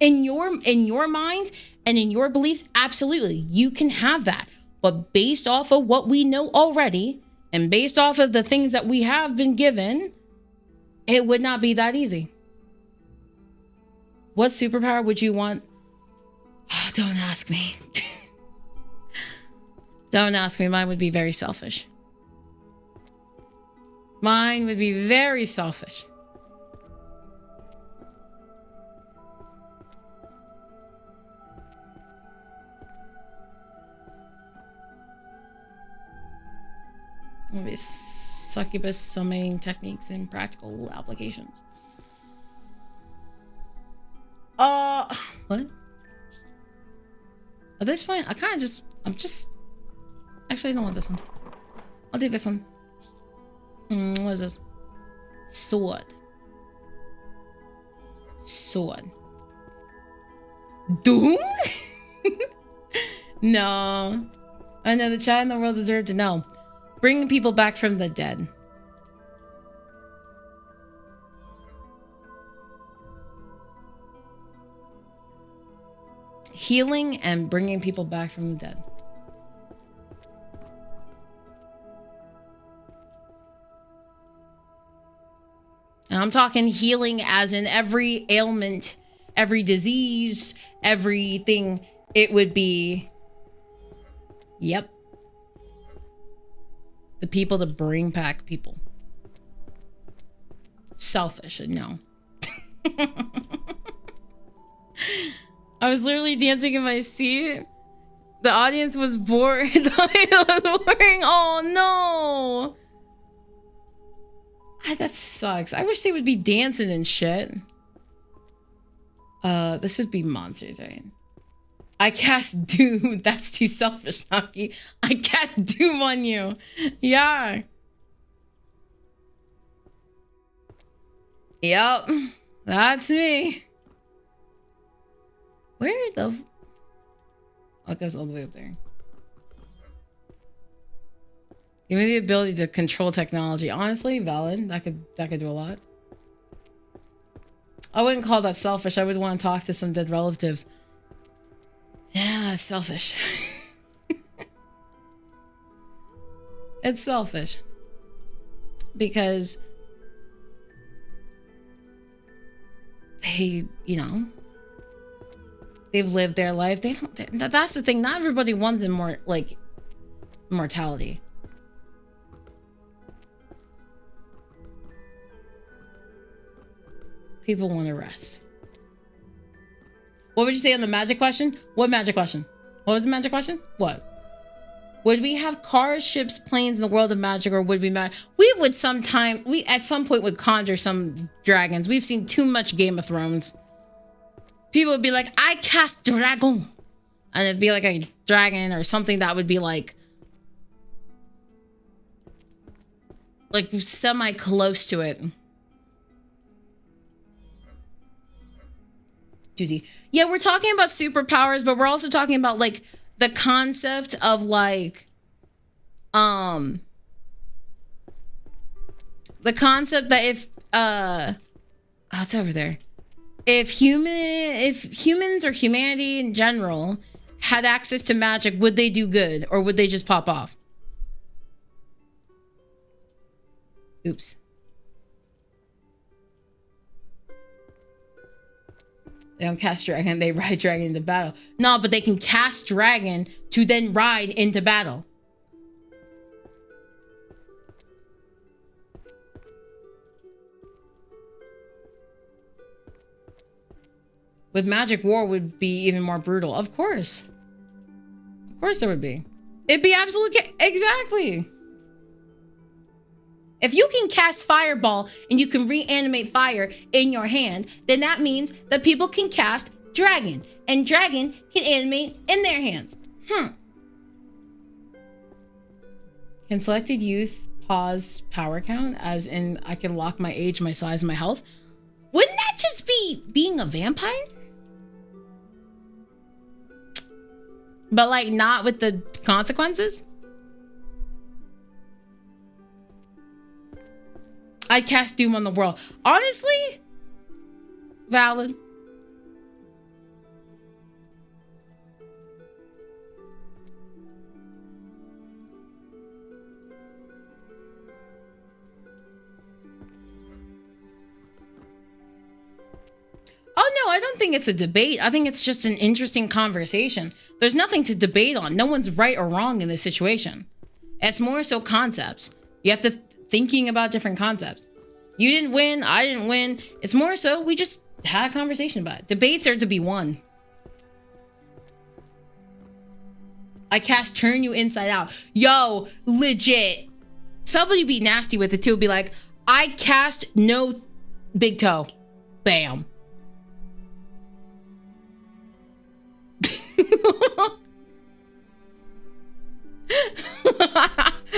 In your minds and in your beliefs, absolutely, you can have that. But based off of what we know already, and based off of the things that we have been given, it would not be that easy. What superpower would you want? Oh, don't ask me. Don't ask me. Mine would be very selfish. Mine would be very selfish. Maybe succubus summoning techniques and practical applications. What? At this point, I'm just... Actually, I don't want this one. I'll do this one. What is this? Sword. Sword. Doom? No. I know the child in the world deserved to know. Bringing people back from the dead. Healing and bringing people back from the dead. And I'm talking healing as in every ailment, every disease, everything. It would be, yep, the people to bring back people. Selfish, no. I was literally dancing in my seat. The audience was bored. I was boring. Oh no. That sucks. I wish they would be dancing and shit. This would be monsters, right? I cast Doom. That's too selfish, Naki. I cast Doom on you. Yeah. Yep. That's me. Where the... Oh, it goes all the way up there. Give me the ability to control technology. Honestly, valid. That could do a lot. I wouldn't call that selfish. I would want to talk to some dead relatives. Yeah, it's selfish. It's selfish. Because you know, they've lived their life. They don't. That's the thing. Not everybody wants more like immortality. People want to rest. What would you say on the magic question? What magic question? What was the magic question? What? Would we have cars, ships, planes in the world of magic, or would we we would sometime, we at some point would conjure some dragons. We've seen too much Game of Thrones. People would be like, I cast dragon. And it'd be like a dragon or something that would be like semi close to it. Duty. Yeah, we're talking about superpowers, but we're also talking about like the concept of like the concept that if oh, it's over there. If humans or humanity in general had access to magic, would they do good or would they just pop off? Oops. They don't cast dragon, they ride dragon into battle. No, but they can cast dragon to then ride into battle. With magic, war would be even more brutal. Of course. Of course there would be. It'd be absolutely... Exactly. If you can cast fireball and you can reanimate fire in your hand, then that means that people can cast dragon. And dragon can animate in their hands. Can selected youth pause power count? As in, I can lock my age, my size, my health? Wouldn't that just be being a vampire? But like not with the consequences? I cast doom on the world. Honestly, valid. Oh no, I don't think it's a debate. I think it's just an interesting conversation. There's nothing to debate on. No one's right or wrong in this situation. It's more so concepts. You have to thinking about different concepts. You didn't win, I didn't win. It's more so we just had a conversation about it. Debates are to be won. I cast turn you inside out. Yo, legit. Somebody be nasty with it too. Be like, I cast no big toe. Bam.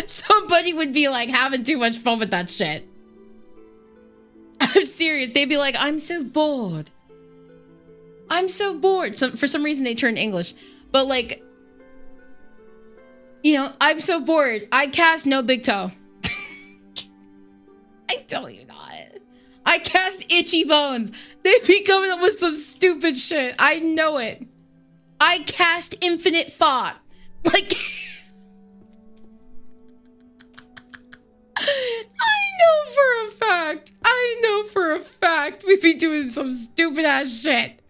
Somebody would be like having too much fun with that shit. I'm serious. They'd be like, I'm so bored. I'm so bored. So for some reason they turned English. But like, you know, I'm so bored. I cast no big toe. I tell you not. I cast itchy bones. They be coming up with some stupid shit. I know it. I cast infinite thought. Like, I know for a fact we be doing some stupid ass shit.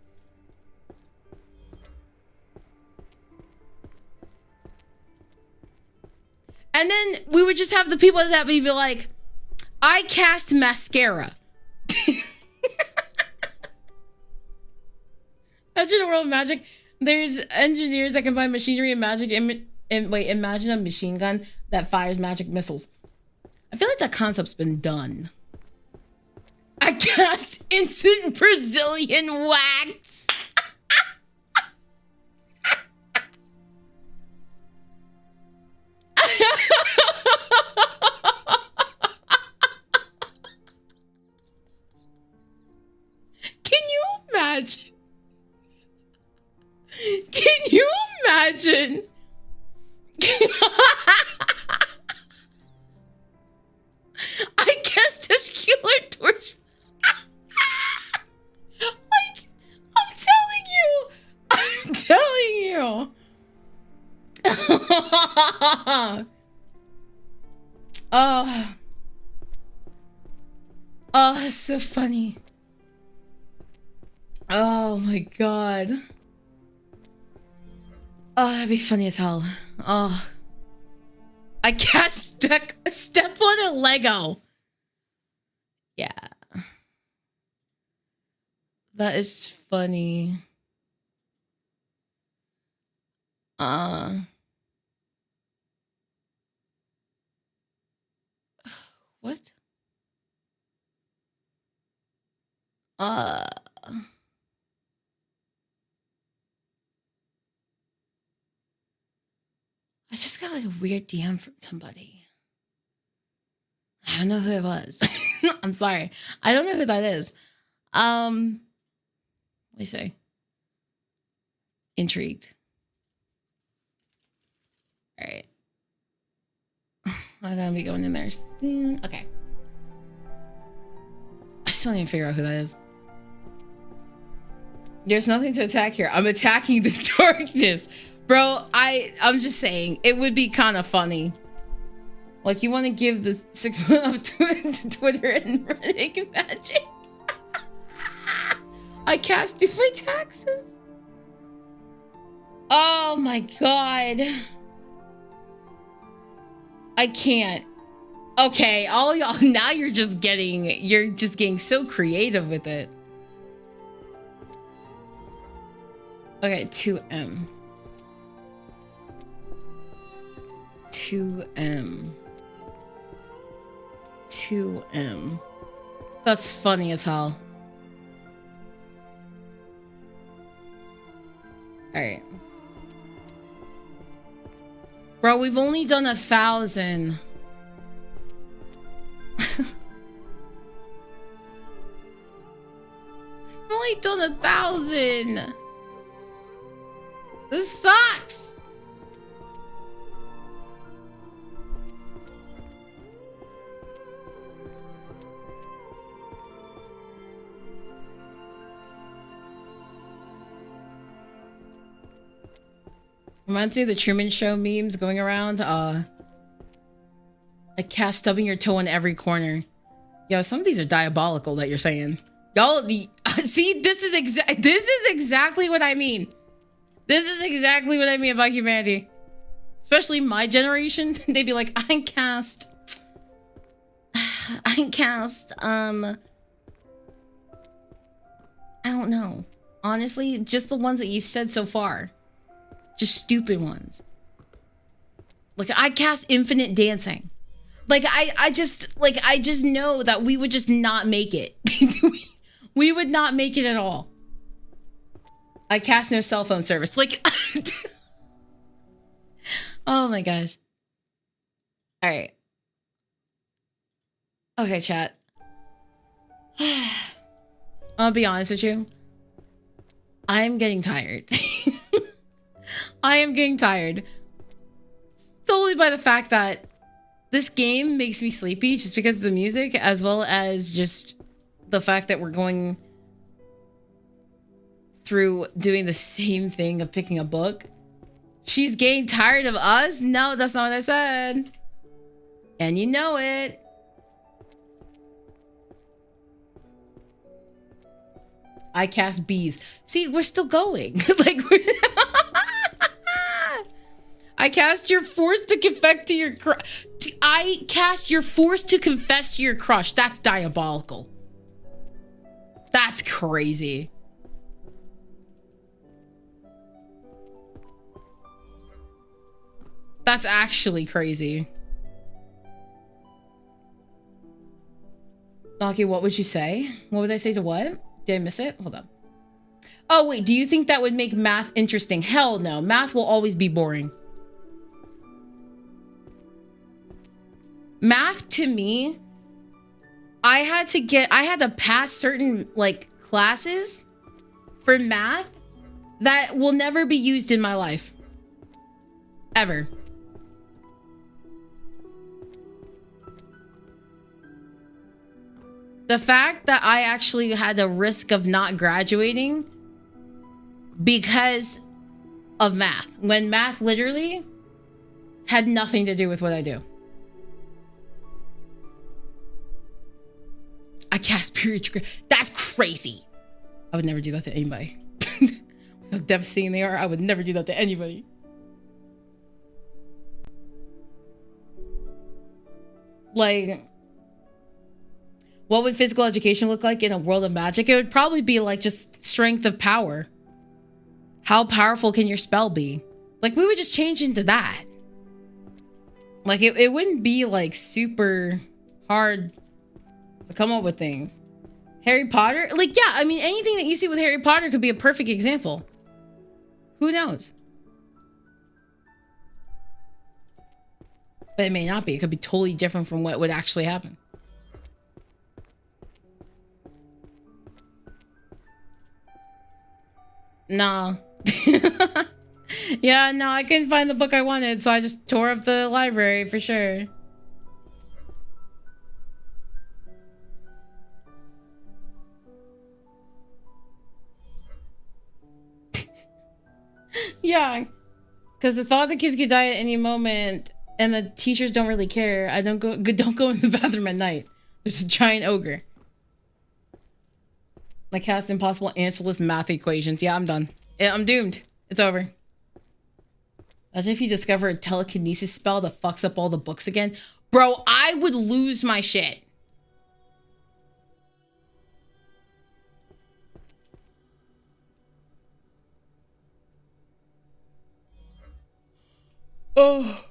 And then we would just have the people that would be like, I cast mascara. Imagine a world of magic. There's engineers that combine machinery and magic. Wait, imagine a machine gun that fires magic missiles. I feel like that concept's been done. I cast instant Brazilian wax. Can you imagine? Can you imagine? I cast testicular torch. Like, I'm telling you. Oh, it's so funny. Oh my god. Oh, that'd be funny as hell. Oh. I can't step on a Lego. Yeah. That is funny. What? I just got like a weird DM from somebody. I don't know who it was. I'm sorry. I don't know who that is. Let me see. Intrigued. All right. I'm gonna be going in there soon. Okay. I still need to figure out who that is. There's nothing to attack here. I'm attacking the darkness. Bro, I'm just saying, it would be kind of funny. Like, you want to give the 6 months to Twitter and Reddit magic? I cast do my taxes. Oh my god. I can't. Okay, all y'all, now you're just getting so creative with it. Okay, 2M. 2M. 2M. That's funny as hell. Alright. Bro, we've only done 1,000. We've only done 1,000. This sucks. Reminds me of the Truman Show memes going around. A cat stubbing your toe in every corner. Yo, some of these are diabolical that you're saying. Y'all, see, this is exactly what I mean. This is exactly what I mean about humanity. Especially my generation. They'd be like, I cast, I don't know. Honestly, just the ones that you've said so far. Just stupid ones. Like, I cast infinite dancing. Like, I just know that we would just not make it. We would not make it at all. I cast no cell phone service. Like, oh my gosh. All right. Okay, chat. I'll be honest with you. I'm getting tired. I am getting tired. Solely by the fact that this game makes me sleepy just because of the music, as well as just the fact that we're going through doing the same thing of picking a book. She's getting tired of us? No, that's not what I said. And you know it. I cast bees. See, we're still going. Like, I cast you're forced to confess to your crush. I cast you're forced to confess to your crush. That's diabolical. That's crazy. That's actually crazy. Naki, what would you say? What would I say to what? Did I miss it? Hold on. Oh, wait. Do you think that would make math interesting? Hell no. Math will always be boring. Math, to me, I had to pass certain, like, classes for math that will never be used in my life. Ever. The fact that I actually had the risk of not graduating because of math, when math literally had nothing to do with what I do. I cast period. That's crazy. I would never do that to anybody. How devastating they are, I would never do that to anybody. Like, what would physical education look like in a world of magic? It would probably be like just strength of power. How powerful can your spell be? Like, we would just change into that. Like, it wouldn't be like super hard to come up with things. Harry Potter? Like, yeah, I mean, anything that you see with Harry Potter could be a perfect example. Who knows? But it may not be. It could be totally different from what would actually happen. Nah. Yeah, no, I couldn't find the book I wanted, so I just tore up the library for sure. Yeah, because the thought the kids could die at any moment, and the teachers don't really care. I don't go in the bathroom at night. There's a giant ogre. Like, cast impossible answerless math equations. Yeah, I'm done. Yeah, I'm doomed. It's over. Imagine if you discover a telekinesis spell that fucks up all the books again. Bro, I would lose my shit. Oh,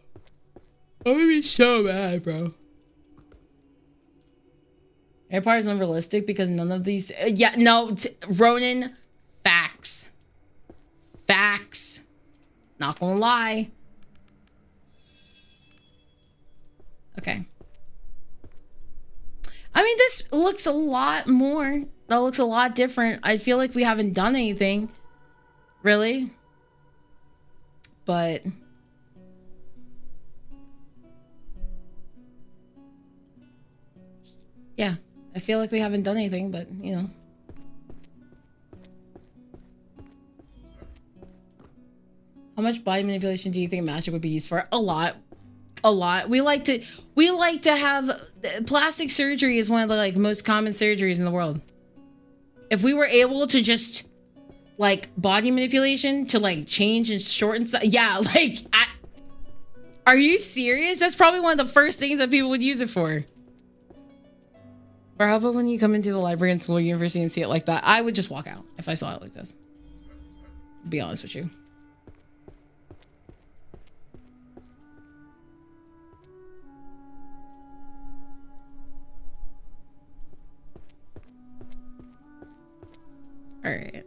I'm gonna be so mad, bro. Harry Potter's unrealistic because none of these. Yeah, no, Ronan, facts. Facts. Not gonna lie. Okay. I mean, this looks a lot more. That looks a lot different. I feel like we haven't done anything, really. But yeah, I feel like we haven't done anything, but you know. How much body manipulation do you think magic would be used for? A lot. A lot. We like to have plastic surgery is one of the like most common surgeries in the world. If we were able to just like body manipulation to like change and shorten stuff, yeah, like are you serious? That's probably one of the first things that people would use it for. Or how about when you come into the library in school, university and see it like that? I would just walk out if I saw it like this. To be honest with you. All right.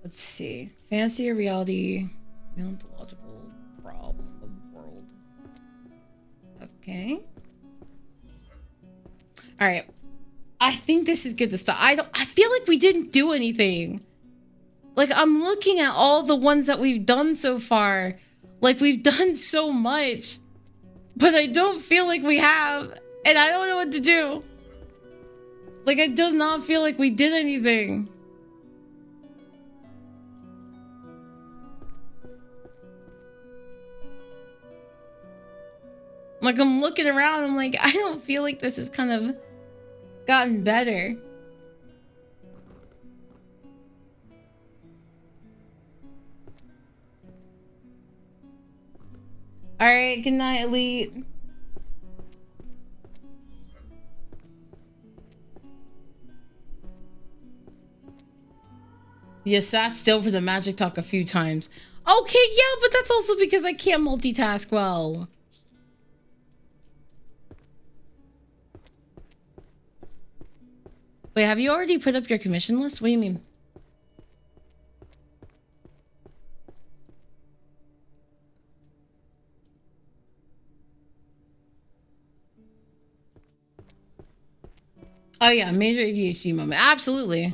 Let's see. Fantasy or reality? Ontological problem of the world. Okay. All right. I think this is good to stop. I feel like we didn't do anything. Like, I'm looking at all the ones that we've done so far. Like, we've done so much. But I don't feel like we have. And I don't know what to do. Like, it does not feel like we did anything. Like, I'm looking around, I'm like, I don't feel like this has kind of gotten better. Alright, good night, Elite. You sat still for the magic talk a few times. Okay, yeah, but that's also because I can't multitask well. Wait, have you already put up your commission list? What do you mean? Oh yeah, major ADHD moment. Absolutely.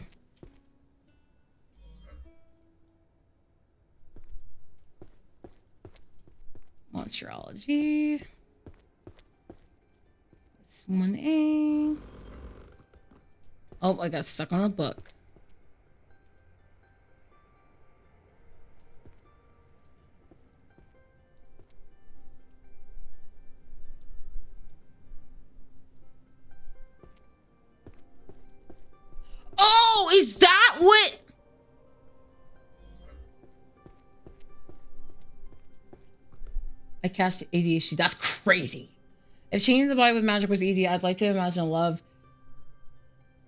Monsterology. This 1A. Oh, I got stuck on a book. cast ADHD. That's crazy. If changing the body with magic was easy, I'd like to imagine a love.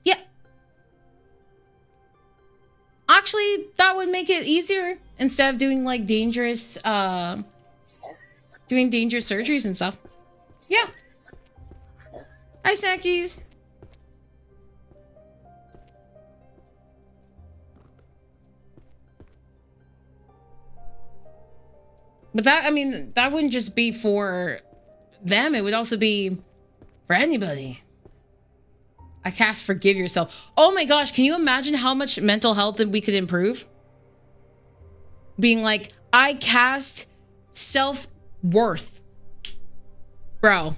Yeah. Actually, that would make it easier instead of doing like dangerous, doing dangerous surgeries and stuff. Yeah. Hi, Snackies. But that, I mean, that wouldn't just be for them. It would also be for anybody. I cast Forgive Yourself. Oh my gosh, can you imagine how much mental health that we could improve? Being like, I cast self-worth. Bro.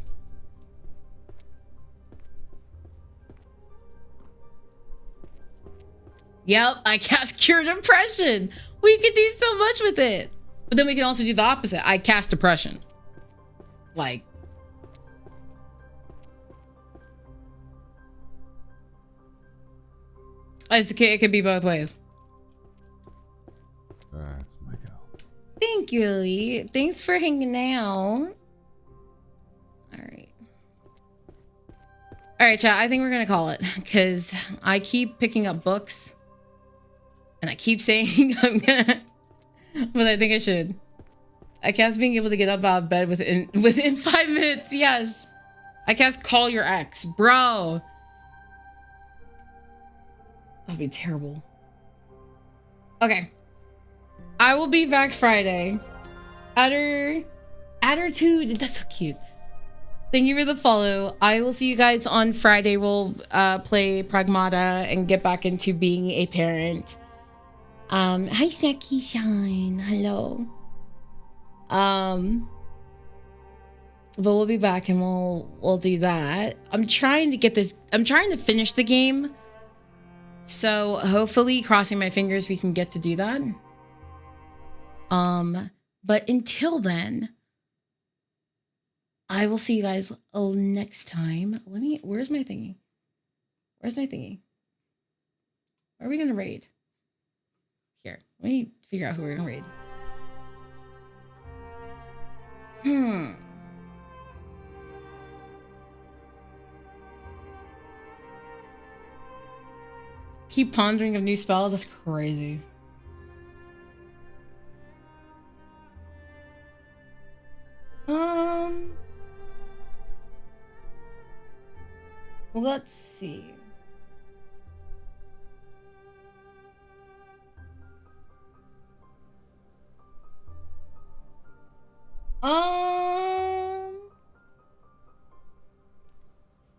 Yep, I cast Cure Depression. We could do so much with it. But then we can also do the opposite. I cast Depression. Like. It could be both ways. That's my girl. Thank you, Lee. Thanks for hanging out. Alright. Alright, chat. I think we're gonna call it. Because I keep picking up books. And I keep saying I'm gonna... But I think I should. I cast being able to get up out of bed within 5 minutes. Yes. I cast Call Your Ex. Bro. That'd be terrible. Okay. I will be back Friday. Attitude. That's so cute. Thank you for the follow. I will see you guys on Friday. We'll play Pragmata and get back into being a parent. Hi Snacky Shine. Hello. But we'll be back and we'll do that. I'm trying to finish the game. So hopefully, crossing my fingers, we can get to do that. But until then, I will see you guys next time. Where's my thingy? Where's my thingy? Where are we gonna raid? Here, let me figure out who we're gonna raid. Keep pondering of new spells. That's crazy. Let's see.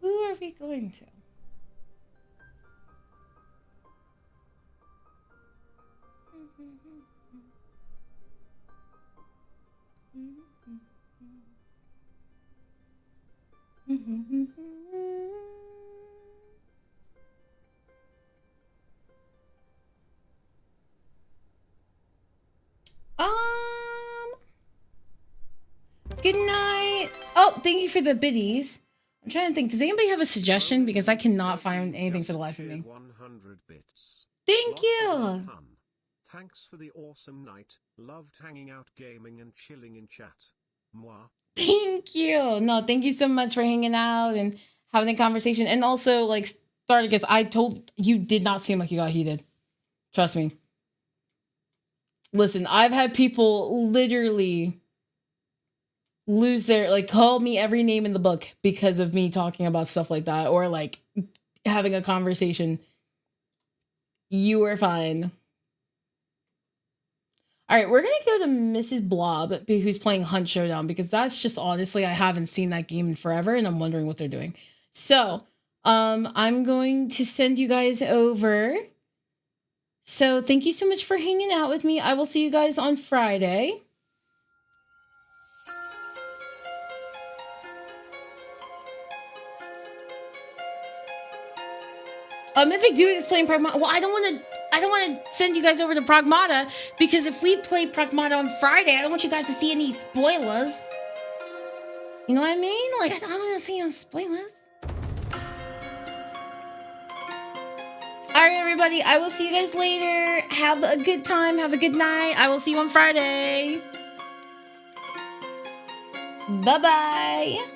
Who are we going to? Good night. Oh, thank you for the biddies. I'm trying to think. Does anybody have a suggestion? Because I cannot find anything for the life of me. 100 bits. Thank you. Thanks for the awesome night. Loved hanging out, gaming, and chilling in chat. Mwah. Thank you. No, thank you so much for hanging out and having a conversation. And also, like, started because I told you did not seem like you got heated. Trust me. Listen, I've had people literally lose their, like, call me every name in the book because of me talking about stuff like that or, like, having a conversation. You were fine. All right, we're going to go to Mrs. Blob, who's playing Hunt Showdown, because that's just, honestly, I haven't seen that game in forever, and I'm wondering what they're doing. So, I'm going to send you guys over. So, thank you so much for hanging out with me. I will see you guys on Friday. Mythic Duo is playing Pragmata. Well, I don't want to send you guys over to Pragmata because if we play Pragmata on Friday, I don't want you guys to see any spoilers. You know what I mean? Like, I don't want to see any spoilers. All right, everybody. I will see you guys later. Have a good time. Have a good night. I will see you on Friday. Bye-bye.